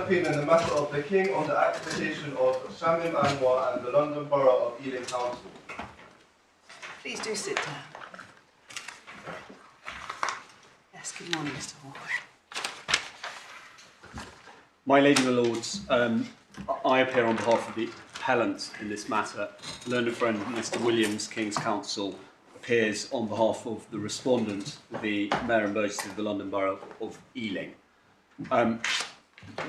appeal in the matter of the King on the application of Shamim Anwar and the London Borough of Ealing Council. Please do sit down. Yes, good morning, Mr. Hall. My Lady, my Lords, I appear on behalf of the appellant in this matter. Learned friend Mr. Williams, King's Counsel, appears on behalf of the respondent, the Mayor and Burgesses of the London Borough of Ealing.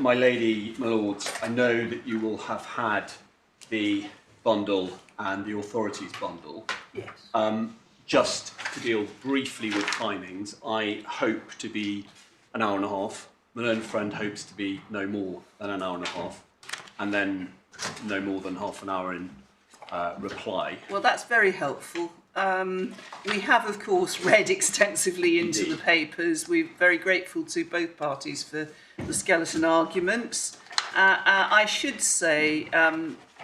My Lady, my Lords, I know that you will have had the bundle and the authorities bundle. Yes. Just to deal briefly with timings, I hope to be an hour and a half. My learned friend hopes to be no more than an hour and a half, and then no more than half an hour in reply. Well, that's very helpful. We have, of course, read extensively into Indeed. the papers. We're very grateful to both parties for the skeleton arguments. I should say,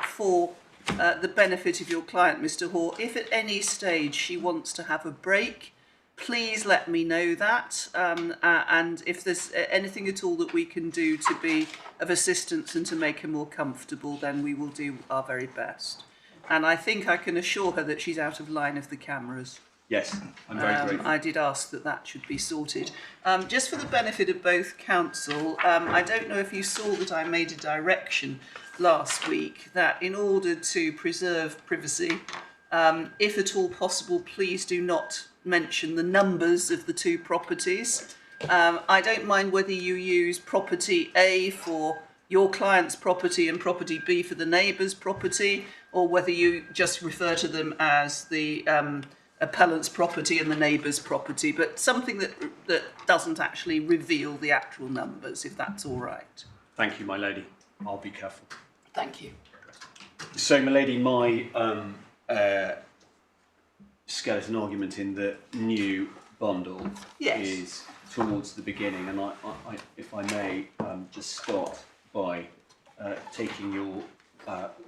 for the benefit of your client, Mr. Hoare, if at any stage she wants to have a break, please let me know that. And if there's anything at all that we can do to be of assistance and to make her more comfortable, then we will do our very best. And I think I can assure her that she's out of line of the cameras. Yes, I'm very grateful. I did ask that should be sorted. Just for the benefit of both counsel, I don't know if you saw that I made a direction last week that in order to preserve privacy, if at all possible, please do not mention the numbers of the two properties. I don't mind whether you use property A for your client's property and property B for the neighbour's property, or whether you just refer to them as the appellant's property and the neighbour's property, but something that doesn't actually reveal the actual numbers, if that's all right. Thank you, my lady. I'll be careful. Thank you. So, my lady, my skeleton argument in the new bundle Yes. is towards the beginning, and I if I may, just start by taking your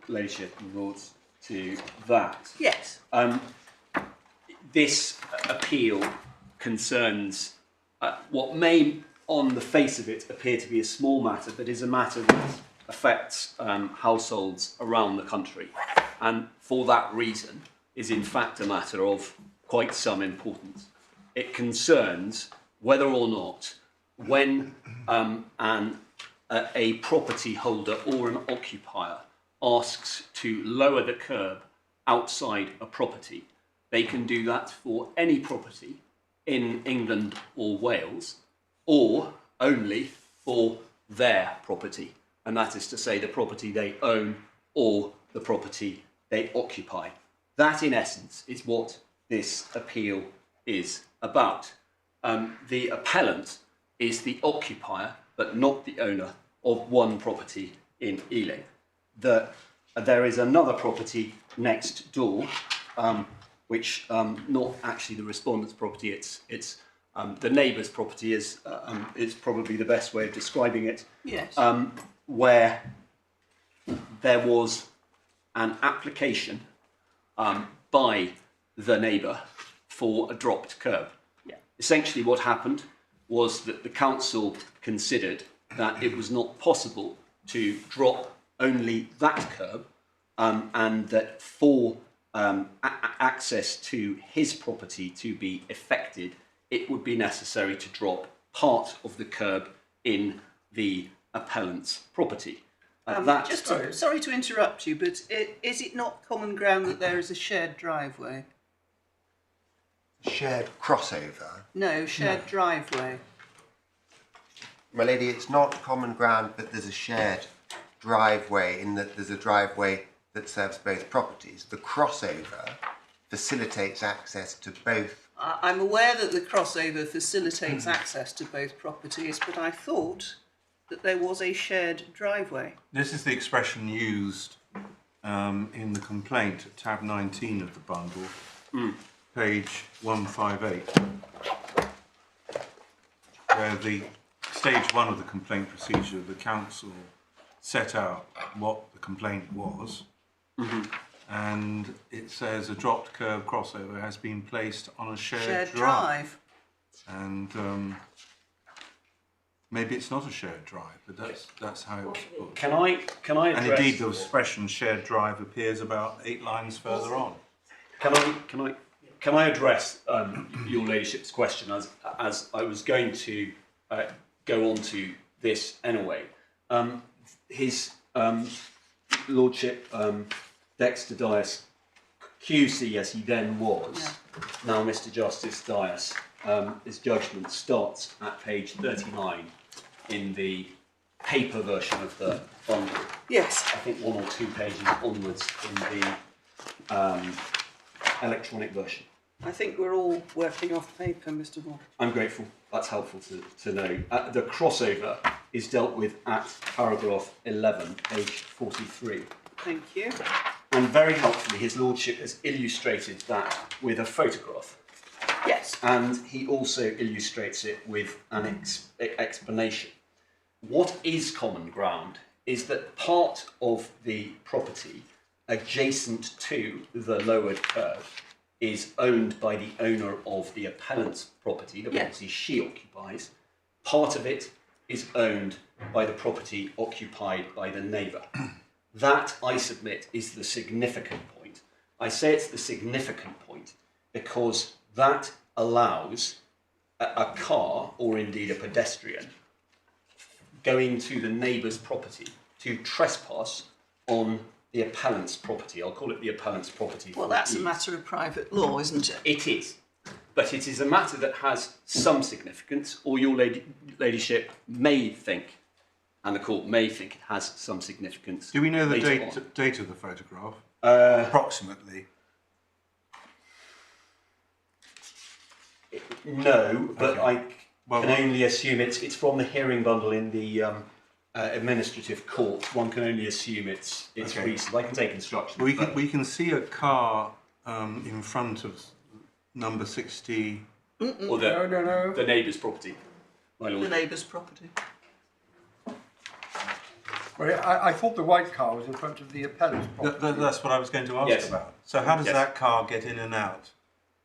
ladyship and lords to that. Yes. This appeal concerns what may, on the face of it, appear to be a small matter, but is a matter that affects households around the country, and for that reason is in fact a matter of quite some importance. It concerns whether or not, when a property holder or an occupier asks to lower the curb outside a property, they can do that for any property in England or Wales, or only for their property, and that is to say the property they own or the property they occupy. That, in essence, is what this appeal is about. The appellant is the occupier, but not the owner, of one property in Ealing. There is another property next door, which not actually the respondent's property. It's the neighbour's property is probably the best way of describing it. Yes. Where there was an application by the neighbour for a dropped curb. Yeah. Essentially, what happened was that the council considered that it was not possible to drop only that curb, and that for access to his property to be effected, it would be necessary to drop part of the curb in the appellant's property. Sorry to interrupt you, but is it not common ground that there is a shared driveway? Shared crossover? No, shared driveway. My lady, it's not common ground that there's a shared driveway in that there's a driveway that serves both properties. The crossover facilitates access to both. I'm aware that the crossover facilitates access to both properties, but I thought that there was a shared driveway. This is the expression used in the complaint at tab 19 of the bundle, page 158, where the stage 1 of the complaint procedure, the council set out what the complaint was, and it says a dropped curb crossover has been placed on a shared drive. And Maybe it's not a shared drive, but that's how it was put. Can I address? And indeed, the expression shared drive appears about 8 lines further on. Can I address your ladyship's question as I was going to go on to this anyway? His lordship Dexter Dias, QC as he then was, now Mr. Justice Dias, his judgment starts at page 39 in the paper version of the bundle. Yes. I think 1 or 2 pages onwards in the electronic version. I think we're all working off paper, Mr. Moore. I'm grateful. That's helpful to know. The crossover is dealt with at paragraph 11, page 43. Thank you. And very helpfully, his lordship has illustrated that with a photograph. Yes. And he also illustrates it with an explanation. What is common ground is that part of the property adjacent to the lowered curve is owned by the owner of the appellant's property, the property she occupies. Part of it is owned by the property occupied by the neighbour. That, I submit, is the significant point. I say it's the significant point because that allows a car, or indeed a pedestrian, going to the neighbour's property to trespass on the appellant's property. I'll call it the appellant's property. Well, that's a matter of private law, isn't it? It is. But it is a matter that has some significance, or your ladyship may think, and the court may think it has some significance. Do we know the later date of the photograph? on. Approximately. No, but Okay. I can only assume it's from the hearing bundle in the administrative court. One can only assume it's Okay. recent. I can take instructions. We can see a car in front of number 60. Or the neighbour's property, my lord. The neighbour's property. Well, I thought the white car was in front of the appellant's property. That's what I was going to ask Yes. about. So how does Yes. that car get in and out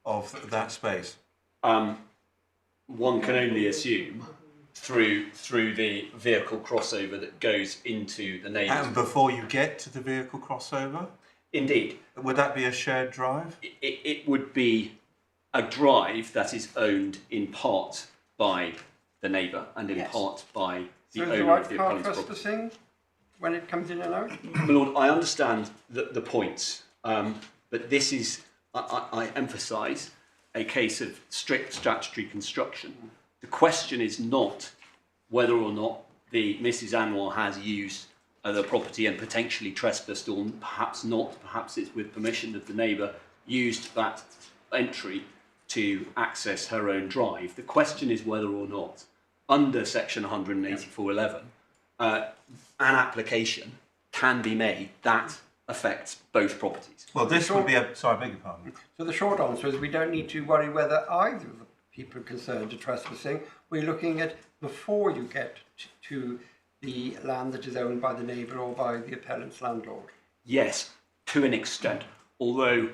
of that space? One can only assume through the vehicle crossover that goes into the neighbour's. And before you get to the vehicle crossover, Indeed, would that be a shared drive? it would be a drive that is owned in part by the neighbour and in Yes. part by the So is the owner white of the car appellant's property. trespassing when it comes in and out? My lord, I understand the points, but this is, I emphasise, a case of strict statutory construction. The question is not whether or not the Mrs. Anwar has used the property and potentially trespassed, or perhaps not, perhaps it's with permission of the neighbour, used that entry to access her own drive. The question is whether or not, under section 184.11, an application can be made that affects both properties. Well, this would be a... Sorry, I beg your pardon. So the short answer is we don't need to worry whether either of the people concerned are trespassing. We're looking at before you get to the land that is owned by the neighbour or by the appellant's landlord. Yes, to an extent, although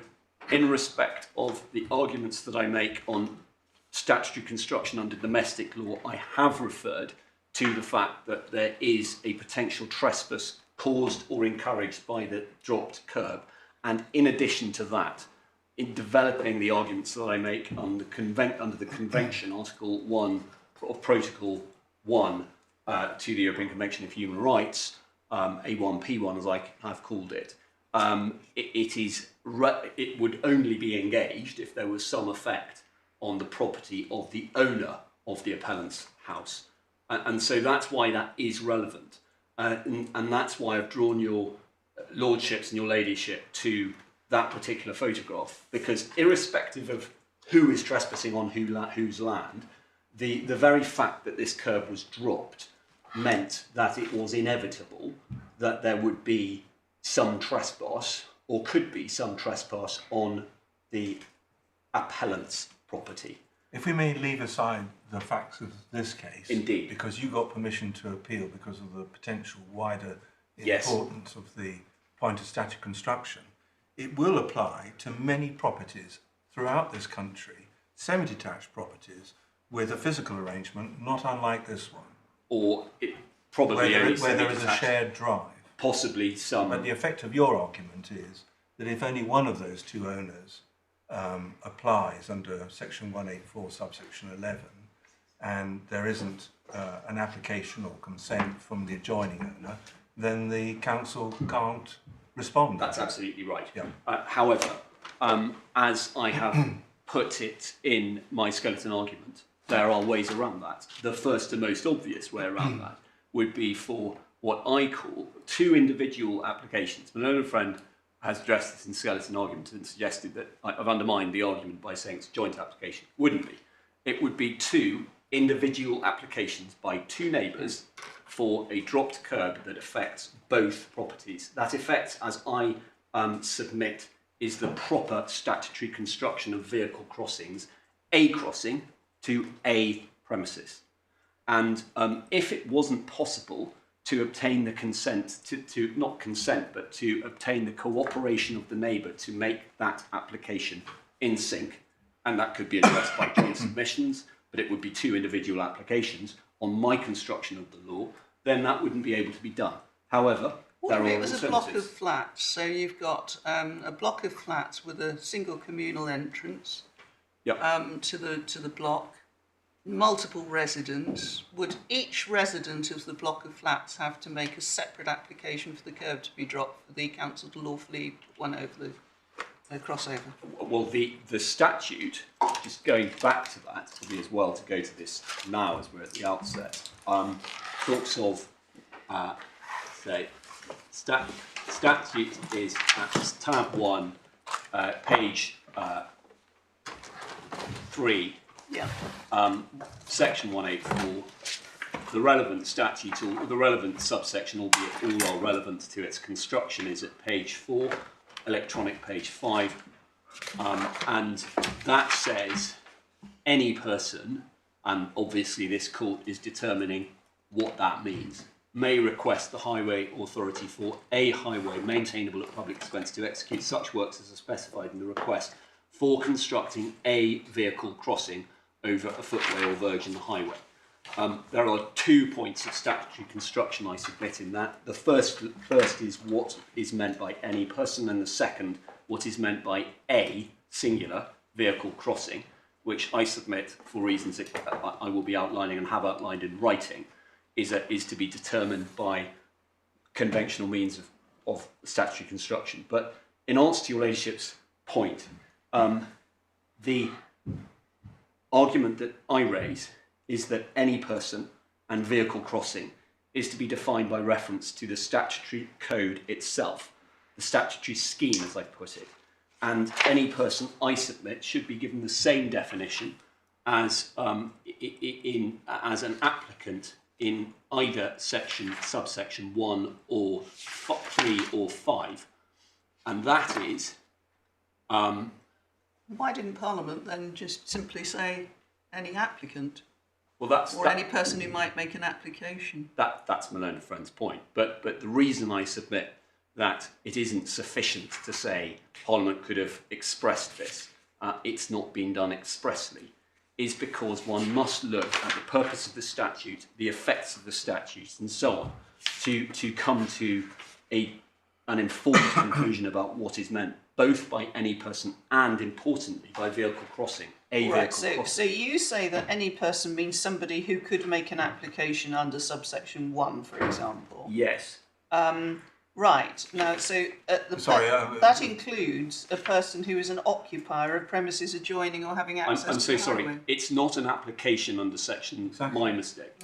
in respect of the arguments that I make on statutory construction under domestic law, I have referred to the fact that there is a potential trespass caused or encouraged by the dropped curb. And in addition to that, in developing the arguments that I make under the Convention, Article 1 of Protocol 1 to the European Convention of Human Rights, A1P1 as I have called it, it would only be engaged if there was some effect on the property of the owner of the appellant's house. And so that's why that is relevant. And that's why I've drawn your lordships and your ladyship to that particular photograph, because irrespective of who is trespassing on whose land, the very fact that this curb was dropped meant that it was inevitable that there would be some trespass, or could be some trespass, on the appellant's property. If we may leave aside the facts of this case, Indeed. because you got permission to appeal because of the potential wider Yes. importance of the point of statutory construction, it will apply to many properties throughout this country, semi-detached properties, with a physical arrangement not unlike this one. or it probably where only there is a semi-detached, shared drive. possibly some. But the effect of your argument is that if only one of those two owners applies under section 184 subsection 11 and there isn't an application or consent from the adjoining owner, then the council can't respond. That's absolutely right. Yeah. However, as I have put it in my skeleton argument, there are ways around that. The first and most obvious way around that would be for what I call two individual applications. My own friend has addressed this in skeleton argument and suggested that I've undermined the argument by saying it's a joint application. Wouldn't be. It would be two individual applications by two neighbours for a dropped curb that affects both properties. That effect, as I submit, is the proper statutory construction of vehicle crossings, a crossing to a premises. And if it wasn't possible to obtain the consent, to not consent, but to obtain the cooperation of the neighbour to make that application in sync, and that could be addressed by joint submissions, but it would be two individual applications on my construction of the law, then that wouldn't be able to be done. However, there are It was a block of alternatives. flats, so you've got a block of flats with a single communal entrance Yep. to the block, multiple residents. Would each resident of the block of flats have to make a separate application for the curb to be dropped for the council to lawfully put one over the crossover? Well, the statute, just going back to that, probably as well to go to this now as we're at the outset, talks of, statute is at tab 1, page 3, Yeah. section 184. The relevant statute, or the relevant subsection, albeit all are relevant to its construction, is at page 4, electronic page 5, and that says any person, and obviously this court is determining what that means, may request the highway authority for a highway maintainable at public expense to execute such works as are specified in the request for constructing a vehicle crossing over a footway or verge in the highway. There are 2 points of statutory construction I submit in that. The first is what is meant by any person, and the second, what is meant by a singular vehicle crossing, which I submit for reasons that I will be outlining and have outlined in writing, is to be determined by conventional means of statutory construction. But in answer to your ladyship's point, the argument that I raise is that any person and vehicle crossing is to be defined by reference to the statutory code itself, the statutory scheme as I put it, and any person, I submit, should be given the same definition as as an applicant in either subsection 1 or 3 or 5, and that is Why didn't Parliament then just simply say any applicant? well, that's Or any person who might make an application? that's Malone and Friends' point. But the reason I submit that it isn't sufficient to say Parliament could have expressed this, it's not been done expressly, is because one must look at the purpose of the statute, the effects of the statute, and so on, to come to an informed conclusion about what is meant, both by any person and, importantly, by vehicle crossing. Right, so you say that any person means somebody who could make an application under subsection 1, for example. Yes. Right, now, so that includes a person who is an occupier of premises adjoining or having access to I'm so the sorry. highway. It's not an application under section. Exactly. My mistake.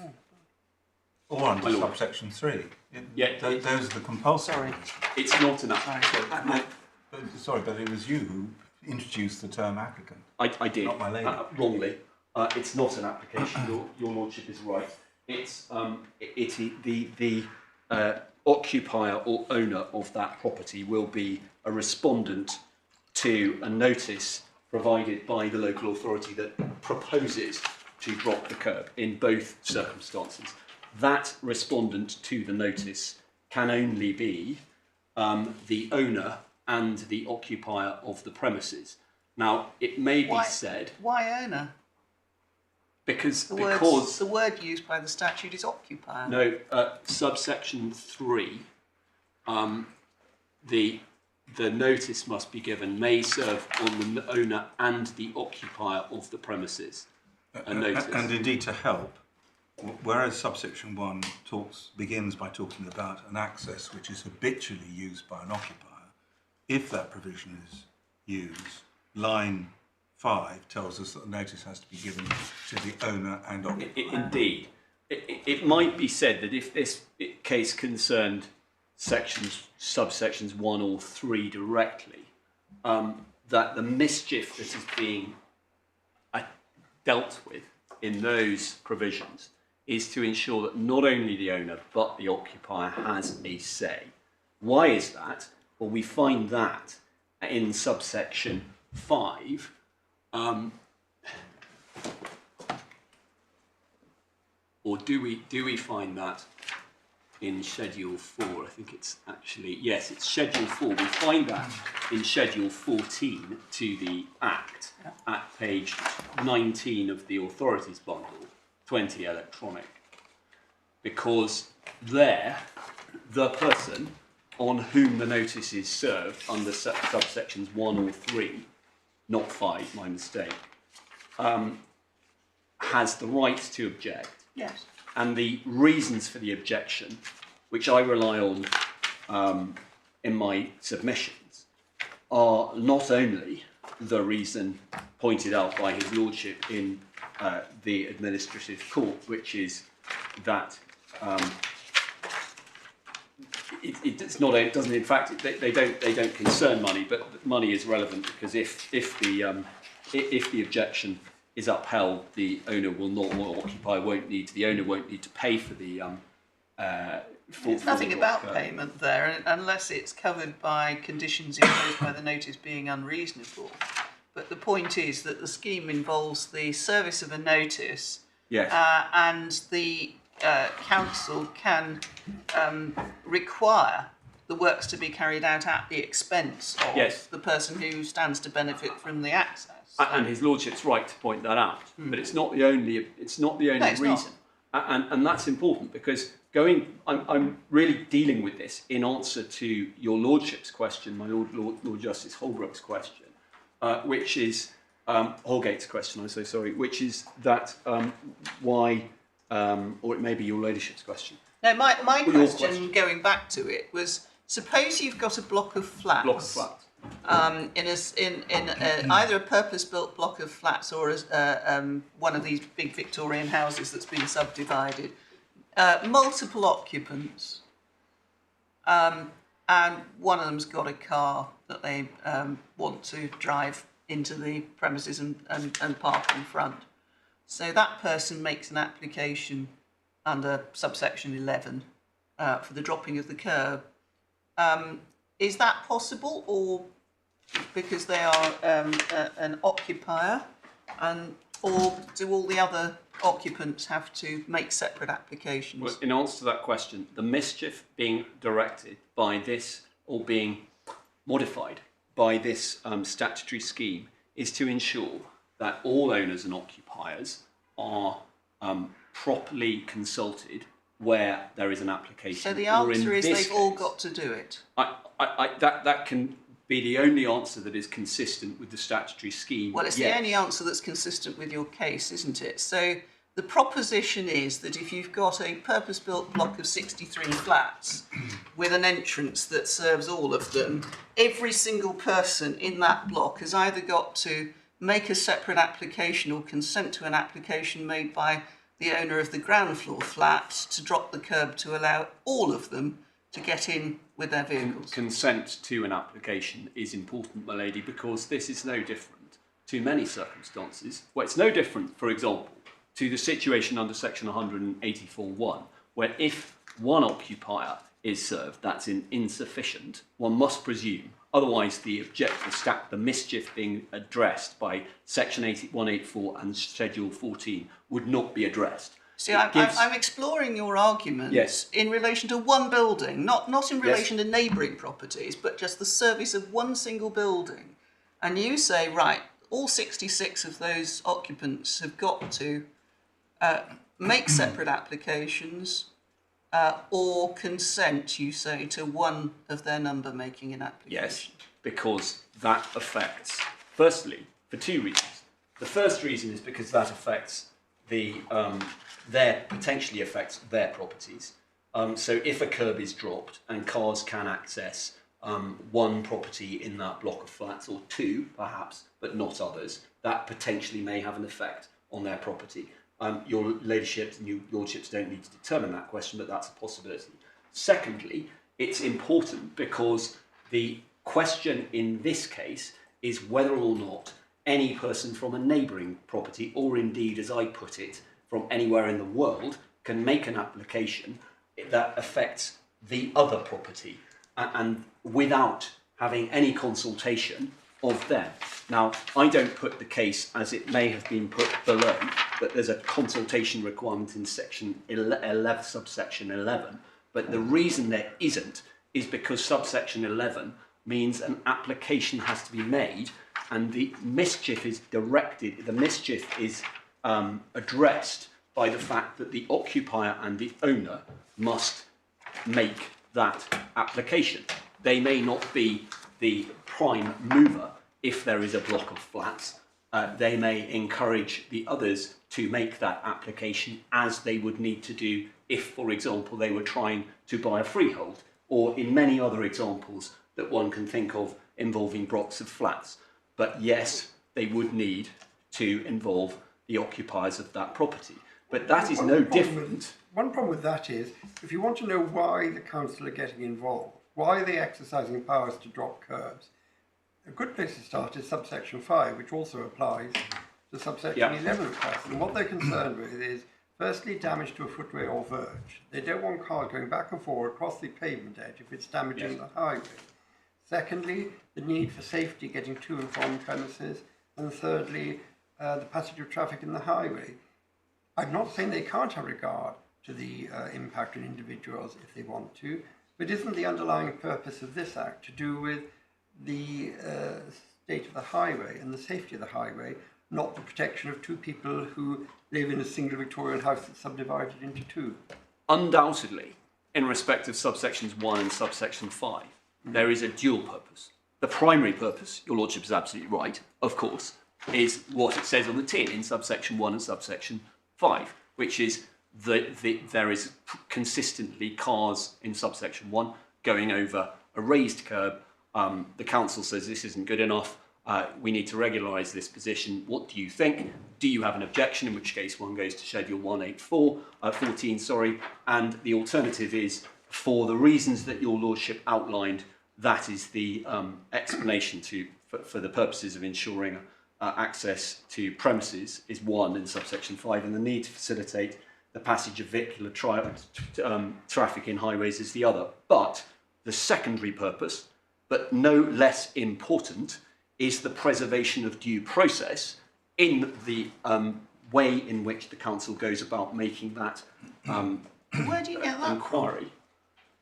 Or under My lord. subsection 3. Those are the compulsory. Sorry. It's not an application. Sorry, but it was you who introduced the term applicant. I did. Not my lady. Wrongly. It's not an application. Your lordship is right. It's the occupier or owner of that property will be a respondent to a notice provided by the local authority that proposes to drop the curb in both circumstances. That respondent to the notice can only be the owner and the occupier of the premises. Now, it may be said... Why owner? because The word used by the statute is occupier. no, subsection 3, the notice must be given, may serve on the owner and the occupier of the premises a notice. And indeed to help, whereas subsection 1 begins by talking about an access which is habitually used by an occupier, if that provision is used, line 5 tells us that the notice has to be given to the owner and occupier. Indeed. It might be said that if this case concerned subsections 1 or 3 directly, that the mischief that is being dealt with in those provisions is to ensure that not only the owner but the occupier has a say. Why is that? Well, we find that in subsection 5. Or do we find that in Schedule 4? I think it's actually, yes, it's Schedule 4. We find that in Schedule 14 to the Act at page 19 of the Authorities Bundle, 20 electronic. Because there, the person on whom the notice is served under subsections 1 or 3, not 5, my mistake, has the right to object. Yes. And the reasons for the objection, which I rely on in my submissions, are not only the reason pointed out by His Lordship in the administrative court, which is that it's not. It doesn't. In fact, they don't concern money, but money is relevant because if the objection is upheld, the owner will not, or occupier won't need. The owner won't need to pay for the. There's nothing about payment there, unless it's covered by conditions imposed by the notice being unreasonable. But the point is that the scheme involves the service of a notice, Yes. And the council can require the works to be carried out at the expense of Yes. the person who stands to benefit from the access. And His Lordship's right to point that out, but it's not the only. It's not the only No, it's reason, and that's important because I'm really dealing with this in answer to Your Lordship's question, my Lord Justice Holbrook's question, which is Holgate's question. I'm so sorry. Which is that why, or it may be Your Ladyship's question. No, my Your question, going back to it, was suppose you've got a block of flats. Block of flats. In either a purpose-built block of flats or one of these big Victorian houses that's been subdivided, multiple occupants, and one of them's got a car that they want to drive into the premises and park in front. So that person makes an application under subsection 11 for the dropping of the curb. Is that possible, or because they are an occupier, or do all the other occupants have to make separate applications? Well, in answer to that question, the mischief being directed by this or being modified by this statutory scheme is to ensure that all owners and occupiers are properly consulted where there is an application. So the answer is they've all got to do it. That can be the only answer that is consistent with the statutory scheme. Well, it's the only answer that's consistent with your case, isn't it? So the proposition is that if you've got a purpose-built block of 63 flats with an entrance that serves all of them, every single person in that block has either got to make a separate application or consent to an application made by the owner of the ground floor flat to drop the curb to allow all of them to get in with their vehicles. Consent to an application is important, my lady, because this is no different to many circumstances. Well, it's no different, for example, to the situation under section 184.1, where if one occupier is served, that's insufficient. One must presume, otherwise the mischief being addressed by section 184 and schedule 14 would not be addressed. See, I'm exploring your argument in relation to one building, not in relation to neighbouring properties, but just the service of one single building. And you say, right, all 66 of those occupants have got to make separate applications, or consent, you say, to one of their number making an application? Yes, because that affects, firstly, for two reasons. The first reason is because that affects potentially affects their properties. So if a curb is dropped and cars can access one property in that block of flats, or two perhaps, but not others, that potentially may have an effect on their property. Your ladyships and your lordships don't need to determine that question, but that's a possibility. Secondly, it's important because the question in this case is whether or not any person from a neighbouring property, or indeed, as I put it, from anywhere in the world, can make an application that affects the other property and without having any consultation of them. Now, I don't put the case as it may have been put below, that there's a consultation requirement in section 11, subsection 11, but the reason there isn't is because subsection 11 means an application has to be made, and the mischief is addressed by the fact that the occupier and the owner must make that application. They may not be the prime mover if there is a block of flats. They may encourage the others to make that application, as they would need to do if, for example, they were trying to buy a freehold, or in many other examples that one can think of involving blocks of flats. But yes, they would need to involve the occupiers of that property. But that is no different. One problem with that is, if you want to know why the council are getting involved, why are they exercising powers to drop curbs, a good place to start is subsection 5, which also applies to subsection 11 requests. And what they're concerned with is, firstly, damage to a footway or verge. They don't want cars going back and forward across the pavement edge if it's damaging the highway. Secondly, the need for safety getting to and from premises. And thirdly, the passage of traffic in the highway. I'm not saying they can't have regard to the impact on individuals if they want to, but isn't the underlying purpose of this act to do with the state of the highway and the safety of the highway, not the protection of two people who live in a single Victorian house that's subdivided into two? Undoubtedly, in respect of subsections 1 and subsection 5, there is a dual purpose. The primary purpose, your lordship is absolutely right, of course, is what it says on the tin in subsection 1 and subsection 5, which is that there is consistently cars in subsection 1 going over a raised curb. The council says this isn't good enough. We need to regularise this position. What do you think? Do you have an objection? In which case one goes to schedule 14, and the alternative is, for the reasons that your lordship outlined, that is the explanation for the purposes of ensuring access to premises is 1 in subsection 5, and the need to facilitate the passage of vehicular traffic in highways is the other. But the secondary purpose, but no less important, is the preservation of due process in the way in which the council goes about making that Where do you get that inquiry,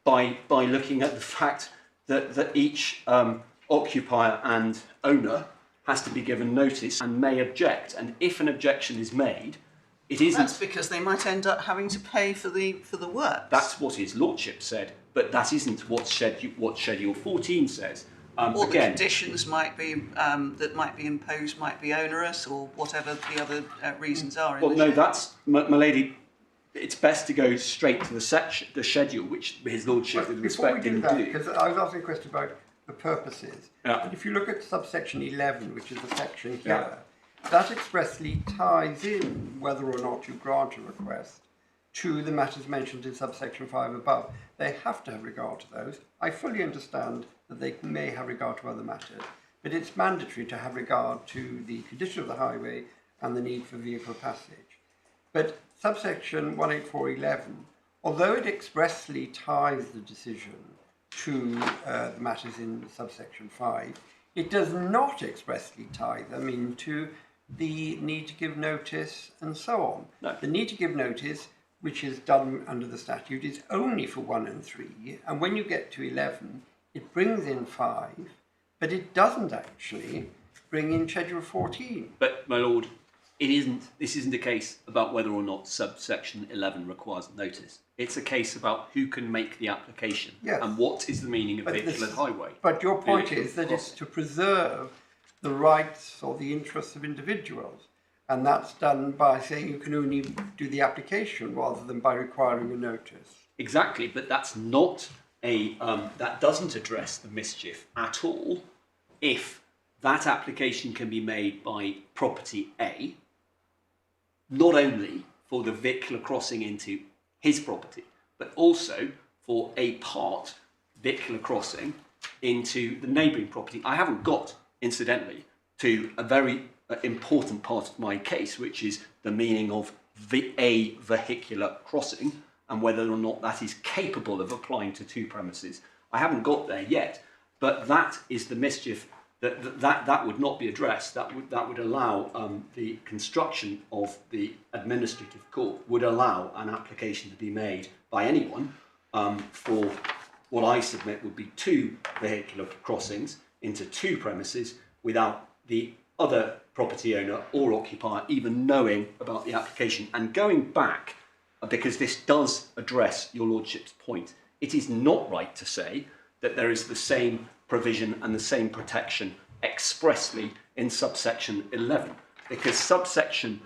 by looking at the fact that each occupier and owner has to be given notice and may object, and if an objection is made, it isn't. That's because they might end up having to pay for the works. That's what his lordship said, but that isn't what Schedule 14 says. Or the conditions might be that might be imposed might be onerous, or whatever the other reasons are. Well, no, that's my lady. It's best to go straight to the schedule, which his lordship, with respect, didn't do. Because I was asking a question about the purposes. Yeah. And if you look at subsection 11, which is the section here, that expressly ties in whether or not you grant a request to the matters mentioned in subsection 5 above. They have to have regard to those. I fully understand that they may have regard to other matters, but it's mandatory to have regard to the condition of the highway and the need for vehicle passage. But subsection 18411, although it expressly ties the decision to the matters in subsection 5, it does not expressly tie them into the need to give notice and so on. No. The need to give notice, which is done under the statute, is only for 1 and 3, and when you get to 11, it brings in 5, but it doesn't actually bring in Schedule 14. But, my lord, this isn't a case about whether or not subsection 11 requires notice. It's a case about who can make the application and what is the meaning of vehicular highway. But your point is that it's to preserve the rights or the interests of individuals, and that's done by saying you can only do the application rather than by requiring a notice. Exactly, but that's not that doesn't address the mischief at all if that application can be made by property A, not only for the vehicular crossing into his property, but also for a part vehicular crossing into the neighbouring property. I haven't got, incidentally, to a very important part of my case, which is the meaning of a vehicular crossing and whether or not that is capable of applying to two premises. I haven't got there yet, but that is the mischief that would not be addressed. That would allow the construction of the administrative court would allow an application to be made by anyone for what I submit would be two vehicular crossings into two premises without the other property owner or occupier even knowing about the application. And going back, because this does address your lordship's point, it is not right to say that there is the same provision and the same protection expressly in subsection 11, because subsection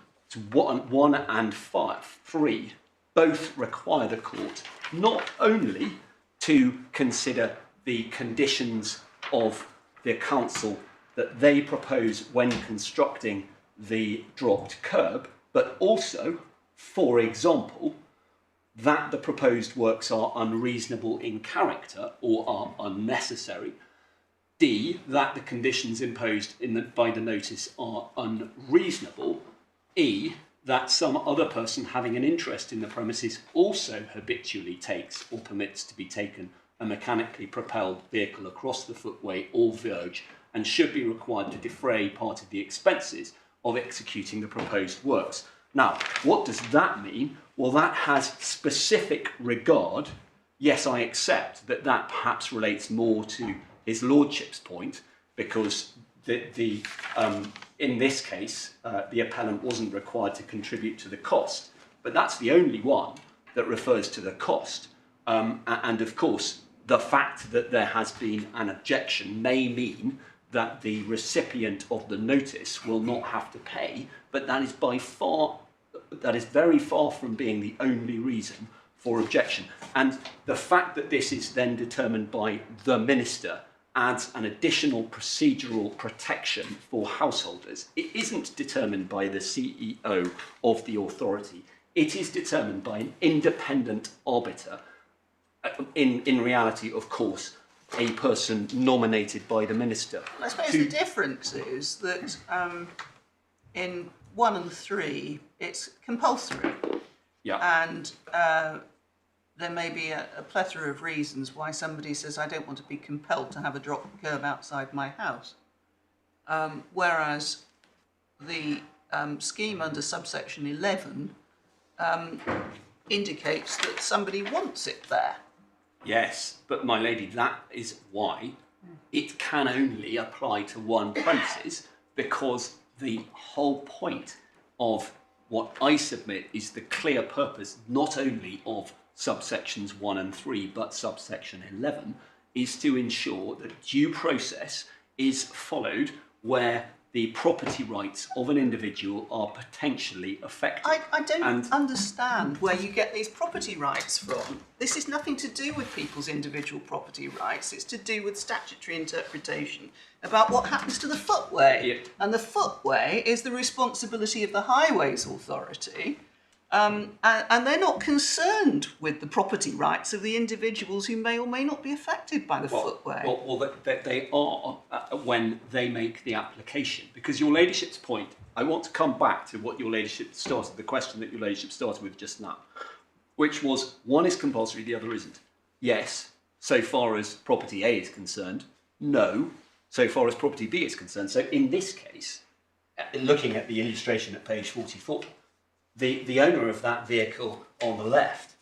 1 and 3 both require the court not only to consider the conditions of the council that they propose when constructing the dropped curb, but also, for example, that the proposed works are unreasonable in character or are unnecessary. D, that the conditions imposed by the notice are unreasonable. E, that some other person having an interest in the premises also habitually takes or permits to be taken a mechanically propelled vehicle across the footway or verge and should be required to defray part of the expenses of executing the proposed works. Now, what does that mean? Well, that has specific regard. Yes, I accept that that perhaps relates more to his lordship's point, because in this case, the appellant wasn't required to contribute to the cost, but that's the only one that refers to the cost. And of course, the fact that there has been an objection may mean that the recipient of the notice will not have to pay, but that is very far from being the only reason for objection. And the fact that this is then determined by the minister adds an additional procedural protection for householders. It isn't determined by the CEO of the authority. It is determined by an independent arbiter. In reality, of course, a person nominated by the minister. I suppose the difference is that in 1 and 3, it's compulsory. Yeah. And there may be a plethora of reasons why somebody says, I don't want to be compelled to have a drop curb outside my house. Whereas the scheme under subsection 11 indicates that somebody wants it there. Yes, but my lady, that is why it can only apply to one premises, because the whole point of what I submit is the clear purpose not only of subsections 1 and 3, but subsection 11, is to ensure that due process is followed where the property rights of an individual are potentially affected. I don't understand where you get these property rights from. This is nothing to do with people's individual property rights. It's to do with statutory interpretation about what happens to the footway. Yeah. And the footway is the responsibility of the Highways Authority. And they're not concerned with the property rights of the individuals who may or may not be affected by the footway. Well, they are when they make the application. Because your ladyship's point, I want to come back to what your ladyship started, the question that your ladyship started with just now, which was one is compulsory, the other isn't. Yes, so far as property A is concerned. No, so far as property B is concerned. So in this case, looking at the illustration at page 44, the owner of that vehicle on the left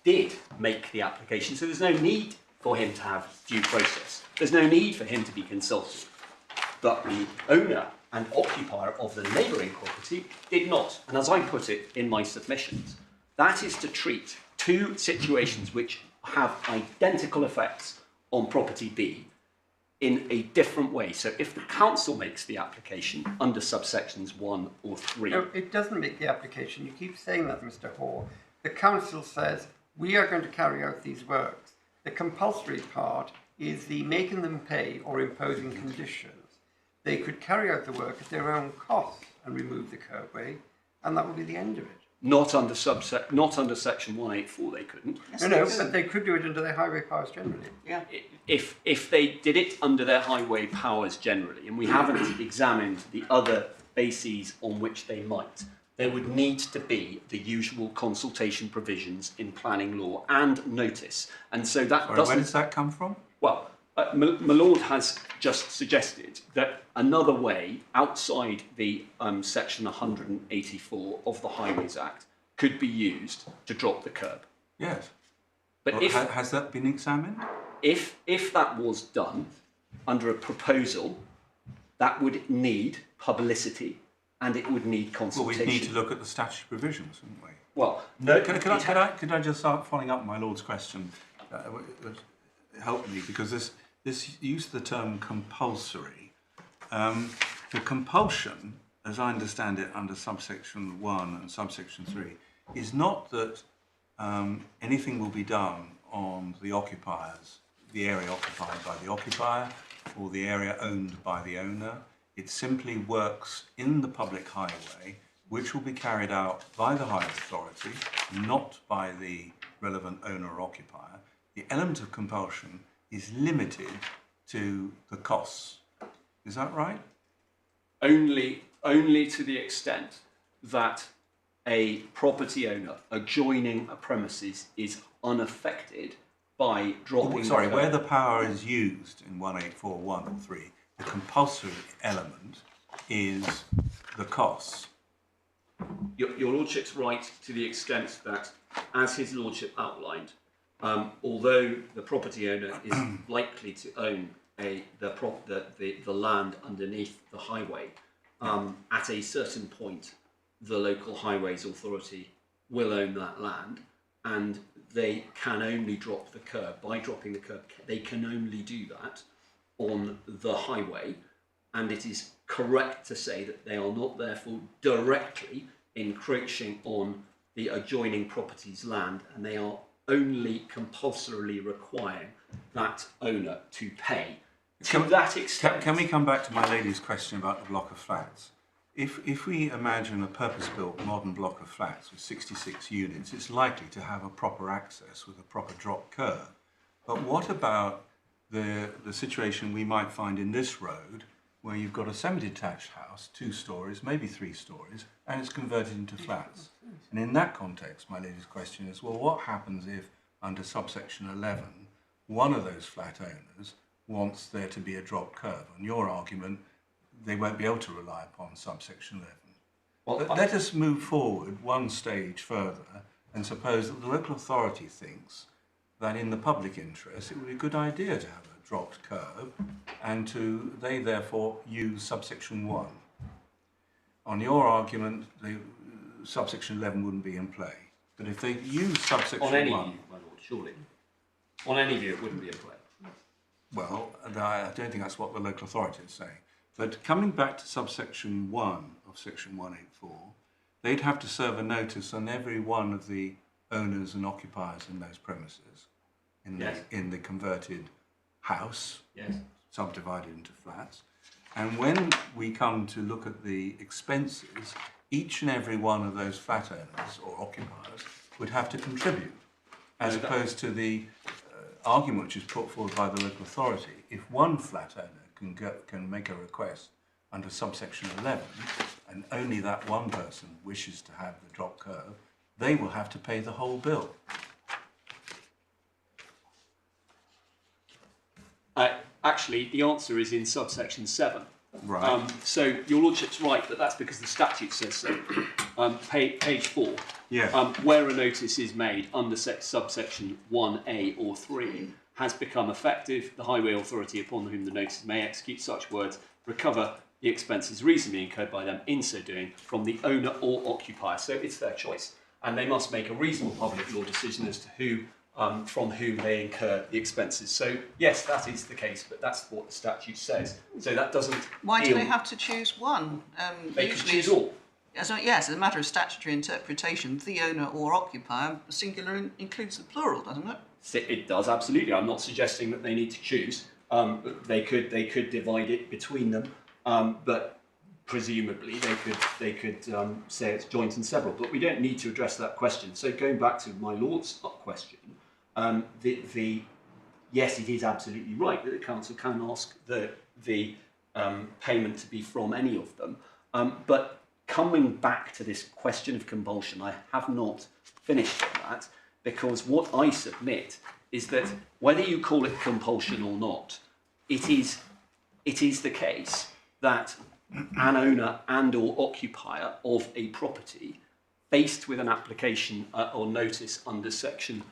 did make the application, so there's no need for him to have due process. There's no need for him to be consulted. But the owner and occupier of the neighbouring property did not. And as I put it in my submissions, that is to treat two situations which have identical effects on property B in a different way. So if the council makes the application under subsections 1 or 3... No, it doesn't make the application. You keep saying that, Mr. Hoare. The council says, we are going to carry out these works. The compulsory part is the making them pay or imposing conditions. They could carry out the work at their own cost and remove the curbway, and that would be the end of it. Not under section 184 they couldn't. Yes, No, they no, could. but they could do it under their highway powers generally. Yeah. If they did it under their highway powers generally, and we haven't examined the other bases on which they might, there would need to be the usual consultation provisions in planning law and notice. And so that Sorry, doesn't... where does that come from? Well, my lord has just suggested that another way outside the section 184 of the Highways Act could be used to drop the curb. Yes. But Well, has that been examined? if that was done under a proposal, that would need publicity and it would need Well, we consultation. need to look at the statutory provisions, wouldn't we? Well, no. Could I just start following up my lord's question? Help me, because this use of the term compulsory. The compulsion, as I understand it under subsection 1 and subsection 3, is not that anything will be done on the occupiers, the area occupied by the occupier or the area owned by the owner. It simply works in the public highway, which will be carried out by the highway authority, not by the relevant owner or occupier. The element of compulsion is limited to the costs. Is that right? Only to the extent that a property owner adjoining a premises is unaffected by dropping... Sorry, where the power is used in 184.1 or 3, the compulsory element is the costs. Your Lordship's right to the extent that, as his Lordship outlined, although the property owner is likely to own the land underneath the highway, at a certain point, the local highways authority will own that land, and they can only drop the curb. By dropping the curb, they can only do that on the highway, and it is correct to say that they are not therefore directly encroaching on the adjoining property's land, and they are only compulsorily requiring that owner to pay. To that extent... Can we come back to my lady's question about the block of flats? If we imagine a purpose-built modern block of flats with 66 units, it's likely to have a proper access with a proper drop curb. But what about the situation we might find in this road, where you've got a semi-detached house, 2 stories, maybe 3 stories, and it's converted into flats? And in that context, my lady's question is, well, what happens if, under subsection 11, one of those flat owners wants there to be a drop curb? On your argument, they won't be able to rely upon subsection 11. Well, But let us move forward one stage further and suppose that the local authority thinks that in the public interest it would be a good idea to have a dropped curb, and they therefore use subsection 1. On your argument, subsection 11 wouldn't be in play. But if they use subsection 1... On any view, my lord, surely. On any view, it wouldn't be in play. Well, I don't think that's what the local authority is saying. But coming back to subsection 1 of section 184, they'd have to serve a notice on every one of the owners and occupiers in those premises, in the converted house, subdivided into flats. And when we come to look at the expenses, each and every one of those flat owners or occupiers would have to contribute, as opposed to the argument which is put forward by the local authority. If one flat owner can make a request under subsection 11, and only that one person wishes to have the drop curb, they will have to pay the whole bill. Actually, the answer is in subsection 7. Right. So your Lordship's right that that's because the statute says so. Page 4. Yeah. Where a notice is made under subsection 1A or 3 has become effective, the highway authority upon whom the notice may execute such words recover the expenses reasonably incurred by them in so doing from the owner or occupier. So it's their choice. And they must make a reasonable public law decision as to who, from whom they incur the expenses. So yes, that is the case, but that's what the statute says. So that doesn't... Why do they have to choose one? They can choose all. Yes, as a matter of statutory interpretation, the owner or occupier, singular includes the plural, doesn't it? It does, absolutely. I'm not suggesting that they need to choose. They could divide it between them, but presumably they could say it's joint and several. But we don't need to address that question. So going back to my Lord's question, yes, it is absolutely right that the council can ask the payment to be from any of them. But coming back to this question of compulsion, I have not finished on that, because what I submit is that whether you call it compulsion or not, it is the case that an owner and or occupier of a property faced with an application or notice under subsections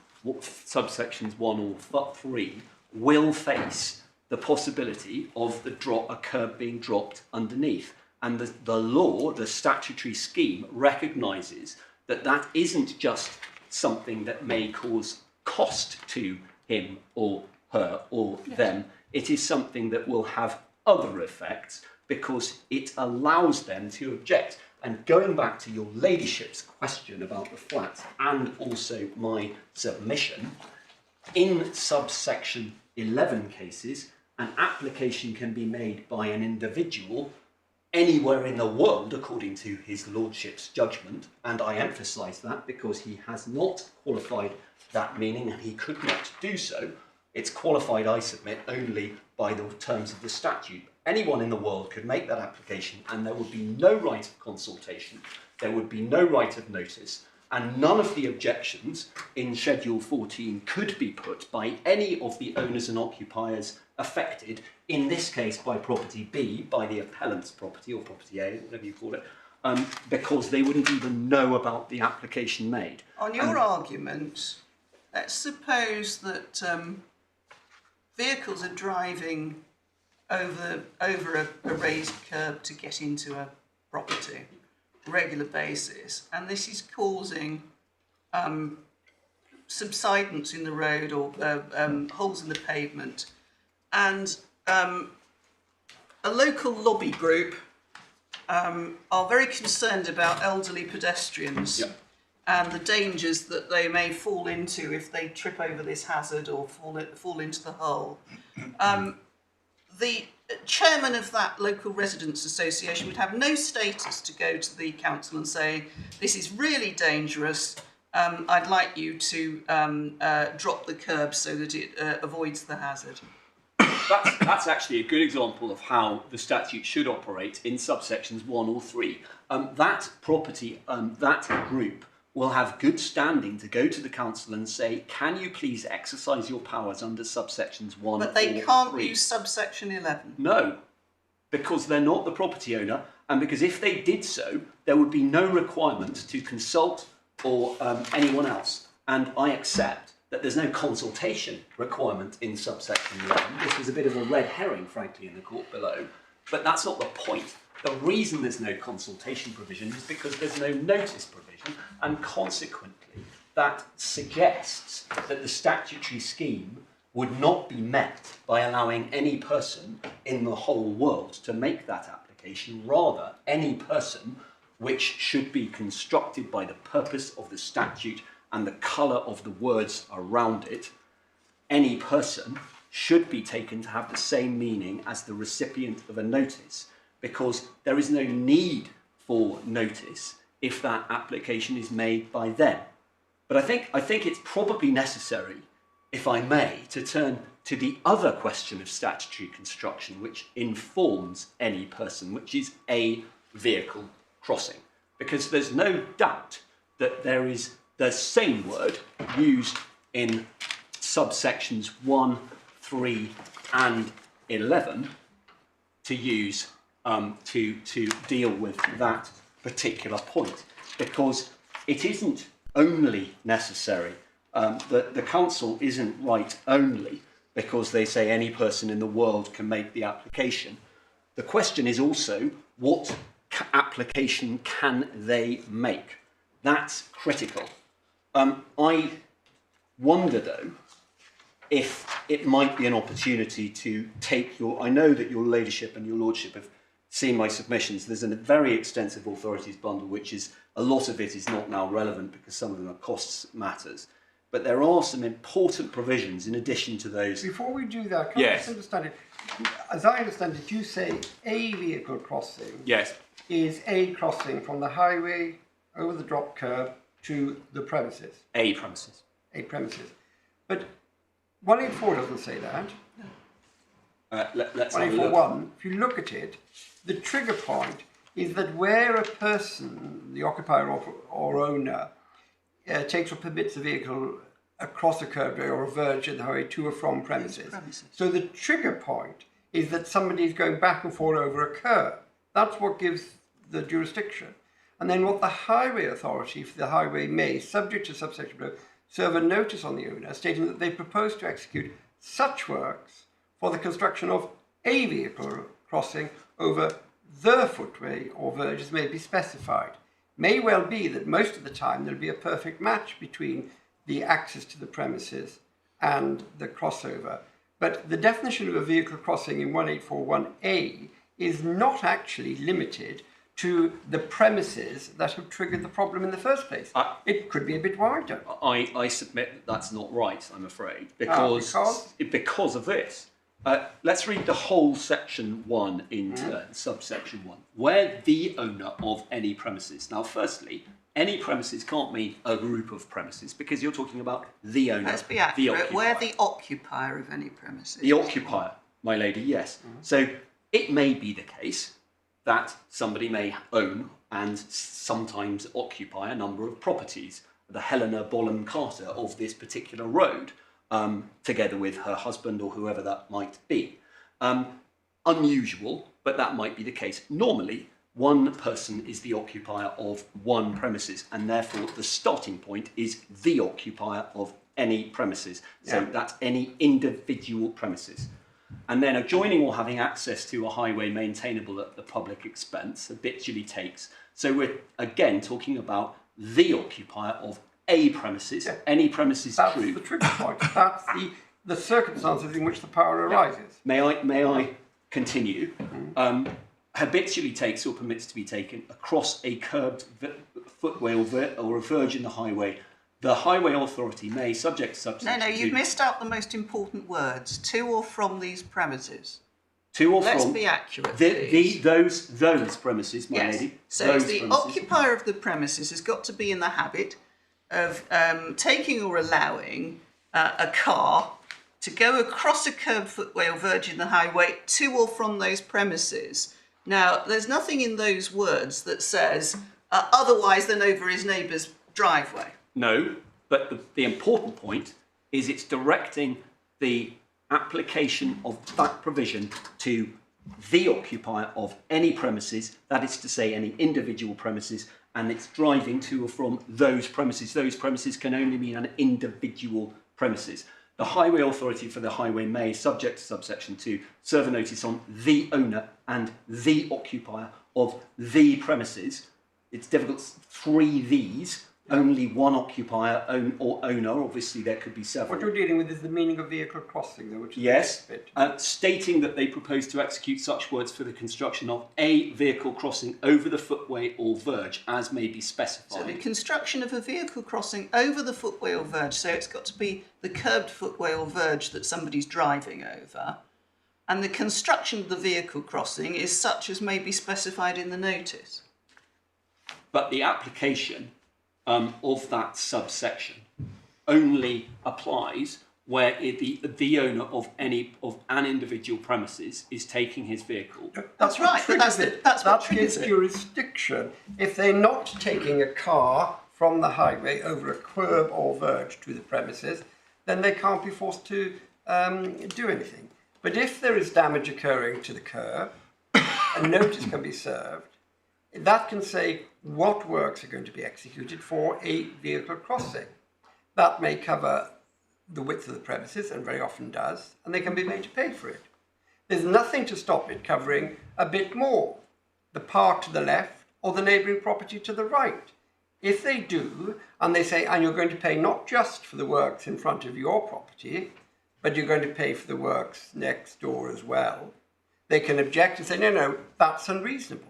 1 or 3 will face the possibility of a curb being dropped underneath. And the law, the statutory scheme, recognises that that isn't just something that may cause cost to him or her or them. It is something that will have other effects because it allows them to object. And going back to your ladyship's question about the flats and also my submission, in subsection 11 cases, an application can be made by an individual anywhere in the world according to his lordship's judgment, and I emphasise that because he has not qualified that meaning and he could not do so. It's qualified, I submit, only by the terms of the statute. Anyone in the world could make that application and there would be no right of consultation, there would be no right of notice, and none of the objections in Schedule 14 could be put by any of the owners and occupiers affected, in this case by property B, by the appellant's property, or property A, whatever you call it, because they wouldn't even know about the application made. On your argument, let's suppose that vehicles are driving over a raised curb to get into a property on a regular basis, and this is causing subsidence in the road or holes in the pavement, and a local lobby group are very concerned about elderly pedestrians and the dangers that they may fall into if they trip over this hazard or fall into the hole. The chairman of that local residents association would have no status to go to the council and say, this is really dangerous, I'd like you to drop the curb so that it avoids the hazard. That's actually a good example of how the statute should operate in subsections 1 or 3. That property, that group will have good standing to go to the council and say, can you please exercise your powers under subsections 1 or 3? But they can't use subsection 11. No, because they're not the property owner, and because if they did so, there would be no requirement to consult or anyone else. And I accept that there's no consultation requirement in subsection 11. This was a bit of a red herring, frankly, in the court below, but that's not the point. The reason there's no consultation provision is because there's no notice provision, and consequently that suggests that the statutory scheme would not be met by allowing any person in the whole world to make that application. Rather, any person which should be constructed by the purpose of the statute and the colour of the words around it, any person should be taken to have the same meaning as the recipient of a notice, because there is no need for notice if that application is made by them. But I think it's probably necessary, if I may, to turn to the other question of statutory construction which informs any person, which is a vehicle crossing. Because there's no doubt that there is the same word used in subsections 1, 3 and 11 to use to deal with that particular point, because it isn't only necessary, the council isn't right only because they say any person in the world can make the application. The question is also, what application can they make? That's critical. I wonder, though, if it might be an opportunity to take I know that your ladyship and your lordship have seen my submissions. There's a very extensive authorities bundle, which is, a lot of it is not now relevant because some of them are costs matters. But there are some important provisions in addition to those. Before we do that, can I just understand it? As I understand it, you say a vehicle crossing Yes. is a crossing from the highway over the drop curb to the premises. A premises. A premises. But 184 doesn't say that. Let's have a look. 184.1, if you look at it, the trigger point is that where a person, the occupier or owner, takes or permits a vehicle across a curbway or a verge in the highway to or from premises. So the trigger point is that somebody is going back and forth over a curb. That's what gives the jurisdiction. And then what the highway authority for the highway may, subject to subsection below, serve a notice on the owner stating that they propose to execute such works for the construction of a vehicle crossing over the footway or verge as may be specified. May well be that most of the time there'll be a perfect match between the access to the premises and the crossover. But the definition of a vehicle crossing in 1841A is not actually limited to the premises that have triggered the problem in the first place. It could be a bit wider. I submit that that's not right, I'm afraid, because of this. Let's read the whole section 1 in turn, subsection 1. Where the owner of any premises. Now, firstly, any premises can't mean a group of premises because you're talking about the owner. Let's be accurate. Where the occupier of any premises. The occupier, my lady, yes. So it may be the case that somebody may own and sometimes occupy a number of properties. The Helena Bolam Carter of this particular road, together with her husband or whoever that might be. Unusual, but that might be the case. Normally, one person is the occupier of one premises, and therefore the starting point is the occupier of any premises. So that's any individual premises. And then adjoining or having access to a highway maintainable at the public expense habitually takes. So we're again talking about the occupier of a premises, any premises. That's the trigger point. That's the circumstances in which the power arises. May I continue? Habitually takes or permits to be taken across a curbed footway or a verge in the highway. The highway authority may, subject to subsection No, you've missed out the most important words. To or from these premises. To or Let's from. be accurate. Those premises, my lady. So the occupier of the premises has got to be in the habit of taking or allowing a car to go across a curbed footway or verge in the highway to or from those premises. Now, there's nothing in those words that says otherwise than over his neighbour's driveway. No, but the important point is it's directing the application of that provision to the occupier of any premises, that is to say any individual premises, and it's driving to or from those premises. Those premises can only mean an individual premises. The highway authority for the highway may, subject to subsection 2, serve a notice on the owner and the occupier of the premises. It's difficult, 3 these. Only one occupier or owner, obviously there could be several. What you're dealing with is the meaning of vehicle crossing, though, which is yes, the next bit. Stating that they propose to execute such words for the construction of a vehicle crossing over the footway or verge, as may be specified. So the construction of a vehicle crossing over the footway or verge, so it's got to be the curbed footway or verge that somebody's driving over, and the construction of the vehicle crossing is such as may be specified in the notice. But the application of that subsection only applies where the owner of an individual premises is taking his vehicle. That's right. That's what triggers it. Jurisdiction. If they're not taking a car from the highway over a curb or verge to the premises, then they can't be forced to do anything. But if there is damage occurring to the curb, a notice can be served. That can say what works are going to be executed for a vehicle crossing. That may cover the width of the premises, and very often does, and they can be made to pay for it. There's nothing to stop it covering a bit more, the part to the left or the neighbouring property to the right. If they do, and they say, and you're going to pay not just for the works in front of your property, but you're going to pay for the works next door as well, they can object and say, no, that's unreasonable.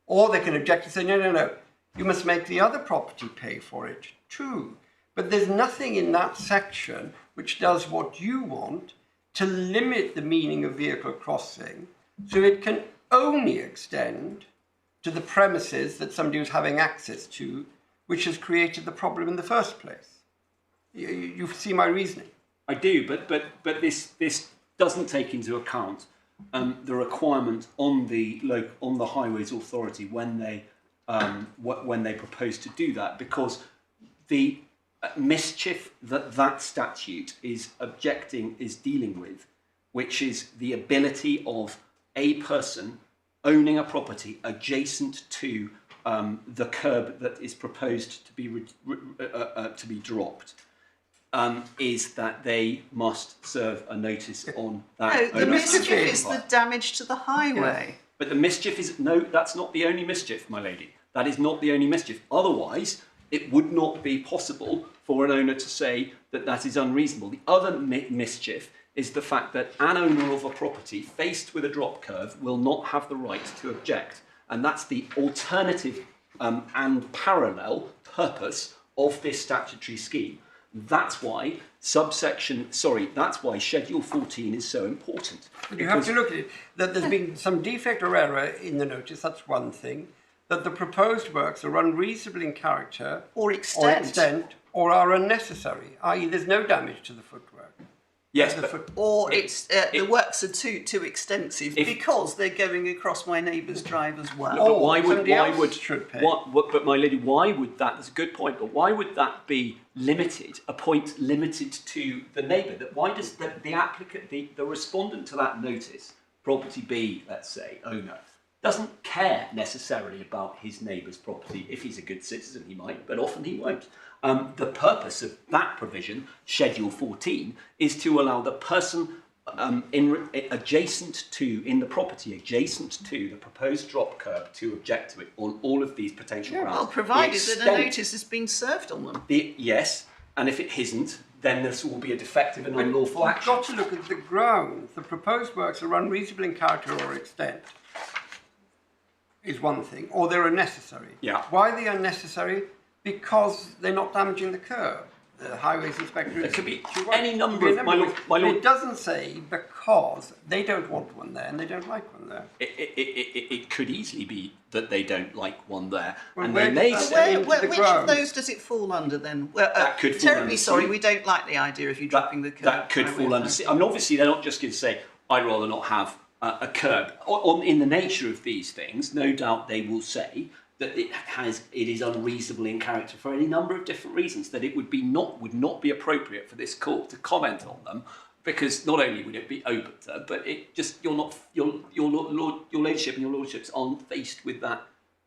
Or they can object and say, no, you must make the other property pay for it too. But there's nothing in that section which does what you want to limit the meaning of vehicle crossing, so it can only extend to the premises that somebody was having access to, which has created the problem in the first place. You see my reasoning? I do, but this doesn't take into account the requirement on the Highways Authority when they propose to do that, because the mischief that statute is dealing with, which is the ability of a person owning a property adjacent to the curb that is proposed to be dropped, is that they must serve a notice on that. No, the mischief is the damage to the highway. Yeah. But the mischief is, no, that's not the only mischief, my lady. That is not the only mischief. Otherwise, it would not be possible for an owner to say that that is unreasonable. The other mischief is the fact that an owner of a property faced with a drop curve will not have the right to object. And that's the alternative and parallel purpose of this statutory scheme. That's why that's why Schedule 14 is so important. But you have to look at it, that there's been some defect or error in the notice, that's one thing. That the proposed works are unreasonable in character Or extent. or are unnecessary, i.e. there's no damage to the footwork. Yes, Or the works are too extensive because they're going across my neighbour's drive as well. but why would should pay. But my lady, why would that? That's a good point. But why would that be limited? A point limited to the neighbour? That why does the applicant, the respondent to that notice, property B, let's say, owner, doesn't care necessarily about his neighbour's property? If he's a good citizen, he might, but often he won't. The purpose of that provision, Schedule 14, is to allow the person in the property adjacent to the proposed drop curb to object to it on all of these potential grounds. Well, provided that a notice has been served on them. Yes, and if it isn't, then this will be a defective and unlawful action. You've got to look at the grounds. The proposed works are unreasonable in character or extent, is one thing, or they're unnecessary. Yeah. Why are they unnecessary? Because they're not damaging the curb. The highways inspector. It could be any number of my lord. It doesn't say because they don't want one there and they don't like one there. It could easily be that they don't like one there, Well, and where they may does say Which of grounds. those does it fall under then? Well, That could fall terribly under sorry, C. we don't like the idea of you dropping the curb. that could fall under. I mean, obviously, they're not just going to say, "I'd rather not have a curb." In the nature of these things, no doubt they will say that it is unreasonable in character for any number of different reasons. That it would not be appropriate for this court to comment on them, because not only would it be open to, but it just your ladyship and your lordships aren't faced with that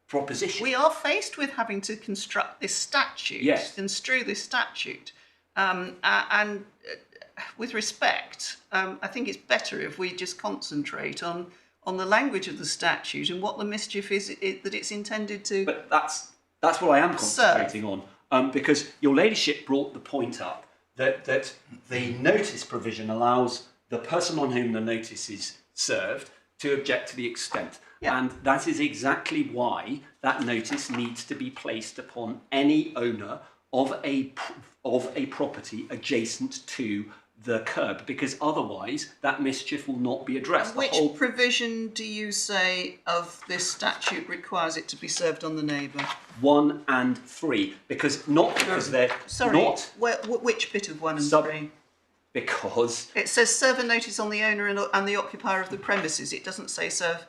proposition. We are faced with having to construct this statute, Yes. construe this statute, and with respect, I think it's better if we just concentrate on the language of the statute and what the mischief is that it's intended to. But that's what I am concentrating on, because your ladyship brought the point up that the notice provision allows the person on whom the notice is served to object to the extent. Yeah. And that is exactly why that notice needs to be placed upon any owner of a property adjacent to the curb, because otherwise that mischief will not be addressed. Which provision do you say of this statute requires it to be served on the neighbour? 1 and 3, because they're Sorry, not which bit of 1 and Sub- 3? because It says serve a notice on the owner and the occupier of the premises. It doesn't say serve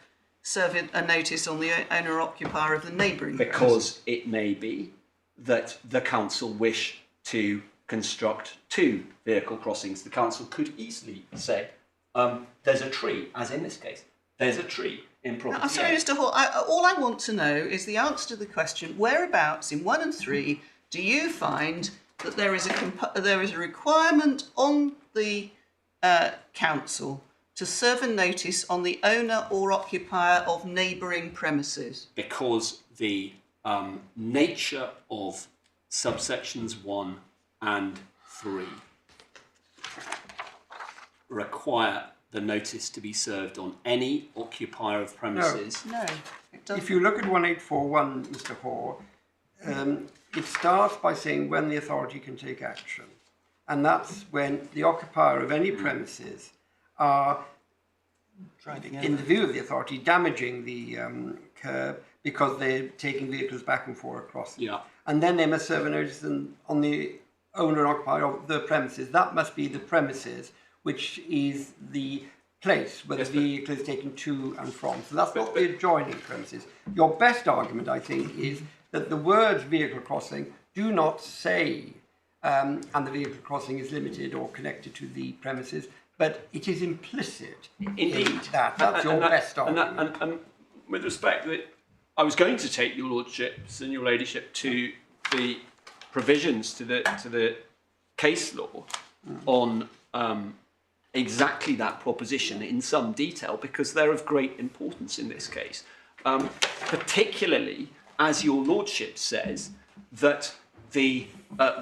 a notice on the owner or occupier of the neighbouring premises. because it may be that the council wish to construct 2 vehicle crossings. The council could easily say, there's a tree, as in this case, there's a tree in property I'm sorry, A. Mr. Hall, all I want to know is the answer to the question, whereabouts in 1 and 3 do you find that there is a requirement on the council to serve a notice on the owner or occupier of neighbouring premises? Because the nature of subsections 1 and 3 require the notice to be served on any occupier of premises. No, it doesn't. If you look at 1841, Mr. Hoare, it starts by saying when the authority can take action. And that's when the occupier of any premises are, Driving in the view of the authority, damaging the curb because they're taking vehicles back and forth across it. Yeah. And then they must serve a notice on the owner or occupier of the premises. That must be the premises, which is the place where the vehicle is taken to and from. So that's not the adjoining premises. Your best argument, I think, is that the words vehicle crossing do not say and the vehicle crossing is limited or connected to the premises, but it is implicit in that. That's your best argument. And with respect, I was going to take your lordships and your ladyship to the provisions to the case law on exactly that proposition in some detail, because they're of great importance in this case, particularly as your lordship says that the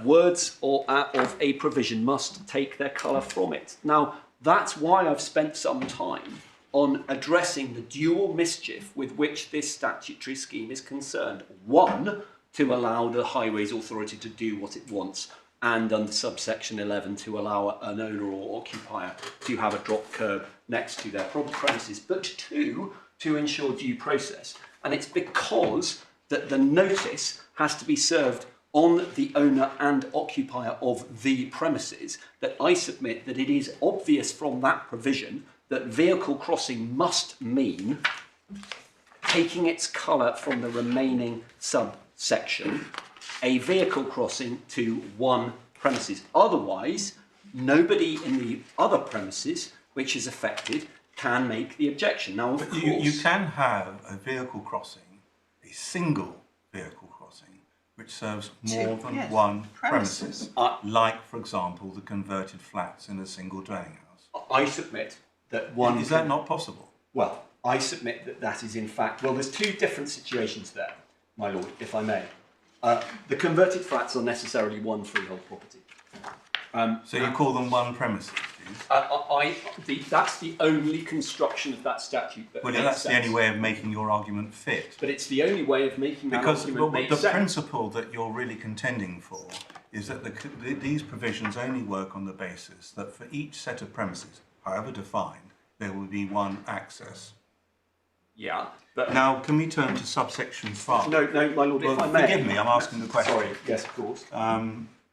words of a provision must take their colour from it. Now, that's why I've spent some time on addressing the dual mischief with which this statutory scheme is concerned. One, to allow the Highways Authority to do what it wants, and under subsection 11 to allow an owner or occupier to have a drop curb next to their premises, but two, to ensure due process. And it's because that the notice has to be served on the owner and occupier of the premises that I submit that it is obvious from that provision that vehicle crossing must mean taking its colour from the remaining subsection, a vehicle crossing to one premises. Otherwise, nobody in the other premises which is affected can make the objection. Now, of course, you can have a vehicle crossing, a single vehicle crossing, which serves more than one premises. Like, for example, the converted flats in a single dwelling house. I submit that one... Is that not possible? Well, I submit that that is in fact... Well, there's two different situations there, my lord, if I may. The converted flats are necessarily one freehold property. So you call them one premises, do you? That's the only construction of that statute that Well, makes that's sense. the only way of making your argument fit. But it's the only way of making that Because argument make the sense. principle that you're really contending for is that these provisions only work on the basis that for each set of premises, however defined, there will be one access. Yeah, but... Now, can we turn to subsection 5? No, my lord, if I may... Forgive me, I'm asking the question. Sorry, yes, of course.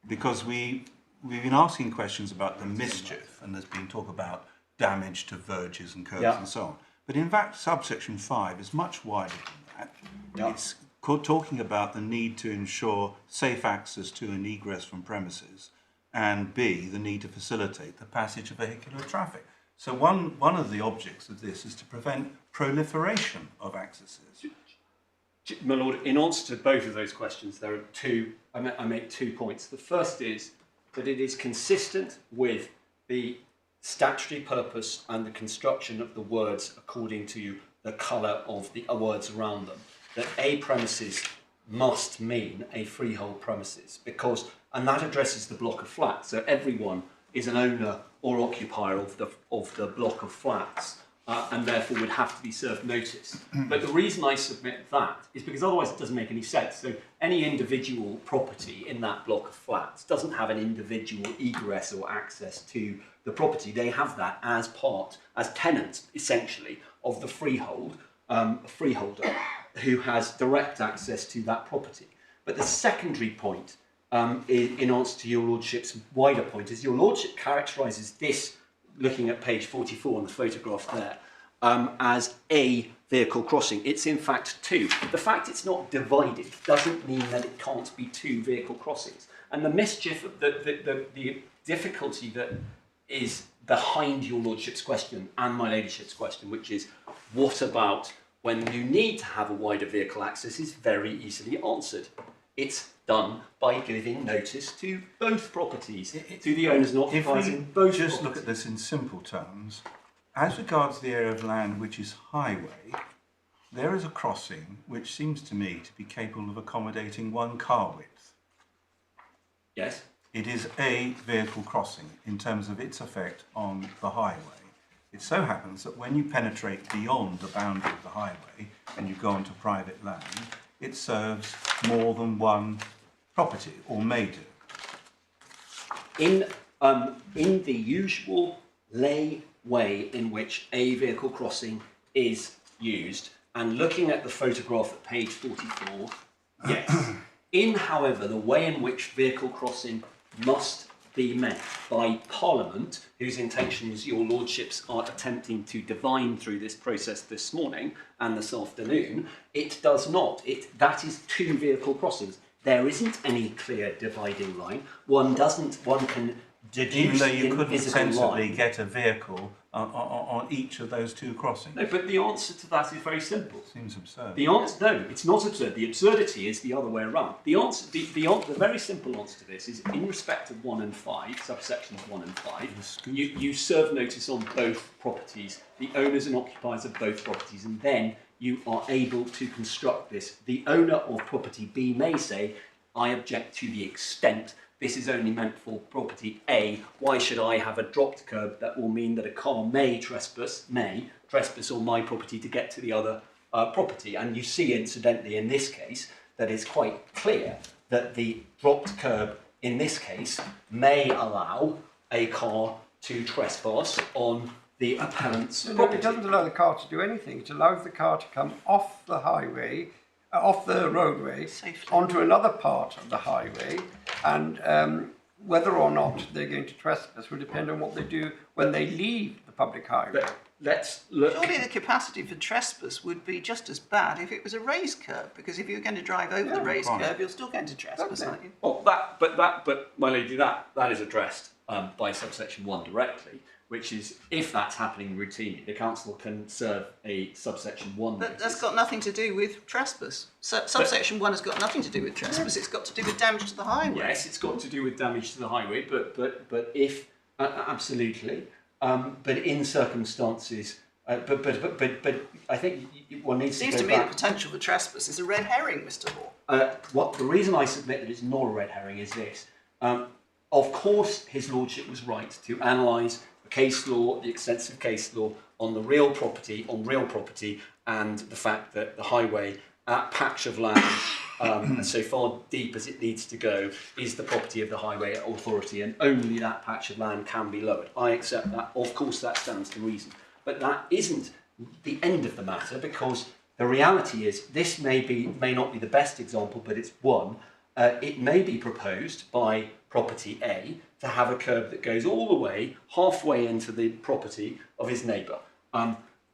Because we've been asking questions about the mischief, and there's been talk about damage to verges and curbs and so on. But in fact, subsection 5 is much wider than that. Yeah. It's talking about the need to ensure safe access to and egress from premises, and B, the need to facilitate the passage of vehicular traffic. So one of the objects of this is to prevent proliferation of accesses. My lord, in answer to both of those questions, there are two... I make 2 points. The first is that it is consistent with the statutory purpose and the construction of the words according to the colour of the words around them, that a premises must mean a freehold premises, because, and that addresses the block of flats, so everyone is an owner or occupier of the block of flats, and therefore would have to be served notice. But the reason I submit that is because otherwise it doesn't make any sense. So any individual property in that block of flats doesn't have an individual egress or access to the property. They have that as tenants, essentially, of the freeholder who has direct access to that property. But the secondary point, in answer to your lordship's wider point, is your lordship characterises this, looking at page 44 on the photograph there, as a vehicle crossing. It's in fact two. The fact it's not divided doesn't mean that it can't be two vehicle crossings. And the mischief, the difficulty that is behind your lordship's question and my ladyship's question, which is, what about when you need to have a wider vehicle access, is very easily answered. It's done by giving notice to both properties, to the owners and occupiers in both Just properties. look at this in simple terms, As regards the area of land which is highway, there is a crossing which seems to me to be capable of accommodating one car width. Yes. It is a vehicle crossing in terms of its effect on the highway. It so happens that when you penetrate beyond the boundary of the highway and you go onto private land, it serves more than one property, or may do. In the usual lay way in which a vehicle crossing is used, and looking at the photograph at page 44, yes. In, however, the way in which vehicle crossing must be met by Parliament, whose intentions your lordships are attempting to divine through this process this morning and this afternoon, it does not. That is two vehicle crossings. There isn't any clear dividing line. One can deduce Even though you the couldn't invisible sensibly line. get a vehicle on each of those two crossings. No, but the answer to that is very simple. Seems absurd. The answer, no, it's not absurd. The absurdity is the other way around. The answer, the very simple answer to this is in respect of 1 and 5, subsections 1 and 5, you serve notice on both properties, the owners and occupiers of both properties, and then you are able to construct this. The owner of property B may say, I object to the extent this is only meant for property A. Why should I have a dropped curb that will mean that a car may trespass on my property to get to the other property? And you see, incidentally, in this case, that it's quite clear that the dropped curb, in this case, may allow a car to trespass on the appellant's No, property. it doesn't allow the car to do anything. It allows the car to come off the highway, off the roadway, Safely. onto another part of the highway, and whether or not they're going to trespass will depend on what they do when they leave the public highway. Let's look. Surely the capacity for trespass would be just as bad if it was a raised curb, because if you're going to drive over the raised right. curb, you're still going to trespass, aren't you? Well, but my lady, that is addressed by subsection 1 directly, which is if that's happening routinely, the council can serve a subsection 1 But notice. that's got nothing to do with trespass. Subsection 1 has got nothing to do with trespass. It's got to do with damage to the highway. Yes, it's got to do with damage to the highway, but if absolutely, but in circumstances, but I think one needs Seems to to go me the back. potential for trespass is a red herring, Mr. Hall. What the reason I submit that it's not a red herring is this. Of course, His Lordship was right to analyse the case law, the extensive case law on the real property, and the fact that the highway, that patch of land, so far deep as it needs to go, is the property of the highway authority, and only that patch of land can be lowered. I accept that. Of course, that stands to reason. But that isn't the end of the matter, because the reality is this may not be the best example, but it's one. It may be proposed by property A to have a curb that goes all the way halfway into the property of his neighbour.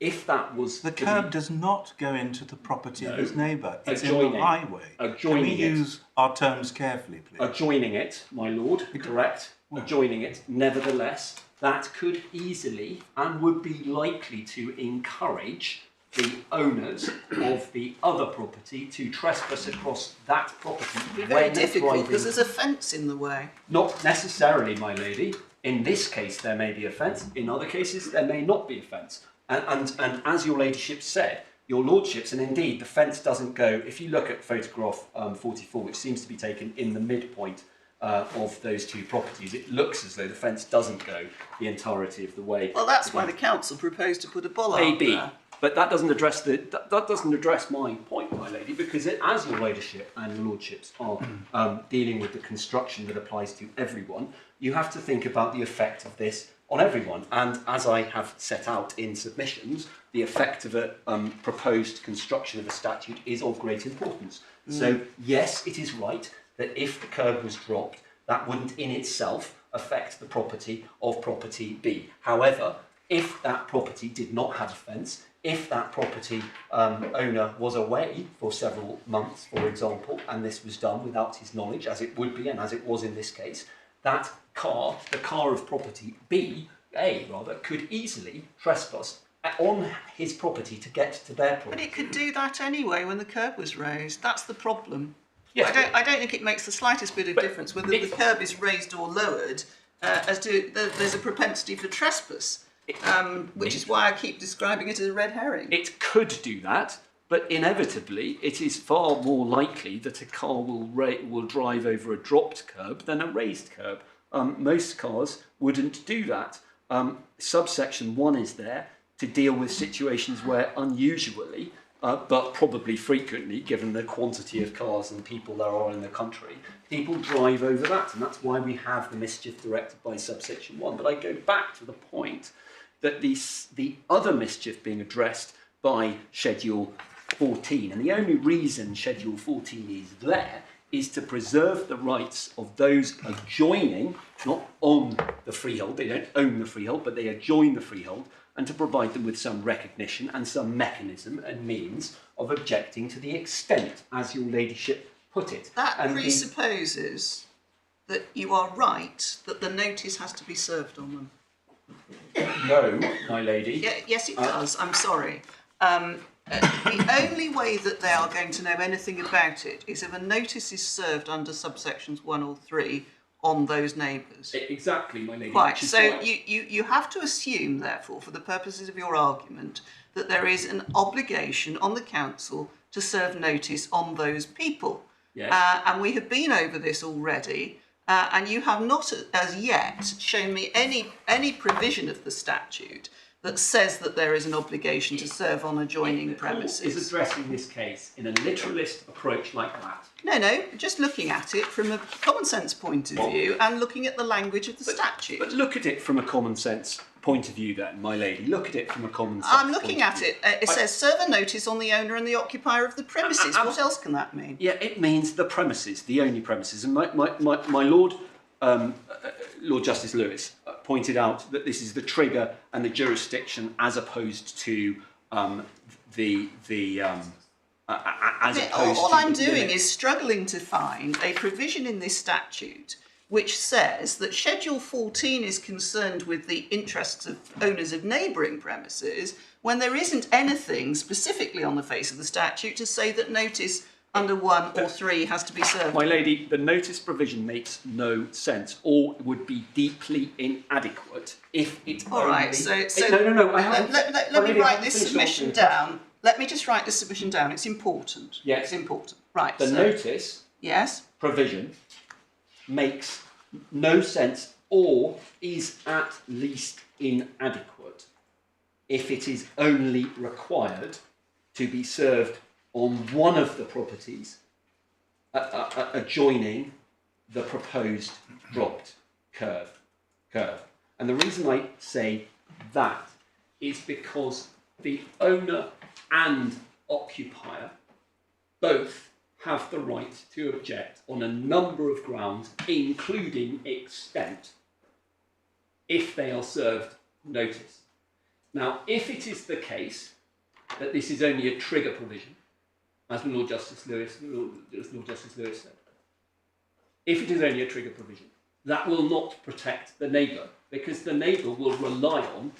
If that was The curb does not go into the property of his neighbour. It's in Adjoining. the highway. Can we use our terms carefully, please? adjoining it, my lord, correct? Adjoining it, nevertheless, that could easily and would be likely to encourage the owners of the other property to trespass across that property. It'd be very when they're difficult driving. because there's a fence in the way. Not necessarily, my lady. In this case, there may be a fence. In other cases, there may not be a fence. And as your ladyship said, your lordships, and indeed the fence doesn't go, if you look at photograph 44, which seems to be taken in the midpoint of those two properties, it looks as though the fence doesn't go the entirety of the way. Well, that's why the council proposed to put a bollard Maybe. there. But that doesn't address that doesn't address my point, my lady, because as your ladyship and your lordships are dealing with the construction that applies to everyone, you have to think about the effect of this on everyone. And as I have set out in submissions, the effect of a proposed construction of a statute is of great importance. So yes, it is right that if the curb was dropped, that wouldn't in itself affect the property of property B. However, if that property did not have a fence, if that property owner was away for several months, for example, and this was done without his knowledge, as it would be and as it was in this case, that car, the car of property A rather, could easily trespass on his property to get to their property. But it could do that anyway when the curb was raised. That's the problem. Yes, I don't think it makes the slightest bit of difference whether the curb is raised or lowered. There's a propensity for trespass. which is why I keep describing it as a red herring. It could do that, but inevitably it is far more likely that a car will drive over a dropped curb than a raised curb. Most cars wouldn't do that. Subsection 1 is there to deal with situations where unusually, but probably frequently, given the quantity of cars and people there are in the country, people drive over that, and that's why we have the mischief directed by subsection 1. But I go back to the point that the other mischief being addressed by Schedule 14, and the only reason Schedule 14 is there is to preserve the rights of those adjoining, not on the freehold, they don't own the freehold, but they adjoin the freehold, and to provide them with some recognition and some mechanism and means of objecting to the extent, as your ladyship put it. That And presupposes that you are right that the notice has to be served on them. No, my lady. Yeah, yes, it does. I'm sorry. The only way that they are going to know anything about it is if a notice is served under subsections 1 or 3 on those neighbours. Exactly, my lady. Right, which is so why- you have to assume, therefore, for the purposes of your argument, that there is an obligation on the council to serve notice on those people. Yes. And we have been over this already, and you have not as yet shown me any provision of the statute that says that there is an obligation to serve on adjoining The court is premises. addressing this case in a literalist approach like that. No, just looking at it from a common sense point of view and looking at the language of the statute. But look at it from a common sense point of view then, my lady. Look at it from a common sense I'm looking point of at view. it. It says serve a notice on the owner and the occupier of the premises. What else can that mean? Yeah, it means the premises, the only premises. And my Lord, Lord Justice Lewis pointed out that this is the trigger and the jurisdiction as opposed to All I'm doing is struggling to find a provision in this statute which says that Schedule 14 is concerned with the interests of owners of neighbouring premises when there isn't anything specifically on the face of the statute to say that notice under 1 or 3 has to be served. My lady, the notice provision makes no sense or would be deeply inadequate if it All right, only... so No, I let haven't... me write this submission down. Let me just write this submission down. It's important. Yes. It's important. Right. The so, notice Yes. provision makes no sense or is at least inadequate if it is only required to be served on one of the properties adjoining the proposed dropped curve. And the reason I say that is because the owner and occupier both have the right to object on a number of grounds, including extent, if they are served notice. Now, if it is the case that this is only a trigger provision, as Lord Justice Lewis said, if it is only a trigger provision, that will not protect the neighbour, because the neighbour will rely on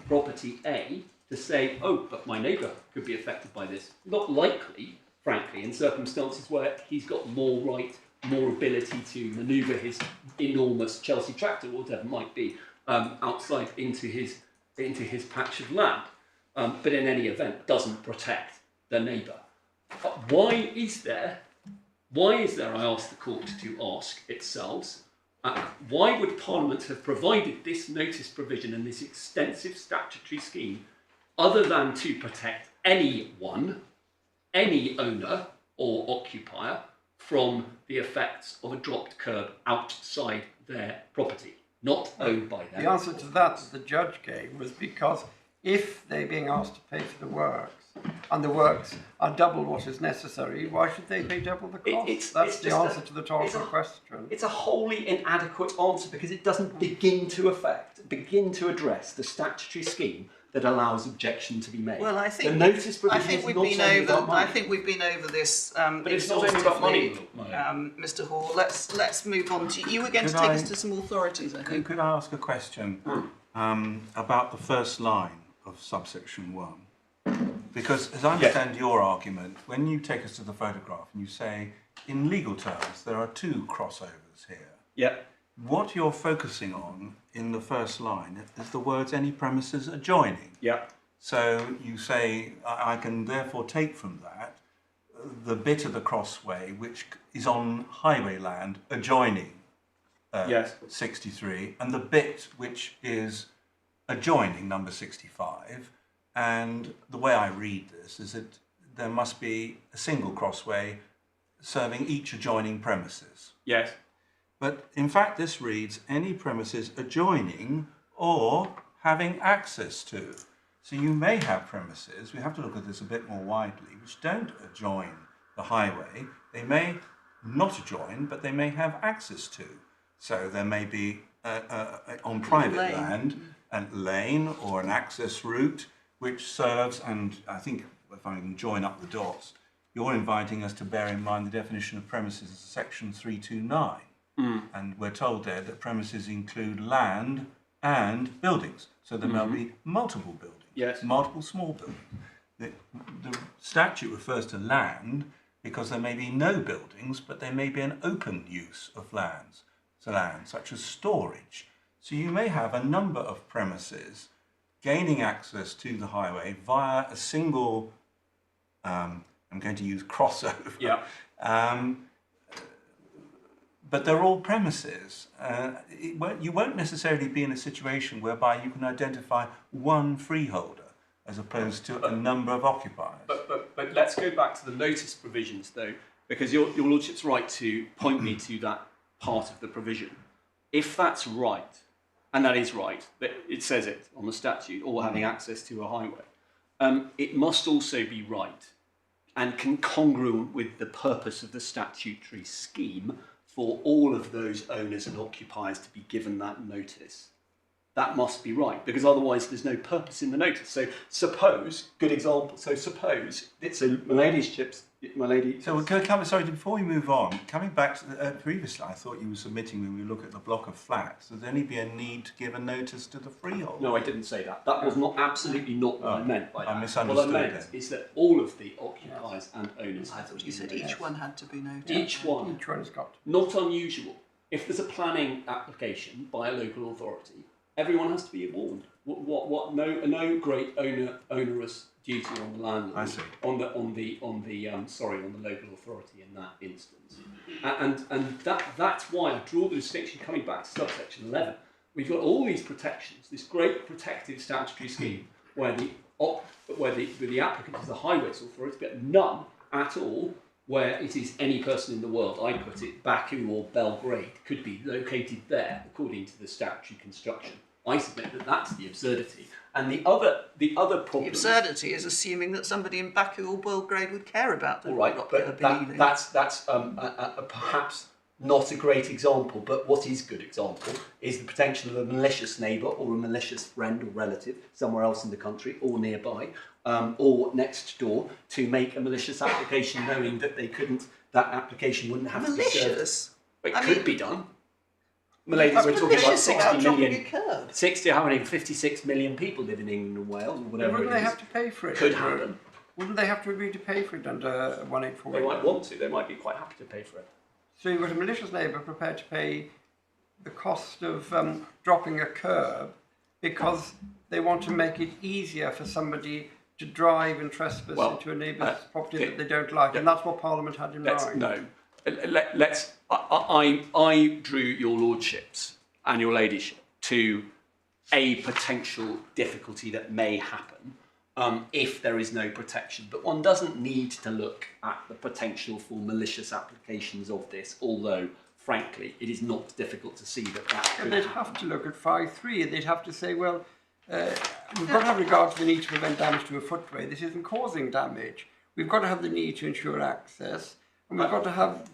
property A to say, oh, but my neighbour could be affected by this. Not likely, frankly, in circumstances where he's got more right, more ability to manoeuvre his enormous Chelsea tractor, or whatever it might be, outside into his patch of land. But in any event, doesn't protect the neighbour. Why is there, I ask the court to ask itself, why would Parliament have provided this notice provision and this extensive statutory scheme other than to protect anyone, any owner or occupier, from the effects of a dropped curb outside their property, not owned by them? The answer to that the judge gave was because if they're being asked to pay for the works, and the works are double what is necessary, why should they pay double the cost? That's the answer to the rhetorical question. It's a wholly inadequate answer because it doesn't begin to address the statutory scheme that allows objection to be made. Well, I think the notice provision is we've not been only over. about money. I think we've been over this. But it's not only about money, exhaustively, Mr. Hall. Let's move on to you. Were going to Could take I- us to some authorities, I think. Could I ask a question about the first line of subsection 1? Because as I understand your argument, when you take us to the photograph and you say, in legal terms, there are two crossovers here. Yeah. what you're focusing on in the first line is the words any premises adjoining. Yeah. So you say, I can therefore take from that the bit of the crossway which is on highway land adjoining Yes. 63, and the bit which is adjoining number 65. And the way I read this is that there must be a single crossway serving each adjoining premises. Yes. But in fact, this reads any premises adjoining or having access to. So you may have premises, we have to look at this a bit more widely, which don't adjoin the highway. They may not adjoin, but they may have access to. So there may be on private land a lane or an access route which serves, and I think if I can join up the dots, you're inviting us to bear in mind the definition of premises as section 329. And we're told there that premises include land and buildings. So there may be multiple buildings, Yes. multiple small buildings. The statute refers to land because there may be no buildings, but there may be an open use of lands, such as storage. So you may have a number of premises gaining access to the highway via a single, I'm going to use crossover. Yeah. But they're all premises. You won't necessarily be in a situation whereby you can identify one freeholder as opposed to a number of occupiers. But let's go back to the notice provisions, though, because your Lordship's right to point me to that part of the provision. If that's right, and that is right, that it says it on the statute, or having access to a highway, it must also be right and congruent with the purpose of the statutory scheme for all of those owners and occupiers to be given that notice. That must be right, because otherwise there's no purpose in the notice. So suppose, good example, so my lady. So we're going to come, sorry, before we move on, coming back to the previously, I thought you were submitting when we look at the block of flats, there'd only be a need to give a notice to the freeholder. No, I didn't say that. That was not absolutely not what I meant by that. I misunderstood What I meant is that all of the occupiers and owners. I thought you said each one had to be noted. Each one. Each one has got. Not unusual. If there's a planning application by a local authority, everyone has to be warned. No great onerous duty on the landlord. I see. On the local authority in that instance. And that's why I draw the distinction coming back to subsection 11. We've got all these protections, this great protective statutory scheme where the applicant is the highways authority, but none at all where it is any person in the world. I put it, Baku or Belgrade could be located there according to the statutory construction. I submit that that's the absurdity. And the other problem. The absurdity is assuming that somebody in Baku or Belgrade would care about them. All right, but that's perhaps not a great example. But what is good example is the potential of a malicious neighbour or a malicious friend or relative somewhere else in the country or nearby or next door to make a malicious application, knowing that that application wouldn't have to be served. Malicious? It could be done. Milady, we're talking about 60 million. 56 million people live in England and Wales, or whatever. Wouldn't they have to pay for it? Could happen. Wouldn't they have to agree to pay for it under 184? They might want to. They might be quite happy to pay for it. So you've got a malicious neighbour prepared to pay the cost of dropping a curb because they want to make it easier for somebody to drive and trespass into a neighbour's property that they don't like, and that's what Parliament had in mind. No. I drew your lordships and your ladyship to a potential difficulty that may happen if there is no protection. But one doesn't need to look at the potential for malicious applications of this, although, frankly, it is not difficult to see that could they'd have to look at 5.3 and they'd have to say, well, we've got to have regard to the need to prevent damage to a footway. This isn't causing damage. We've got to have the need to ensure access, and we've got to have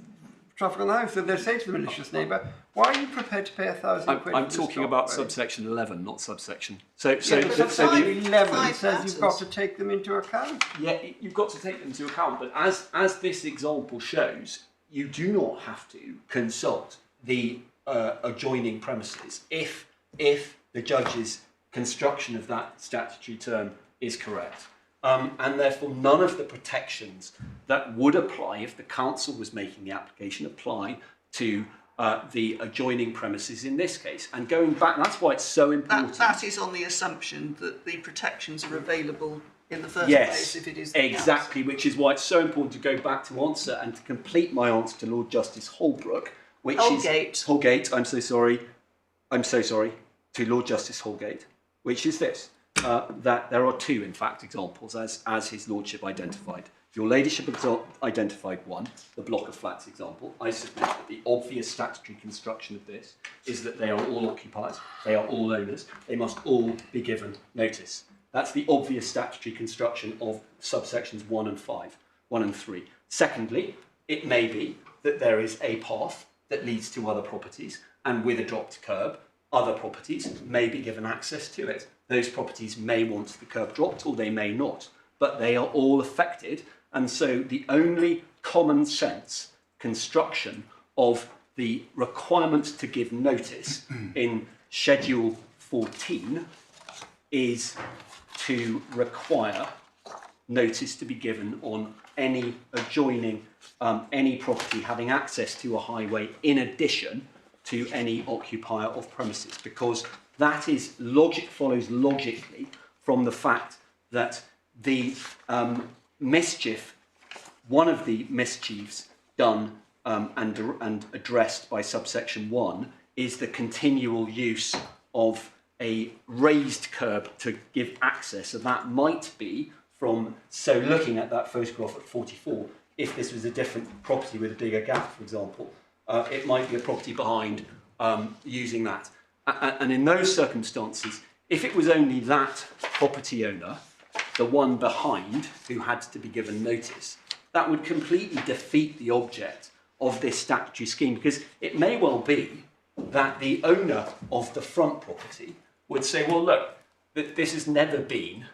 traffic on the house. So they say to the malicious neighbour, why are you prepared to pay £1,000 quid? I'm talking about subsection 11, not subsection. So but 5.11 says you've got to take them into account. Yeah, you've got to take them into account. But as this example shows, you do not have to consult the adjoining premises if the judge's construction of that statutory term is correct. And therefore none of the protections that would apply if the council was making the application apply to the adjoining premises in this case. And going back, that's why it's so important. That is on the assumption that the protections are available in the first Yes, place if it is the exactly, which is why it's so important to go back to answer and to complete my answer to Lord Justice Holbrook, which is Holgate. I'm so sorry, to Lord Justice Holgate, which is this: that there are two, in fact, examples as his lordship identified. Your ladyship identified one, the block of flats example. I submit that the obvious statutory construction of this is that they are all occupiers, they are all owners, they must all be given notice. That's the obvious statutory construction of subsections 1 and 5, 1 and 3. Secondly, it may be that there is a path that leads to other properties, and with a dropped curb, other properties may be given access to it. Those properties may want the curb dropped, or they may not, but they are all affected, and so the only common sense construction of the requirement to give notice in Schedule 14 is to require notice to be given on any adjoining, any property having access to a highway in addition to any occupier of premises, because that is follows logically from the fact that the mischief, one of the mischiefs done and addressed by subsection 1 is the continual use of a raised curb to give access. So that might be from, so looking at that photograph at 44, if this was a different property with a bigger gap, for example, it might be a property behind using that. And in those circumstances, if it was only that property owner, the one behind, who had to be given notice, that would completely defeat the object of this statutory scheme, because it may well be that the owner of the front property would say, well, look, this has never been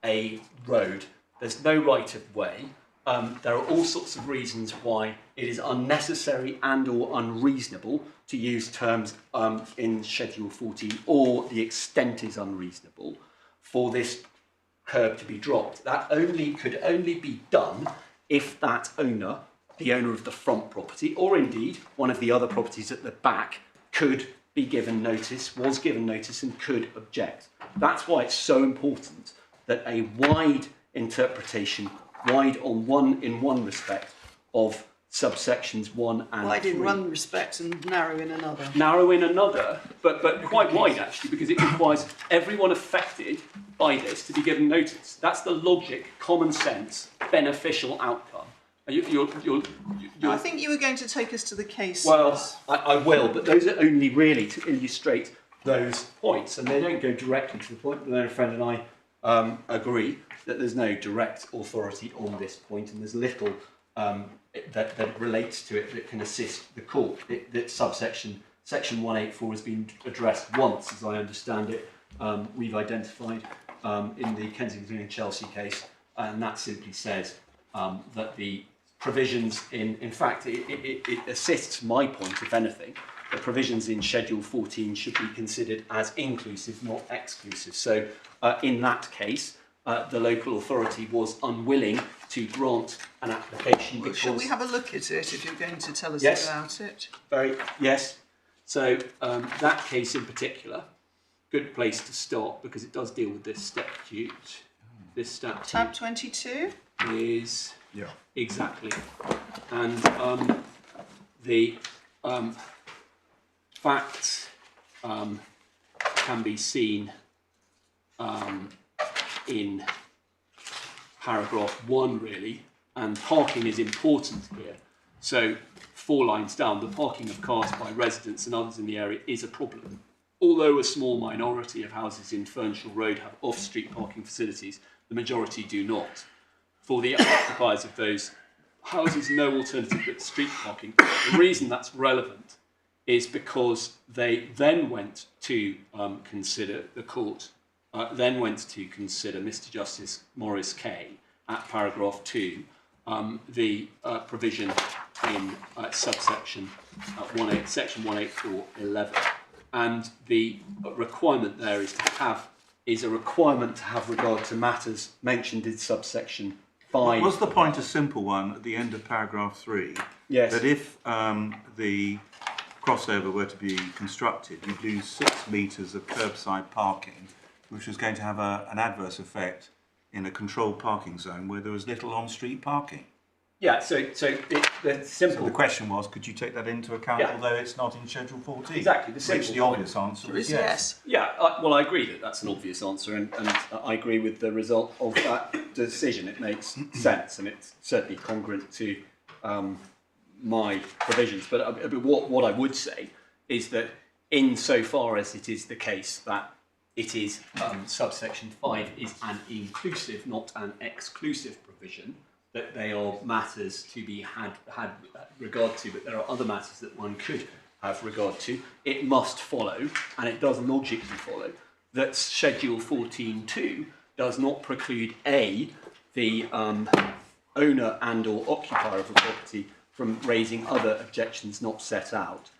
a road. There's no right of way. There are all sorts of reasons why it is unnecessary and or unreasonable to use terms in Schedule 14, or the extent is unreasonable for this curb to be dropped. That could only be done if that owner, the owner of the front property, or indeed one of the other properties at the back, could be given notice, was given notice, and could object. That's why it's so important that a wide interpretation, wide in one respect, of subsections 1 and wide 3. in one respect and narrow in another. Narrow in another, but quite wide actually, because it requires everyone affected by this to be given notice. That's the logic, common sense, beneficial outcome. I think you were going to take us to the case. Well, I will, but those are only really to illustrate those points, and they don't go directly to the point. But then a friend and I agree that there's no direct authority on this point, and there's little that relates to it that can assist the court. That section 184 has been addressed once, as I understand it. We've identified in the Kensington and Chelsea case, and that simply says that the provisions in fact, it assists my point, if anything. The provisions in Schedule 14 should be considered as inclusive, not exclusive. So in that case, the local authority was unwilling to grant an application because... Shall we have a look at it if you're going to tell us about it? Yes. So that case in particular, good place to start because it does deal with this statute. This statute... Tab 22? Is... Yeah. Exactly. And the facts can be seen in paragraph 1 really, and parking is important here. So 4 lines down, the parking of cars by residents and others in the area is a problem. Although a small minority of houses in Fernshaw Road have off-street parking facilities, the majority do not. For the occupiers of those houses, no alternative but street parking. The reason that's relevant is because they then went to consider, the court then went to consider Mr. Justice Morris Kay at paragraph 2, the provision in subsection section 184.11, and the requirement there is a requirement to have regard to matters mentioned in subsection 5. Was the point a simple one at the end of paragraph 3? Yes. That if the crossover were to be constructed, you'd lose 6 metres of curbside parking, which was going to have an adverse effect in a controlled parking zone where there was little on-street parking. Yeah, so the simple... So the question was, could you take that into account, Yeah. although it's not in Schedule 14? Exactly, the simple Which the point obvious answer is Yes. yes. Yeah, well, I agree that that's an obvious answer, and I agree with the result of that decision. It makes sense, and it's certainly congruent to my provisions. But what I would say is that insofar as it is the case that it is subsection 5 is an inclusive, not an exclusive provision, that they are matters to be had regard to, but there are other matters that one could have regard to, it must follow, and it does logically follow, that Schedule 14.2 does not preclude A, the owner and or occupier of a property from raising other objections not set out,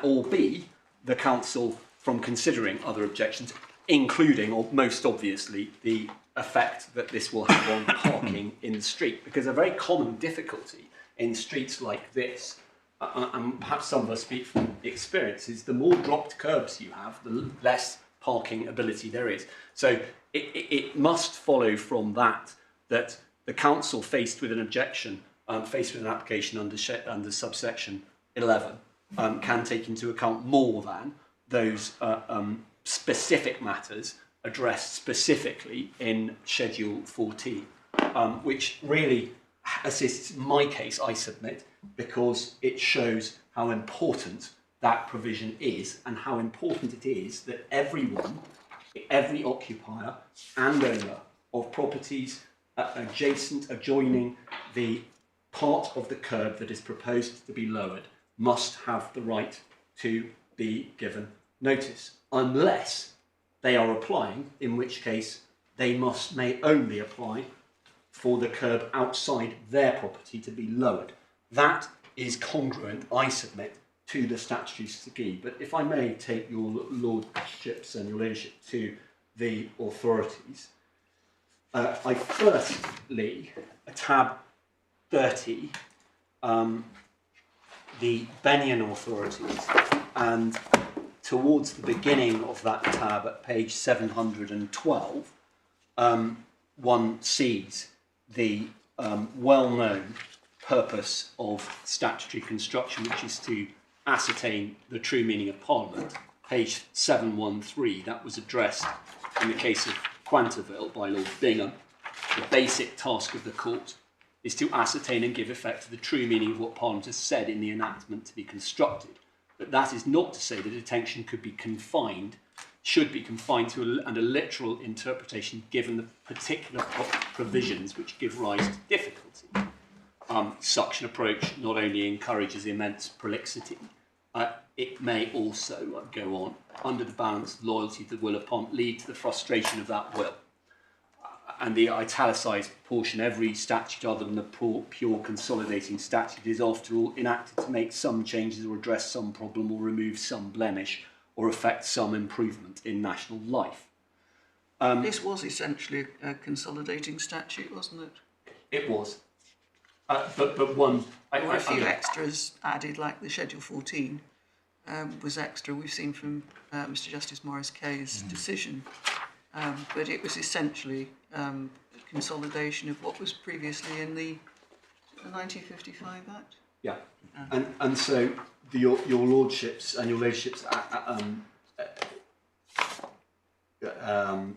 or B, the council from considering other objections, including, or most obviously, the effect that this will have on parking in the street. Because a very common difficulty in streets like this, and perhaps some of us speak from experience, is the more dropped curbs you have, the less parking ability there is. So it must follow from that the council faced with an objection, faced with an application under subsection 11, can take into account more than those specific matters addressed specifically in Schedule 14, which really assists my case, I submit, because it shows how important that provision is and how important it is that everyone, every occupier and owner of properties adjoining the part of the curb that is proposed to be lowered must have the right to be given notice, unless they are applying, in which case they may only apply for the curb outside their property to be lowered. That is congruent, I submit, to the statutory scheme. But if I may take your lordships and your ladyship to the authorities, I firstly, tab 30, the Bennion authorities, and towards the beginning of that tab at page 712, one sees the well-known purpose of statutory construction, which is to ascertain the true meaning of Parliament. Page 713, that was addressed in the case of Quanterville by Lord Bingham. The basic task of the court is to ascertain and give effect to the true meaning of what Parliament has said in the enactment to be constructed. But that is not to say that detention should be confined to a literal interpretation given the particular provisions which give rise to difficulty. Such an approach not only encourages immense prolixity, it may also go on, under the balanced loyalty to the will of Parliament, lead to the frustration of that will. And the italicised portion, every statute other than the pure consolidating statute is after all enacted to make some changes or address some problem or remove some blemish or affect some improvement in national life. This was essentially a consolidating statute, wasn't it? It was. But one... There were a few extras added, like the Schedule 14 was extra. We've seen from Mr Justice Morris Kay's decision. But it was essentially a consolidation of what was previously in the 1955 Act. Yeah, and so your lordships and your ladyships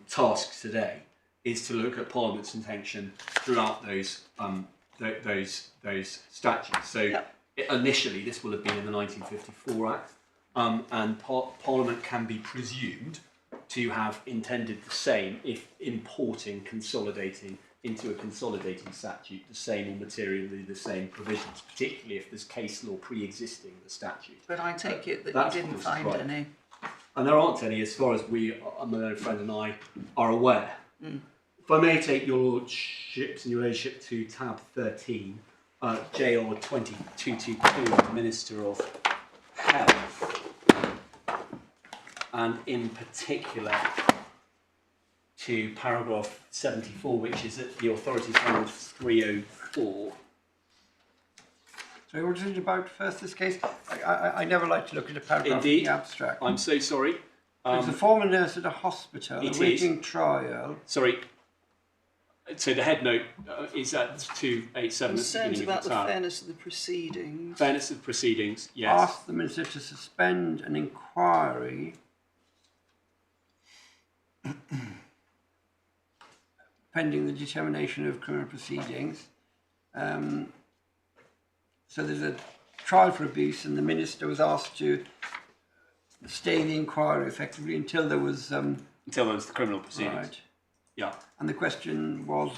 task today is to look at Parliament's intention throughout those statutes. So initially, this will have been in the 1954 Act, and Parliament can be presumed to have intended the same if importing, consolidating into a consolidating statute the same or materially the same provisions, particularly if there's case law pre-existing the statute. But I take it that you didn't find any. And there aren't any, as far as my own friend and I are aware. If I may take your lordships and your ladyship to tab 13, JR 2222, the Minister of Health, and in particular to paragraph 74, which is at the authority standard 304. So what is it about first, this case? I never like to look at a paragraph in Indeed. the abstract. I'm so sorry. It's a former nurse at a hospital It awaiting trial. Sorry. So the head note is at 287 Concerns at the beginning about of the the tab. fairness of the proceedings. Fairness of proceedings, yes. Ask the minister to suspend an inquiry pending the determination of criminal proceedings. So there's a trial for abuse, and the minister was asked to stay the inquiry effectively until there was Until there's the criminal proceedings. right. Yeah. And the question was,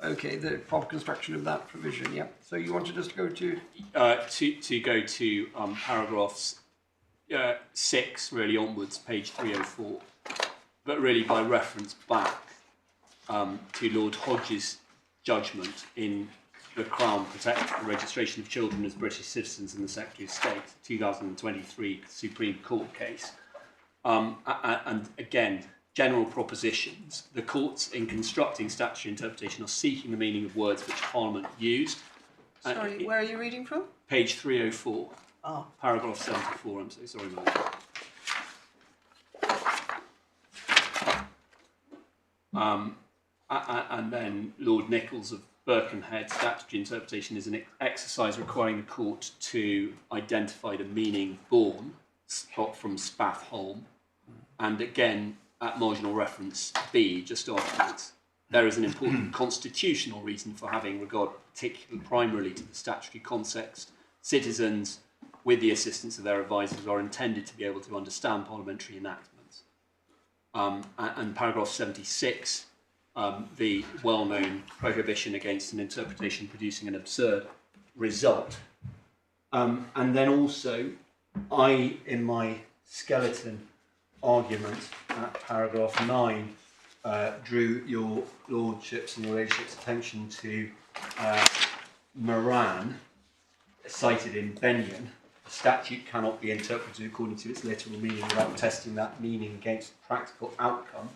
okay, the proper construction of that provision. Yeah. So you wanted us to go to To go to paragraphs 6 really onwards, page 304, but really by reference back to Lord Hodges' judgment in the Crown Protect the Registration of Children as British Citizens in the Secretary of State, 2023 Supreme Court case. And again, general propositions. The courts in constructing statutory interpretation are seeking the meaning of words which Parliament used. Sorry, where are you reading from? Page 304, Ah. paragraph 74, I'm so sorry, Mary. And then Lord Nichols of Birkenhead, statutory interpretation is an exercise requiring the court to identify the meaning born from Spaffholm. And again, at marginal reference B, just afterwards, there is an important constitutional reason for having regard particularly primarily to the statutory context. Citizens, with the assistance of their advisors, are intended to be able to understand parliamentary enactments. And paragraph 76, the well-known prohibition against an interpretation producing an absurd result. And then also, in my skeleton argument at paragraph 9, drew your lordship's and your ladyship's attention to Moran, cited in Benyon. A statute cannot be interpreted according to its literal meaning without testing that meaning against practical outcome.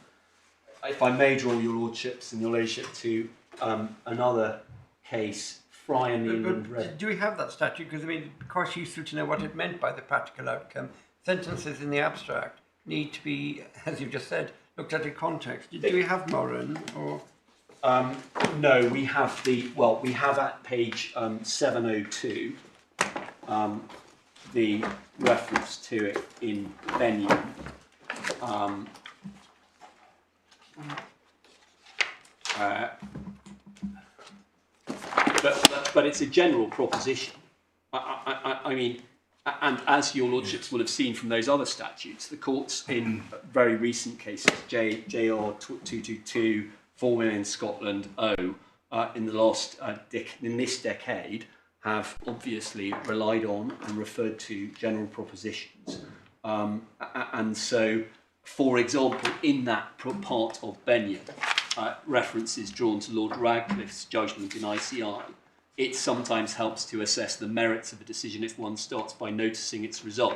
If I may draw your lordships and your ladyship to another case, Fry and the England Red. Do we have that statute? Because I mean, it'd be quite useful to know what it meant by the practical outcome. Sentences in the abstract need to be, as you've just said, looked at in context. Do we have Moran or? No, we have we have at page 702 the reference to it in Benyon. But it's a general proposition. I mean, and as your lordships will have seen from those other statutes, the courts in very recent cases, JR 222, 4 Women in Scotland, in the last in this decade, have obviously relied on and referred to general propositions. And so, for example, in that part of Benyon, reference is drawn to Lord Radcliffe's judgment in ICI. It sometimes helps to assess the merits of a decision if one starts by noticing its result,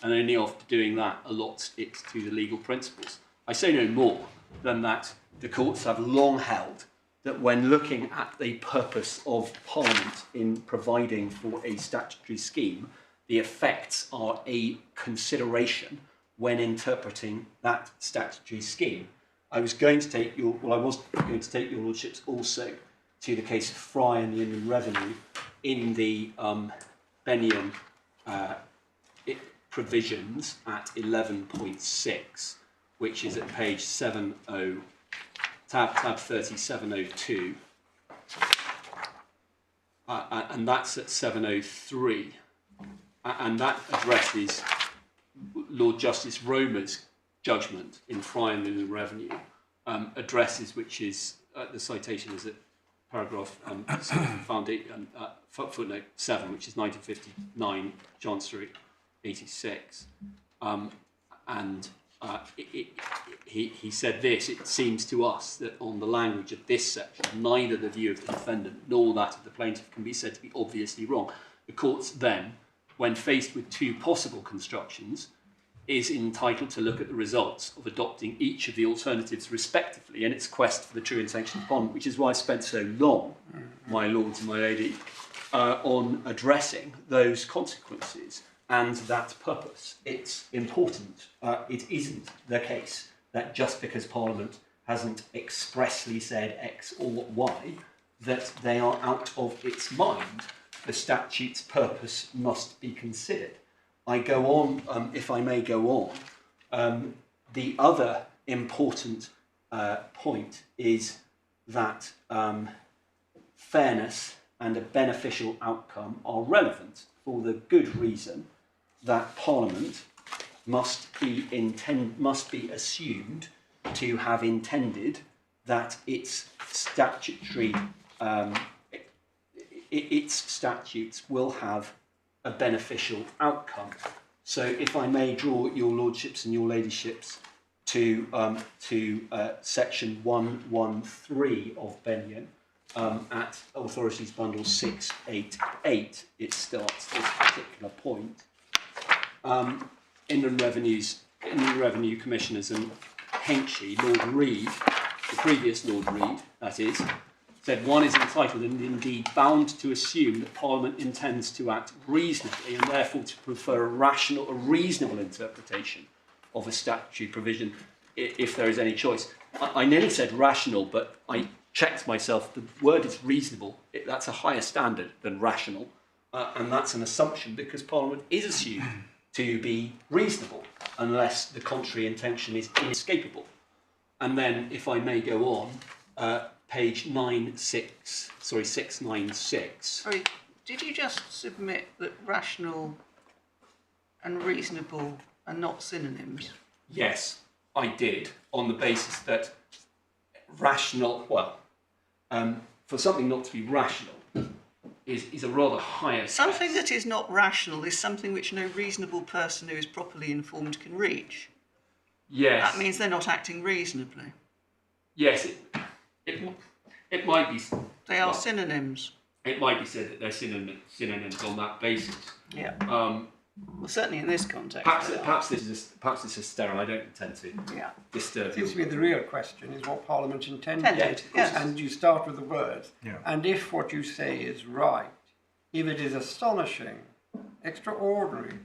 and only after doing that allots it to the legal principles. I say no more than that the courts have long held that when looking at the purpose of Parliament in providing for a statutory scheme, the effects are a consideration when interpreting that statutory scheme. I was going to take your lordships also to the case of Fry and the Inland Revenue in the Benyon provisions at 11.6, which is at page 70, tab 3702, and that's at 703, and that addresses Lord Justice Romer's judgment in Fry and the Inland Revenue, addresses which is the citation is at paragraph footnote 7, which is 1959 Chancery 86, and he said this: it seems to us that on the language of this section, neither the view of the defendant nor that of the plaintiff can be said to be obviously wrong. The courts then, when faced with two possible constructions, is entitled to look at the results of adopting each of the alternatives respectively in its quest for the true intention of Parliament, which is why I spent so long, my lords and my lady, on addressing those consequences and that purpose. It's important. It isn't the case that just because Parliament hasn't expressly said X or Y, that they are out of its mind. The statute's purpose must be considered. I go on, if I may go on, the other important point is that fairness and a beneficial outcome are relevant for the good reason that Parliament must be assumed to have intended that its statutory its statutes will have a beneficial outcome. So, if I may draw your lordships and your ladyships to section 113 of Benyon at Authorities Bundle 688, it starts this particular point. Inland Revenue Commissioners and Henchy, Lord Reid, the previous Lord Reid, that is, said one is entitled and indeed bound to assume that Parliament intends to act reasonably and therefore to prefer a reasonable interpretation of a statutory provision if there is any choice. I nearly said rational, but I checked myself. The word is reasonable. That's a higher standard than rational, and that's an assumption because Parliament is assumed to be reasonable unless the contrary intention is inescapable. And then, if I may go on, page 696. Sorry, did you just submit that rational and reasonable are not synonyms? Yes, I did, on the basis that rational, for something not to be rational is a rather higher Something test. that is not rational is something which no reasonable person who is properly informed can reach. Yes. That means they're not acting reasonably. Yes, it might be. They are synonyms. It might be said that they're synonyms on that basis. Yeah. Well, certainly in this context. Perhaps this is sterile. I don't intend to disturb Seems to me you. the real question is what Parliament intended. Intended, yes. And you start with the words. Yeah. And if what you say is right, if it is astonishing, extraordinary,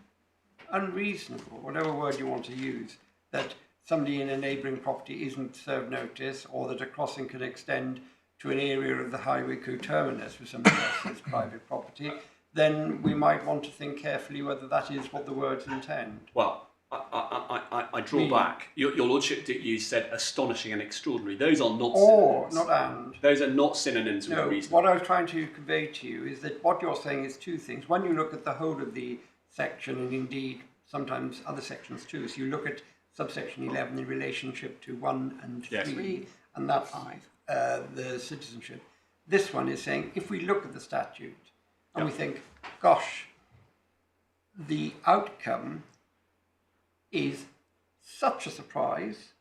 unreasonable, whatever word you want to use, that somebody in a neighbouring property isn't served notice, or that a crossing can extend to an area of the highway coterminous with somebody else's private property, then we might want to think carefully whether that is what the words intend. Well, I draw back. Your lordship, you said astonishing and extraordinary. Those are not Or, synonyms. not and. Those are not synonyms with No, reason. what I was trying to convey to you is that what you're saying is two things. One, you look at the whole of the section, and indeed sometimes other sections too. So you look at subsection 11 in relationship to 1 and 3, and that's the citizenship. This one is saying, if we look at the statute and we think, gosh, the outcome is such a surprise,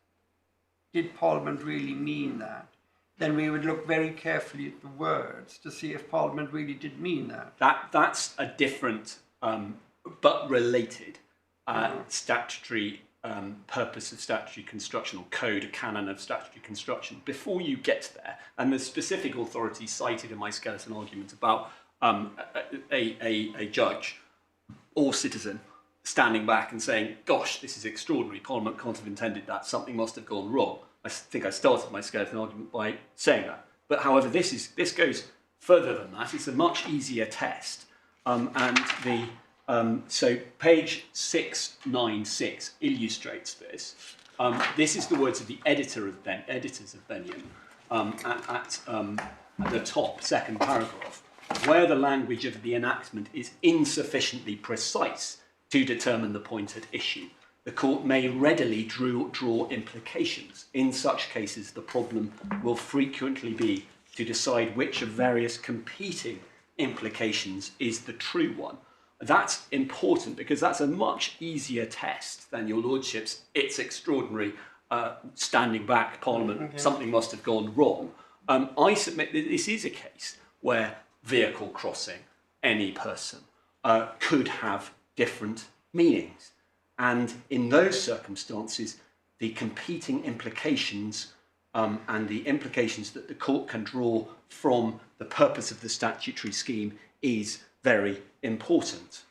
did Parliament really mean that? Then we would look very carefully at the words to see if Parliament really did mean that. That's a different but related statutory purpose of statutory construction, or code, a canon of statutory construction. Before you get there, and the specific authority cited in my skeleton argument about a judge or citizen standing back and saying, gosh, this is extraordinary, Parliament can't have intended that, something must have gone wrong. I think I started my skeleton argument by saying that. But however, this goes further than that. It's a much easier test. So page 696 illustrates this. This is the words of the editors of Benyon at the top, second paragraph, where the language of the enactment is insufficiently precise to determine the point at issue. The court may readily draw implications. In such cases, the problem will frequently be to decide which of various competing implications is the true one. That's important because that's a much easier test than your lordship's it's extraordinary, standing back, Parliament, something must have gone wrong. I submit that this is a case where vehicle crossing, any person, could have different meanings. And in those circumstances, the competing implications and the implications that the court can draw from the purpose of the statutory scheme is very important.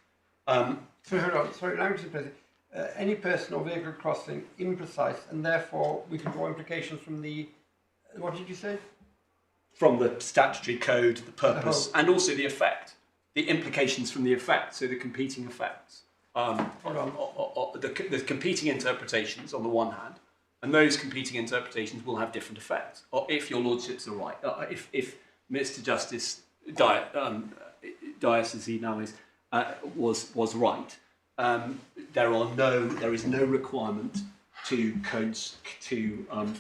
So hold on, sorry, language is present. Any person or vehicle crossing imprecise, and therefore we can draw implications from the, what did you say? From the statutory code, the purpose, and also the effect, the implications from the effect, so the competing effects. The competing interpretations on the one hand, and those competing interpretations will have different effects. Or if your lordships are right, if Mr. Justice Dias, as he now is, was right, there is no requirement to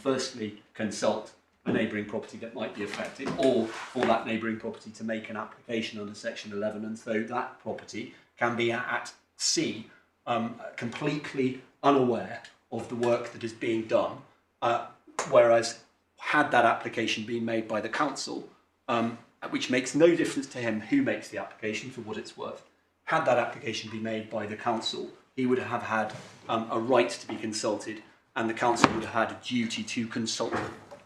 firstly consult a neighbouring property that might be affected, or for that neighbouring property to make an application under Section 11, and so that property can be at sea, completely unaware of the work that is being done, whereas had that application been made by the council, which makes no difference to him who makes the application for what it's worth, had that application been made by the council, he would have had a right to be consulted, and the council would have had a duty to consult.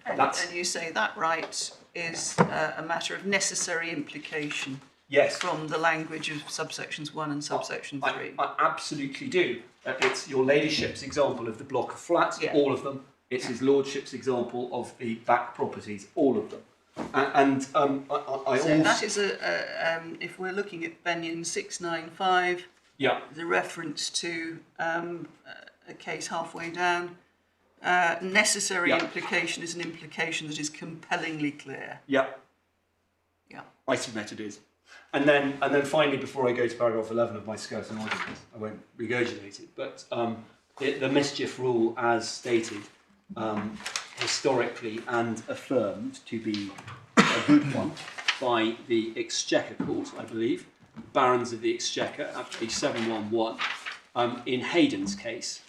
And you say that right is a matter of necessary implication. Yes. From the language of subsections 1 and subsection 3. I absolutely do. It's your ladyship's example of the block of flats, all of them. It's his lordship's example of the back properties, all of them. That is if we're looking at Benyon 695, the reference to a case halfway down. Necessary implication is an implication that is compellingly clear. I submit it is. And then finally, before I go to paragraph 11 of my skirting argument, I won't regurgitate it, but the mischief rule, as stated historically and affirmed to be a good one by the Exchequer Court, I believe, Barons of the Exchequer, actually 711, in Hayden's case,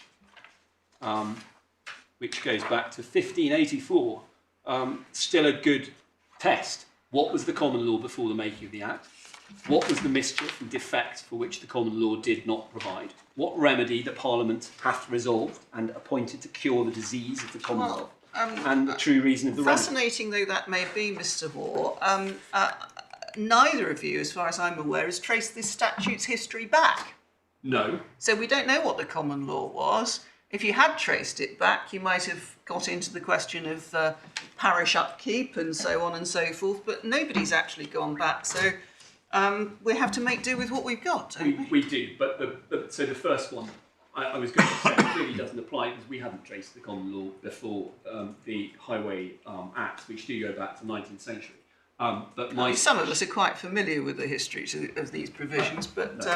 which goes back to 1584, still a good test. What was the common law before the making of the Act? What was the mischief and defect for which the common law did not provide? What remedy the Parliament hath resolved and appointed to cure the disease of the Commonwealth? And the true reason of the remedy. Fascinating though that may be, Mr. Hoare, neither of you, as far as I'm aware, has traced this statute's history back. No. So we don't know what the common law was. If you had traced it back, you might have got into the question of parish upkeep and so on and so forth, but nobody's actually gone back. So we have to make do with what we've got, don't we? We do, but so the first one, I was going to say, clearly doesn't apply because we haven't traced the common law before the Highway Act, which do go back to the 19th century. But some of us are quite familiar with the history of these provisions, but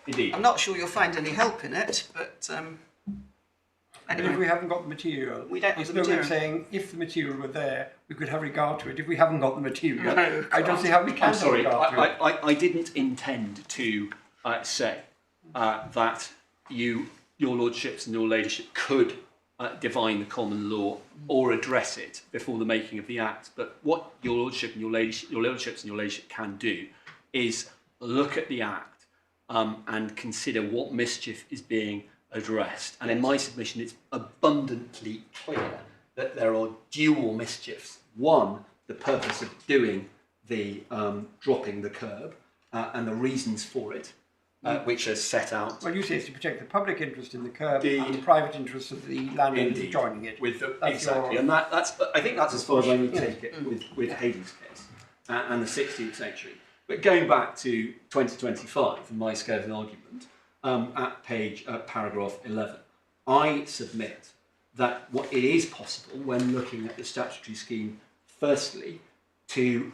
Indeed. I'm not sure you'll find any help in it, but anyway. But if we haven't got the material, we don't have the it's no material. good saying if the material were there, we could have regard to it. If we haven't got the material, No, I don't see how we can I'm sorry, have regard to it. I didn't intend to say that your lordships and your ladyship could divine the common law or address it before the making of the Act. But what your lordship and your lordships and your ladyship can do is look at the Act and consider what mischief is being addressed. And in my submission, it's abundantly clear that there are dual mischiefs. One, the purpose of doing the dropping the curb and the reasons for it, which are set out. Well, you say it's to protect the public interest in the curb Indeed. and the private interest of the landowners joining it. Exactly, and that's I think that's as far as I need to take it with Hayden's case and the 16th century. But going back to 2025 and my scale argument, at paragraph 11, I submit that it is possible when looking at the statutory scheme, firstly, to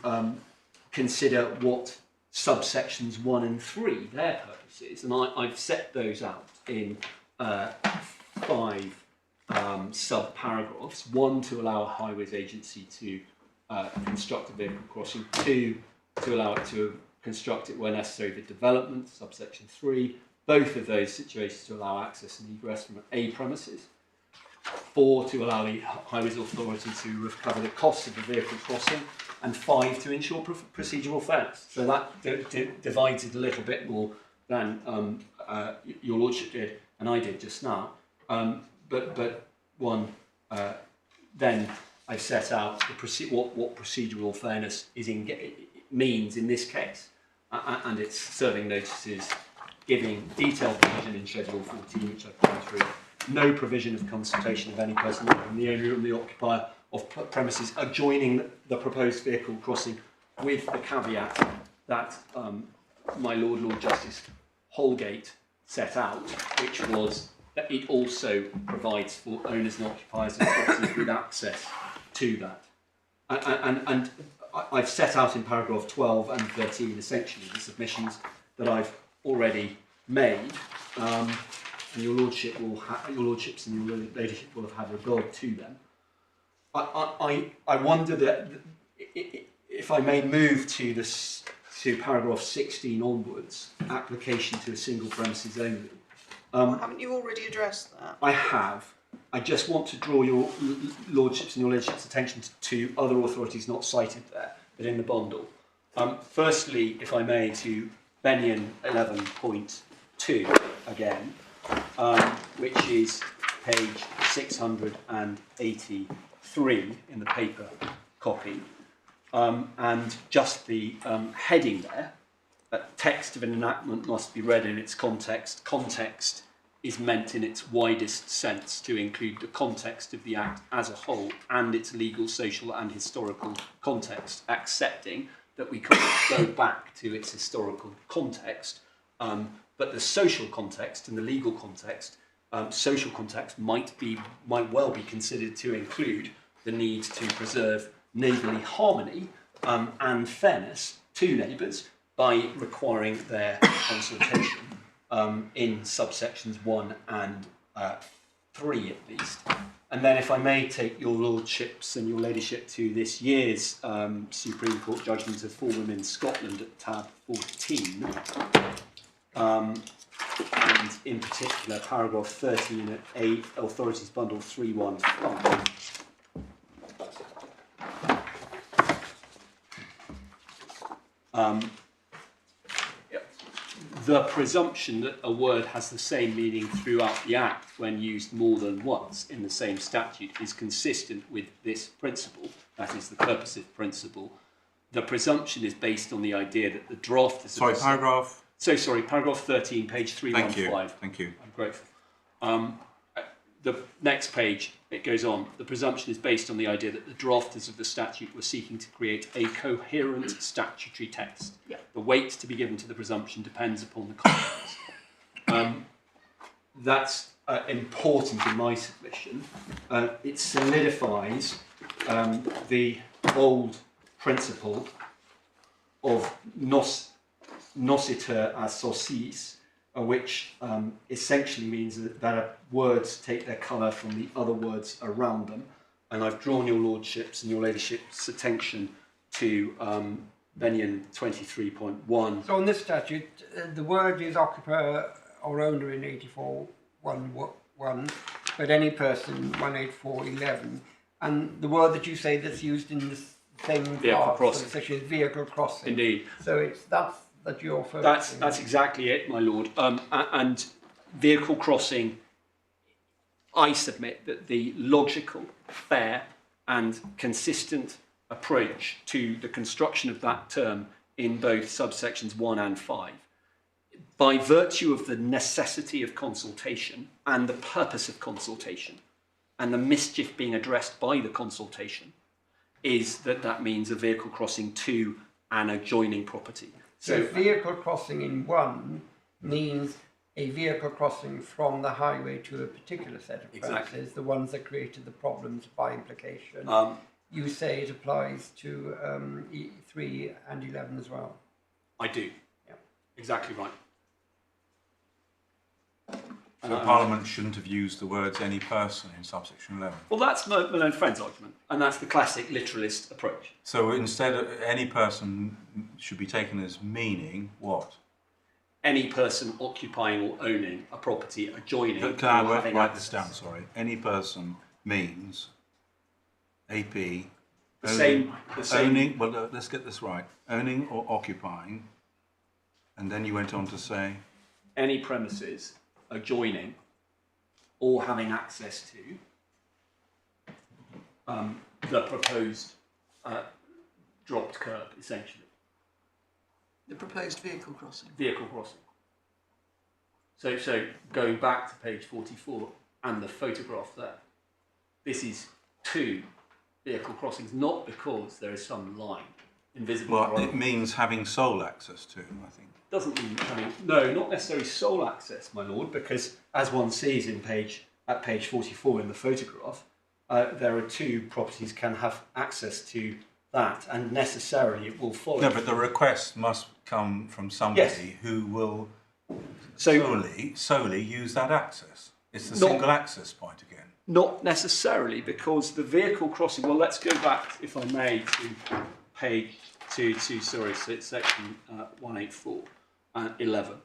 consider what subsections 1 and 3, their purposes, and I've set those out in 5 sub-paragraphs. 1, to allow a highways agency to construct a vehicle crossing. 2, to allow it to construct it where necessary for development, subsection 3. Both of those situations to allow access and egress from a premises. 4, to allow the highways authority to recover the costs of the vehicle crossing. And 5, to ensure procedural fairness. So that divides it a little bit more than your lordship did and I did just now. But one, then I've set out what procedural fairness means in this case, and it's serving notices, giving detailed provision in Schedule 14, which I've gone through. No provision of consultation of any person other than the owner and the occupier of premises adjoining the proposed vehicle crossing, with the caveat that my Lord Justice Holgate set out, which was that it also provides for owners and occupiers of properties with access to that. And I've set out in paragraph 12 and 13 essentially the submissions that I've already made, and your lordships and your ladyship will have had regard to them. I wonder that if I may move to paragraph 16 onwards, application to a single premises only. Haven't you already addressed that? I have. I just want to draw your lordships and your ladyship's attention to other authorities not cited there, but in the bundle. Firstly, if I may, to Benyon 11.2 again, which is page 683 in the paper copy, and just the heading there. Text of an enactment must be read in its context. Context is meant in its widest sense to include the context of the Act as a whole and its legal, social and historical context, accepting that we could go back to its historical context, but the social context and the legal context, social context might well be considered to include the need to preserve neighbourly harmony and fairness to neighbours by requiring their consultation in subsections 1 and 3 at least. And then if I may take your lordships and your ladyship to this year's Supreme Court judgment of 4 Women Scotland at tab 14, and in particular paragraph 13 at A, Authorities Bundle 315. The presumption that a word has the same meaning throughout the Act when used more than once in the same statute is consistent with this principle, that is the purposive principle. The presumption is based on the idea that the drafters... paragraph? Paragraph 13, page 315. Thank you. I'm grateful. The next page, it goes on. The presumption is based on the idea that the drafters of the statute were seeking to create a coherent statutory text. Yeah. The weight to be given to the presumption depends upon the context. That's important in my submission. It solidifies the old principle of nociter as saucis, which essentially means that words take their colour from the other words around them. And I've drawn your lordships and your ladyship's attention to Benyon 23.1. So on this statute, the word is occupier or owner in 84.1.1, but any person 184.11. And the word that you say that's used in the same part of the section is vehicle crossing. Indeed. So that's you're focusing. That's exactly it, my lord. And vehicle crossing, I submit that the logical, fair and consistent approach to the construction of that term in both subsections 1 and 5, by virtue of the necessity of consultation and the purpose of consultation and the mischief being addressed by the consultation, is that means a vehicle crossing to an adjoining property. So vehicle crossing in 1 means a vehicle crossing from the highway to a particular set of premises, the ones that created the problems by implication. You say it applies to 3 and 11 as well. I do. Yeah. Exactly right. So Parliament shouldn't have used the words any person in subsection 11. Well, that's Malone Friend's argument, and that's the classic literalist approach. So instead of any person should be taken as meaning what? Any person occupying or owning a property adjoining. But can I write this down? Sorry. Any person means AP. The same. Owning. Well, let's get this right. Owning or occupying, and then you went on to say any premises adjoining or having access to the proposed dropped curb, essentially. The proposed vehicle crossing. Vehicle crossing. So going back to page 44 and the photograph there, this is 2 vehicle crossings, not because there is some line invisible. Well, it means having sole access to, I think. Doesn't mean no, not necessarily sole access, my lord, because as one sees at page 44 in the photograph, there are 2 properties can have access to that, and necessarily it will follow. No, but the request must come from somebody who will solely use that access. It's the single access point again. Not necessarily, because the vehicle crossing. Well, let's go back, if I may, to page so it's section 184 and 11.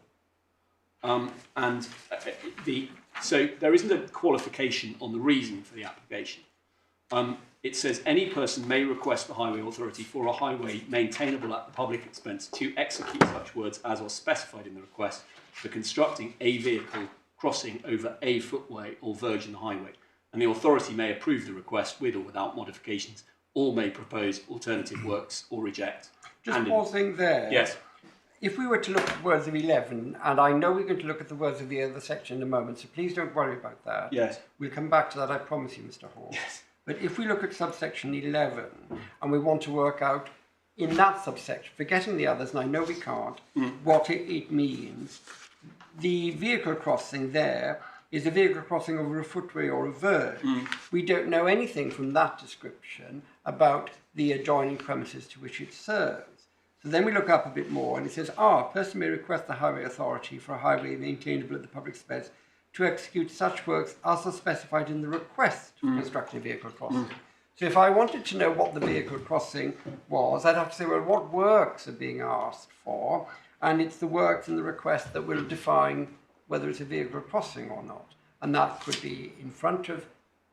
So there isn't a qualification on the reason for the application. It says any person may request the highway authority for a highway maintainable at the public expense to execute such words as are specified in the request for constructing a vehicle crossing over a footway or virgin highway, and the authority may approve the request with or without modifications, or may propose alternative works or reject. Just pausing there. Yes. If we were to look at words of 11, and I know we're going to look at the words of the other section in a moment, so please don't worry about that. Yes. We'll come back to that, I promise you, Mr. Hall. Yes. But if we look at subsection 11, and we want to work out in that subsection, forgetting the others, and I know we can't, what it means, the vehicle crossing there is a vehicle crossing over a footway or a verge. We don't know anything from that description about the adjoining premises to which it serves. So then we look up a bit more and it says, a person may request the highway authority for a highway maintainable at the public expense to execute such works as are specified in the request for constructing a vehicle crossing. So if I wanted to know what the vehicle crossing was, I'd have to say, well, what works are being asked for? And it's the works in the request that will define whether it's a vehicle crossing or not. And that could be in front of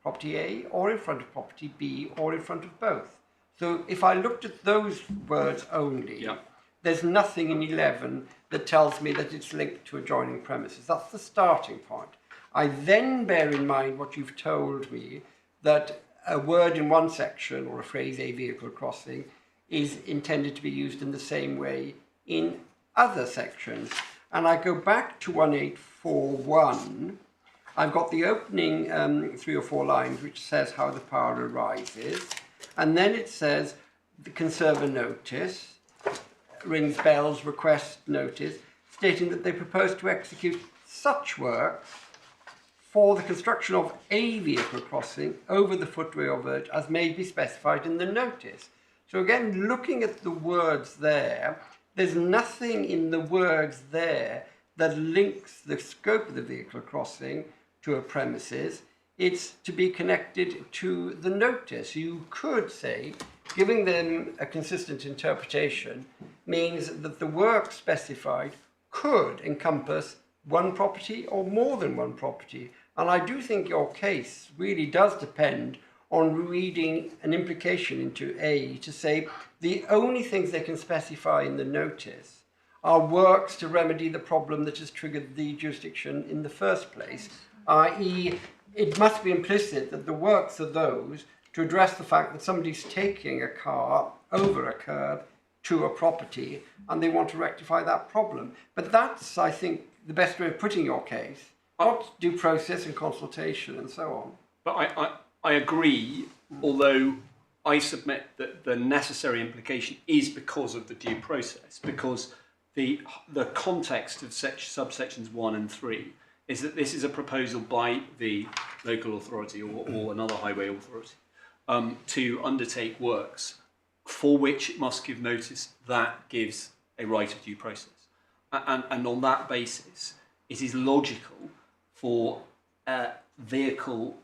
property A, or in front of property B, or in front of both. So if I looked at those words only, there's nothing in 11 that tells me that it's linked to adjoining premises. That's the starting point. I then bear in mind what you've told me, that a word in one section, or a phrase, a vehicle crossing, is intended to be used in the same way in other sections. And I go back to 1841. I've got the opening 3 or 4 lines which says how the power arises. And then it says the conserve a notice, rings bells, request notice, stating that they propose to execute such works for the construction of a vehicle crossing over the footway or verge as may be specified in the notice. So again, looking at the words there, there's nothing in the words there that links the scope of the vehicle crossing to a premises. It's to be connected to the notice. You could say, giving them a consistent interpretation means that the work specified could encompass one property or more than one property. And I do think your case really does depend on reading an implication into A to say the only things they can specify in the notice are works to remedy the problem that has triggered the jurisdiction in the first place, i.e. it must be implicit that the works are those to address the fact that somebody's taking a car over a curb to a property and they want to rectify that problem. But that's, I think, the best way of putting your case, not due process and consultation and so on. But I agree, although I submit that the necessary implication is because of the due process, because the context of subsections 1 and 3 is that this is a proposal by the local authority or another highway authority to undertake works for which it must give notice that gives a right of due process. And on that basis, it is logical for a vehicle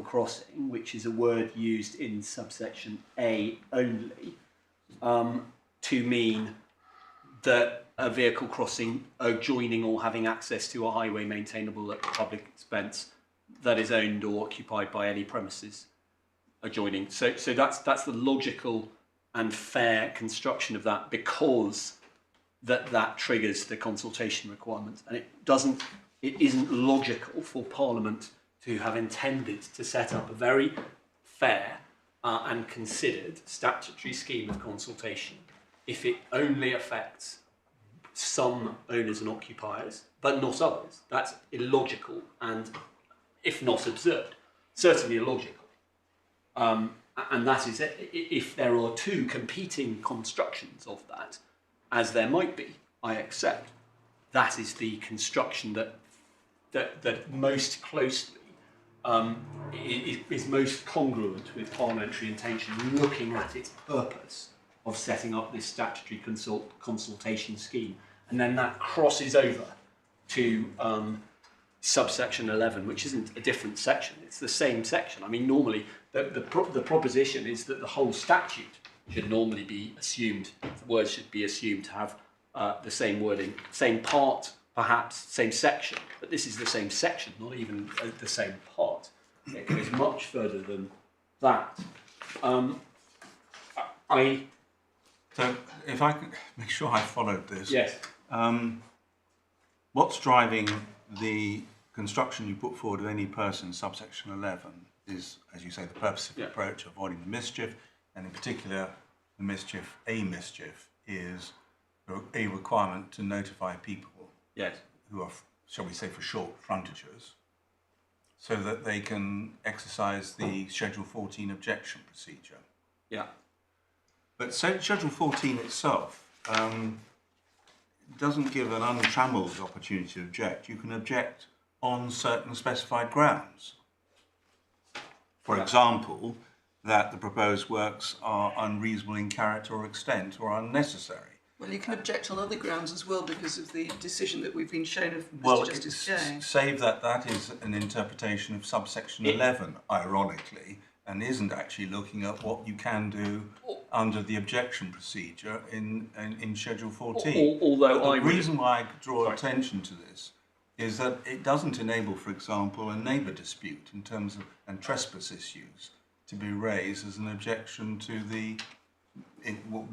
crossing, which is a word used in subsection A only, to mean that a vehicle crossing adjoining or having access to a highway maintainable at the public expense that is owned or occupied by any premises adjoining. So that's the logical and fair construction of that, because that triggers the consultation requirement, and it isn't logical for Parliament to have intended to set up a very fair and considered statutory scheme of consultation if it only affects some owners and occupiers, but not others. That's illogical and, if not absurd, certainly illogical. And that is it. If there are two competing constructions of that, as there might be, I accept, that is the construction that most closely is most congruent with parliamentary intention, looking at its purpose of setting up this statutory consultation scheme. And then that crosses over to subsection 11, which isn't a different section, it's the same section. I mean, normally the proposition is that the whole statute should normally be assumed, the words should be assumed to have the same wording, same part, perhaps, same section, but this is the same section, not even the same part. It goes much further than that. So, if I can make sure I followed this. Yes. What's driving the construction you put forward of any person, subsection 11, is, as you say, the purposive approach, avoiding the mischief, and in particular, the mischief is a requirement to notify people who are, shall we say, for short frontages, so that they can exercise the Schedule 14 objection procedure. Yeah. But Schedule 14 itself doesn't give an untrammeled opportunity to object. You can object on certain specified grounds. For example, that the proposed works are unreasonable in character or extent or unnecessary. Well, you can object on other grounds as well because of the decision that we've been shown of Mr. Well, Justice Jay. save that is an interpretation of subsection 11, ironically, and isn't actually looking at what you can do under the objection procedure in Schedule 14. Although the reason why I draw attention to this is that it doesn't enable, for example, a neighbour dispute in terms of and trespass issues to be raised as an objection to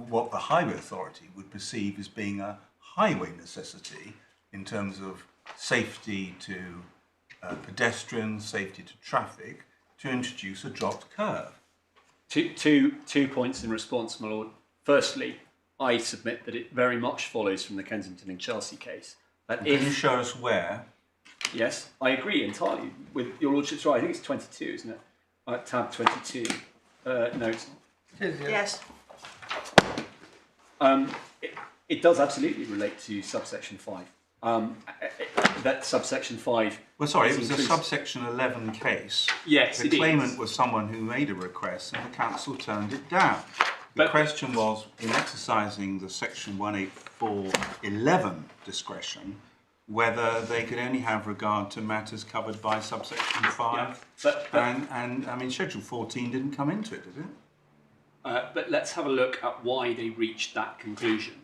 what the highway authority would perceive as being a highway necessity in terms of safety to pedestrians, safety to traffic, to introduce a dropped curve. Two points in response, my lord. Firstly, I submit that it very much follows from the Kensington and Chelsea case. That Can you show us where? Yes, I agree entirely with your lordship's right. I think it's 22, isn't it? Tab 22. No, it's not. Yes. It does absolutely relate to subsection 5. That subsection 5. Well, sorry, it was a subsection 11 case. Yes, the claimant was someone who made a request and the council turned it down. The question was, in exercising the section 184(11) discretion, whether they could only have regard to matters covered by subsection 5. Yeah, and I mean, Schedule 14 didn't come into it, did it? But let's have a look at why they reached that conclusion,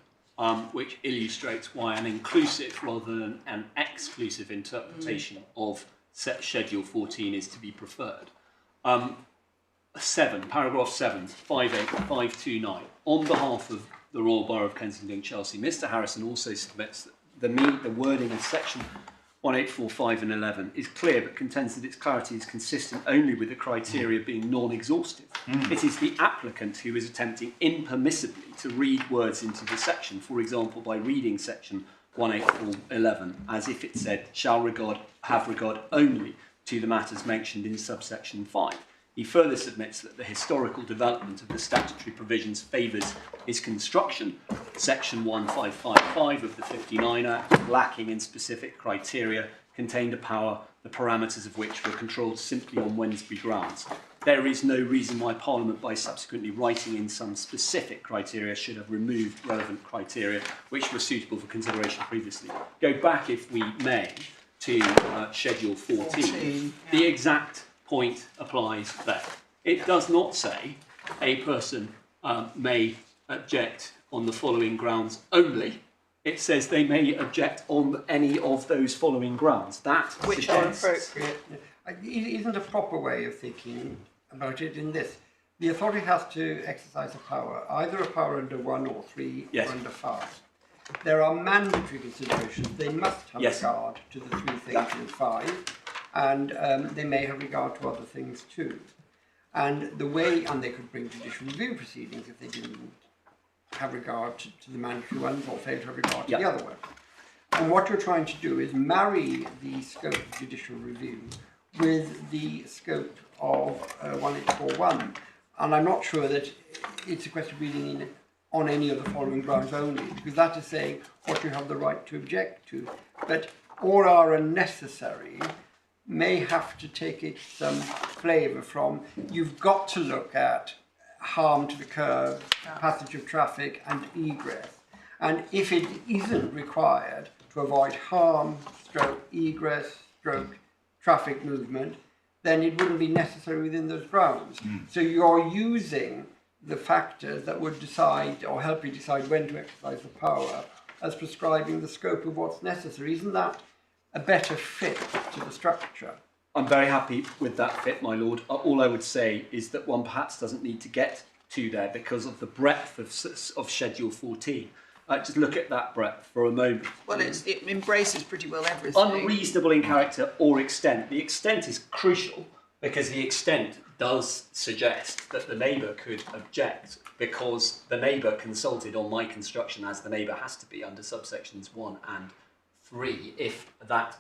which illustrates why an inclusive rather than an exclusive interpretation of Schedule 14 is to be preferred. 7, paragraph 7, 58529. On behalf of the Royal Borough of Kensington and Chelsea, Mr. Harrison also submits that the wording of section 1845 and 11 is clear, but contends that its clarity is consistent only with the criteria being non-exhaustive. It is the applicant who is attempting impermissibly to read words into the section, for example, by reading section 184(11 as if it said, shall have regard only to the matters mentioned in subsection 5. He further submits that the historical development of the statutory provisions favours his construction. Section 1555 of the 59 Act, lacking in specific criteria, contained a power, the parameters of which were controlled simply on Wednesbury grounds. There is no reason why Parliament, by subsequently writing in some specific criteria, should have removed relevant criteria which were suitable for consideration previously. Go back, if we may, to Schedule 14. The exact point applies there. It does not say a person may object on the following grounds only. It says they may object on any of those following grounds. That which are suggests appropriate. Isn't a proper way of thinking about it in this? The authority has to exercise a power, either a power under 1 or 3 Yes. or under 5. there are mandatory considerations. They must have Yes. regard to the 335, and they may have regard to other things too. And they could bring judicial review proceedings if they didn't have regard to the mandatory ones or fail to have regard to the other ones. And what you're trying to do is marry the scope of judicial review with the scope of 1841. And I'm not sure that it's a question of reading in on any of the following grounds only, because that is saying what you have the right to object to. But or are unnecessary may have to take it some flavour from, you've got to look at harm to the curb, passage of traffic and egress. And if it isn't required to avoid harm, stroke egress, stroke traffic movement, then it wouldn't be necessary within those grounds. So you're using the factors that would decide or help you decide when to exercise the power as prescribing the scope of what's necessary. Isn't that a better fit to the structure? I'm very happy with that fit, my lord. All I would say is that one perhaps doesn't need to get to there because of the breadth of Schedule 14. Just look at that breadth for a moment. Well, it embraces pretty well everything. Unreasonable in character or extent. The extent is crucial because the extent does suggest that the neighbour could object because the neighbour consulted on my construction, as the neighbour has to be under subsections 1 and 3 if that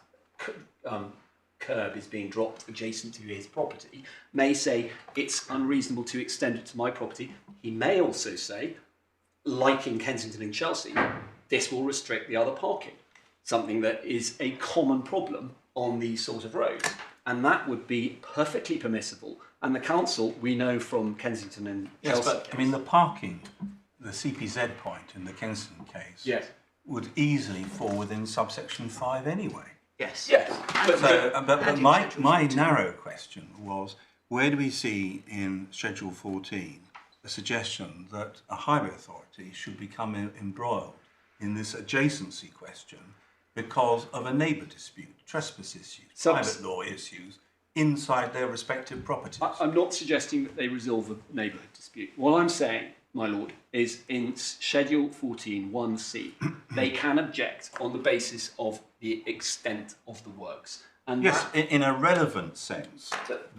curb is being dropped adjacent to his property, may say it's unreasonable to extend it to my property. He may also say, like in Kensington and Chelsea, this will restrict the other parking, something that is a common problem on these sort of roads. And that would be perfectly permissible. And the council, we know from Kensington and Chelsea. Yes, but I mean, the parking, the CPZ point in the Kensington case, Yes. would easily fall within subsection 5 anyway. Yes. But my narrow question was, where do we see in Schedule 14 a suggestion that a highway authority should become embroiled in this adjacency question because of a neighbour dispute, trespass issues, private law issues inside their respective properties? I'm not suggesting that they resolve a neighbourhood dispute. What I'm saying, my lord, is in Schedule 14, 1C, they can object on the basis of the extent of the works. And yes, in a relevant sense,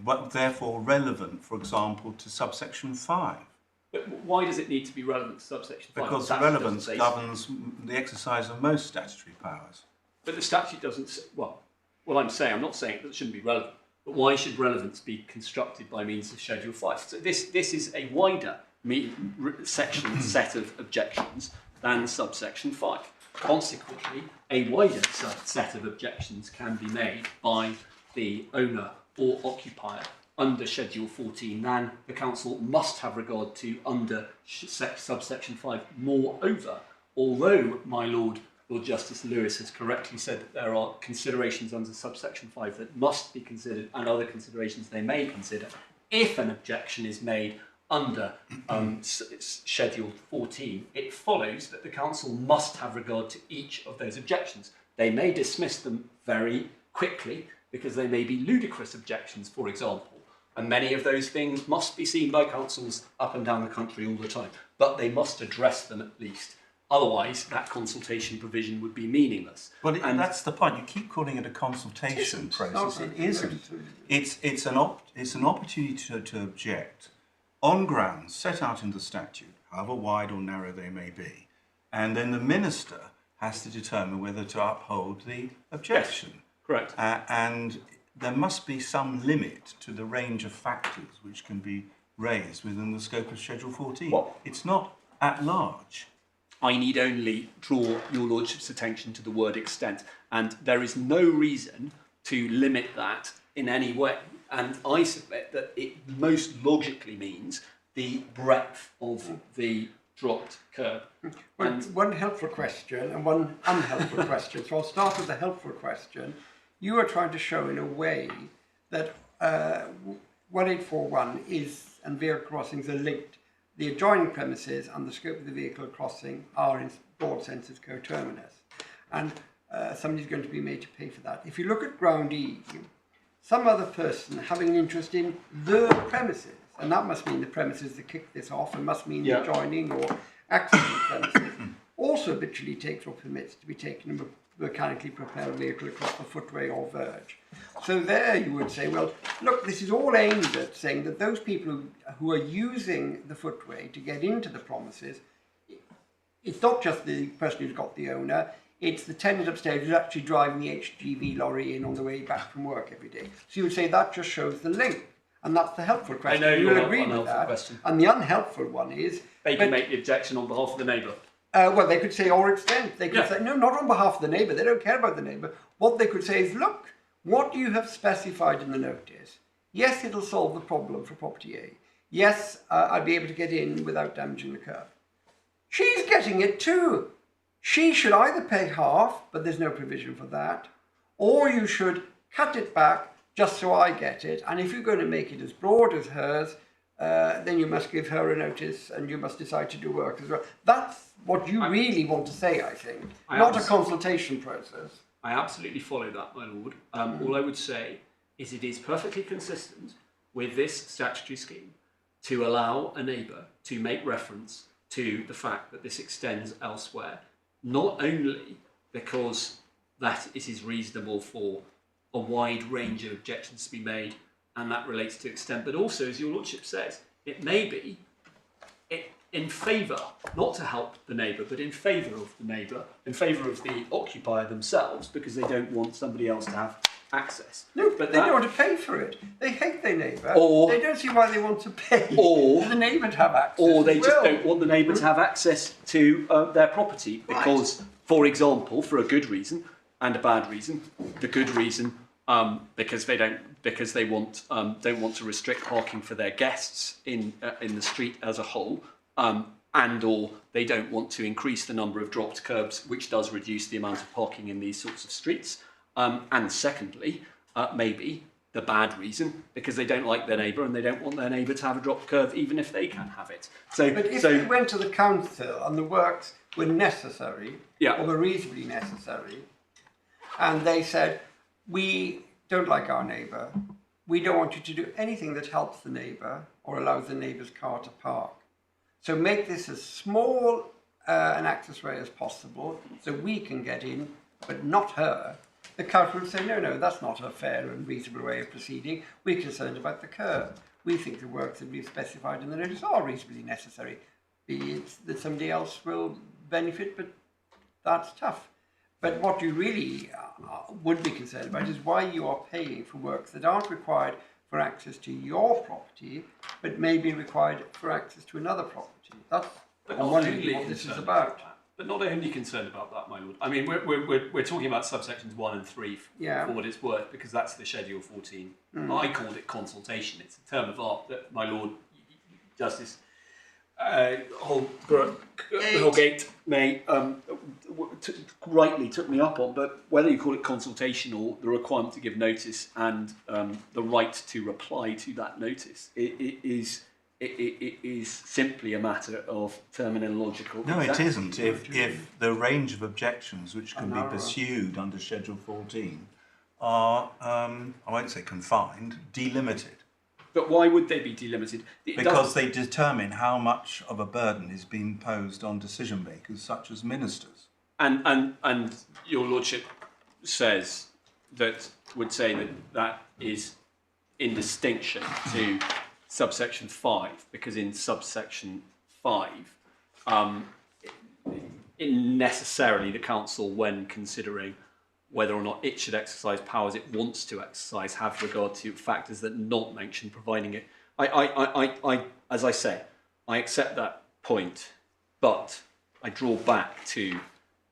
but therefore relevant, for example, to subsection 5. But why does it need to be relevant to subsection 5? Because the relevance governs the exercise of most statutory powers. But the statute doesn't, I'm not saying that it shouldn't be relevant, but why should relevance be constructed by means of Schedule 5? So this is a wider section set of objections than subsection 5. Consequently, a wider set of objections can be made by the owner or occupier under Schedule 14 than the council must have regard to under subsection 5. Moreover, although my Lord Justice Lewis has correctly said that there are considerations under subsection 5 that must be considered and other considerations they may consider, if an objection is made under Schedule 14, it follows that the council must have regard to each of those objections. They may dismiss them very quickly because they may be ludicrous objections, for example, and many of those things must be seen by councils up and down the country all the time, but they must address them at least. Otherwise, that consultation provision would be meaningless. Well, that's the point. You keep calling it a consultation process. It isn't. It's an opportunity to object on grounds set out in the statute, however wide or narrow they may be, and then the minister has to determine whether to uphold the objection. Yes, correct. And there must be some limit to the range of factors which can be raised within the scope of Schedule 14. What? It's not at large. I need only draw your lordship's attention to the word extent, and there is no reason to limit that in any way. And I submit that it most logically means the breadth of the dropped curb. One helpful question and one unhelpful question. So I'll start with the helpful question. You are trying to show in a way that 1841 and vehicle crossings are linked. The adjoining premises and the scope of the vehicle crossing are in broad senses coterminous. And somebody's going to be made to pay for that. If you look at ground E, some other person having an interest in the premises, and that must mean the premises that kick this off, and must mean the adjoining or access premises, also habitually takes or permits to be taken in a mechanically propelled vehicle across the footway or verge. So there you would say, well, look, this is all aimed at saying that those people who are using the footway to get into the premises, it's not just the person who's got the owner, it's the tenant upstairs who's actually driving the HGV lorry in on the way back from work every day. So you would say that just shows the link. And that's the helpful question. I know you'll your agree with unhelpful that. question. And the unhelpful one is... They can make the objection on behalf of the neighbour. Well, they could say, or extent. They could say, no, not on behalf of the neighbour. They don't care about the neighbour. What they could say is, look, what you have specified in the notice, yes, it'll solve the problem for property A. Yes, I'll be able to get in without damaging the curb. She's getting it too. She should either pay half, but there's no provision for that, or you should cut it back just so I get it. And if you're going to make it as broad as hers, then you must give her a notice and you must decide to do work as well. That's what you really want to say, I think, not a consultation process. I absolutely follow that, my lord. All I would say is it is perfectly consistent with this statutory scheme to allow a neighbour to make reference to the fact that this extends elsewhere, not only because that it is reasonable for a wide range of objections to be made, and that relates to extent, but also, as your lordship says, it may be in favour, not to help the neighbour, but in favour of the neighbour, in favour of the occupier themselves, because they don't want somebody else to have access. No, but they don't want to pay for it. They hate their neighbour. Or they don't see why they want to pay or the neighbour to have access. Or they just don't want the neighbour to have access to their property because, for example, for a good reason and a bad reason. The good reason, because they don't want to restrict parking for their guests in the street as a whole, and or they don't want to increase the number of dropped curbs, which does reduce the amount of parking in these sorts of streets. And secondly, maybe the bad reason, because they don't like their neighbour and they don't want their neighbour to have a dropped curb, even if they can have it. But if they went to the council and the works were necessary, yeah, or were reasonably necessary, and they said, we don't like our neighbour, we don't want you to do anything that helps the neighbour or allows the neighbour's car to park. So make this as small an access way as possible so we can get in, but not her. The council would say, no, that's not a fair and reasonable way of proceeding. We're concerned about the curb. We think the works that we've specified in the notice are reasonably necessary. Be it that somebody else will benefit, but that's tough. But what you really would be concerned about is why you are paying for works that aren't required for access to your property, but may be required for access to another property. That's what this is about. But not only concerned about that, my lord. I mean, we're talking about subsections 1 and 3 for what it's worth, because that's the Schedule 14. I called it consultation. It's a term of art that my lord Justice Holgate may rightly took me up on. But whether you call it consultation or the requirement to give notice and the right to reply to that notice, it is simply a matter of terminological. No, it isn't. If the range of objections which can be pursued under Schedule 14 are, I won't say confined, delimited. But why would they be delimited? Because they determine how much of a burden is being imposed on decision makers, such as ministers. And your lordship says would say that is in distinction to subsection 5, because in subsection 5, necessarily the council, when considering whether or not it should exercise powers it wants to exercise, have regard to factors that are not mentioned, providing it. As I say, I accept that point, but I draw back to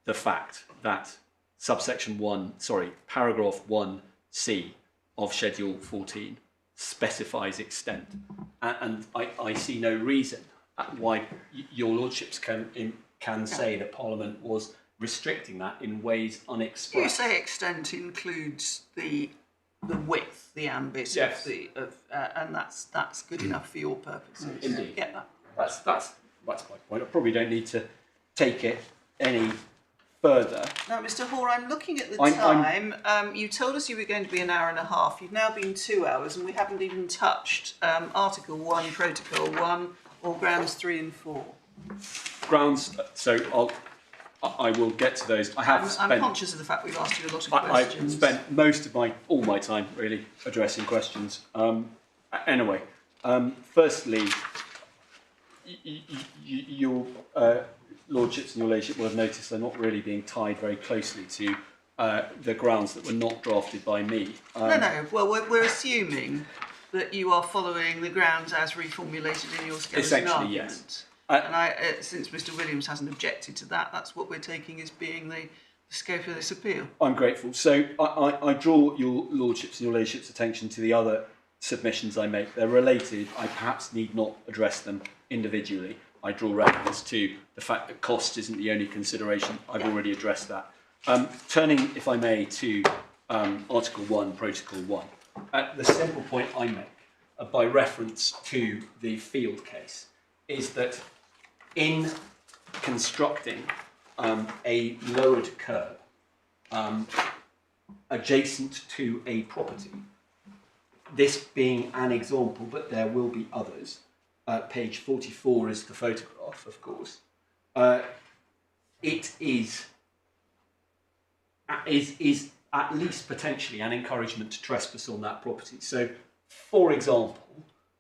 the fact that paragraph 1C of Schedule 14 specifies extent, and I see no reason why your lordships can say that Parliament was restricting that in ways unexpressed. You say extent includes the width, the ambit of and that's good enough for your purposes. Indeed. Get that. That's my point. I probably don't need to take it any further. Now, Mr. Hoare, I'm looking at the time. You told us you were going to be an hour and a half. You've now been 2 hours, and we haven't even touched Article 1, Protocol 1, or Grounds 3 and 4. Grounds. So I will get to those. I have I'm spent. conscious of the fact we've asked you a lot of I've questions. spent most of all my time really addressing questions. Anyway, firstly, your lordships and your ladyship will have noticed they're not really being tied very closely to the grounds that were not drafted by me. No. Well, we're assuming that you are following the grounds as reformulated in your skeleton Essentially, argument. yes. And since Mr. Williams hasn't objected to that, that's what we're taking as being the scope of this appeal. I'm grateful. So I draw your lordships and your ladyship's attention to the other submissions I make. They're related. I perhaps need not address them individually. I draw reference to the fact that cost isn't the only consideration. I've already addressed that. Turning, if I may, to Article 1, Protocol 1. The simple point I make, by reference to the field case, is that in constructing a lowered curb adjacent to a property, this being an example, but there will be others, page 44 is the photograph, of course, it is at least potentially an encouragement to trespass on that property. So, for example,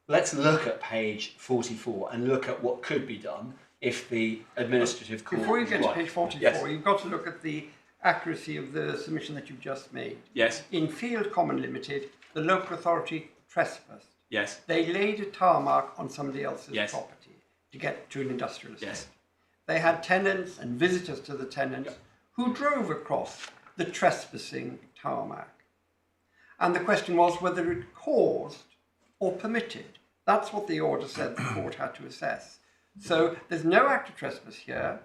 let's look at page 44 and look at what could be done if the administrative court... Before you get to page 44, yes. You've got to look at the accuracy of the submission that you've just made. Yes. In Field Common Limited, the local authority trespassed. Yes. They laid a tarmac on somebody else's Yes. property to get to an industrial estate. Yes. They had tenants and visitors to the tenants who drove across the trespassing tarmac. And the question was whether it caused or permitted. That's what the order said the court had to assess. So there's no act of trespass here.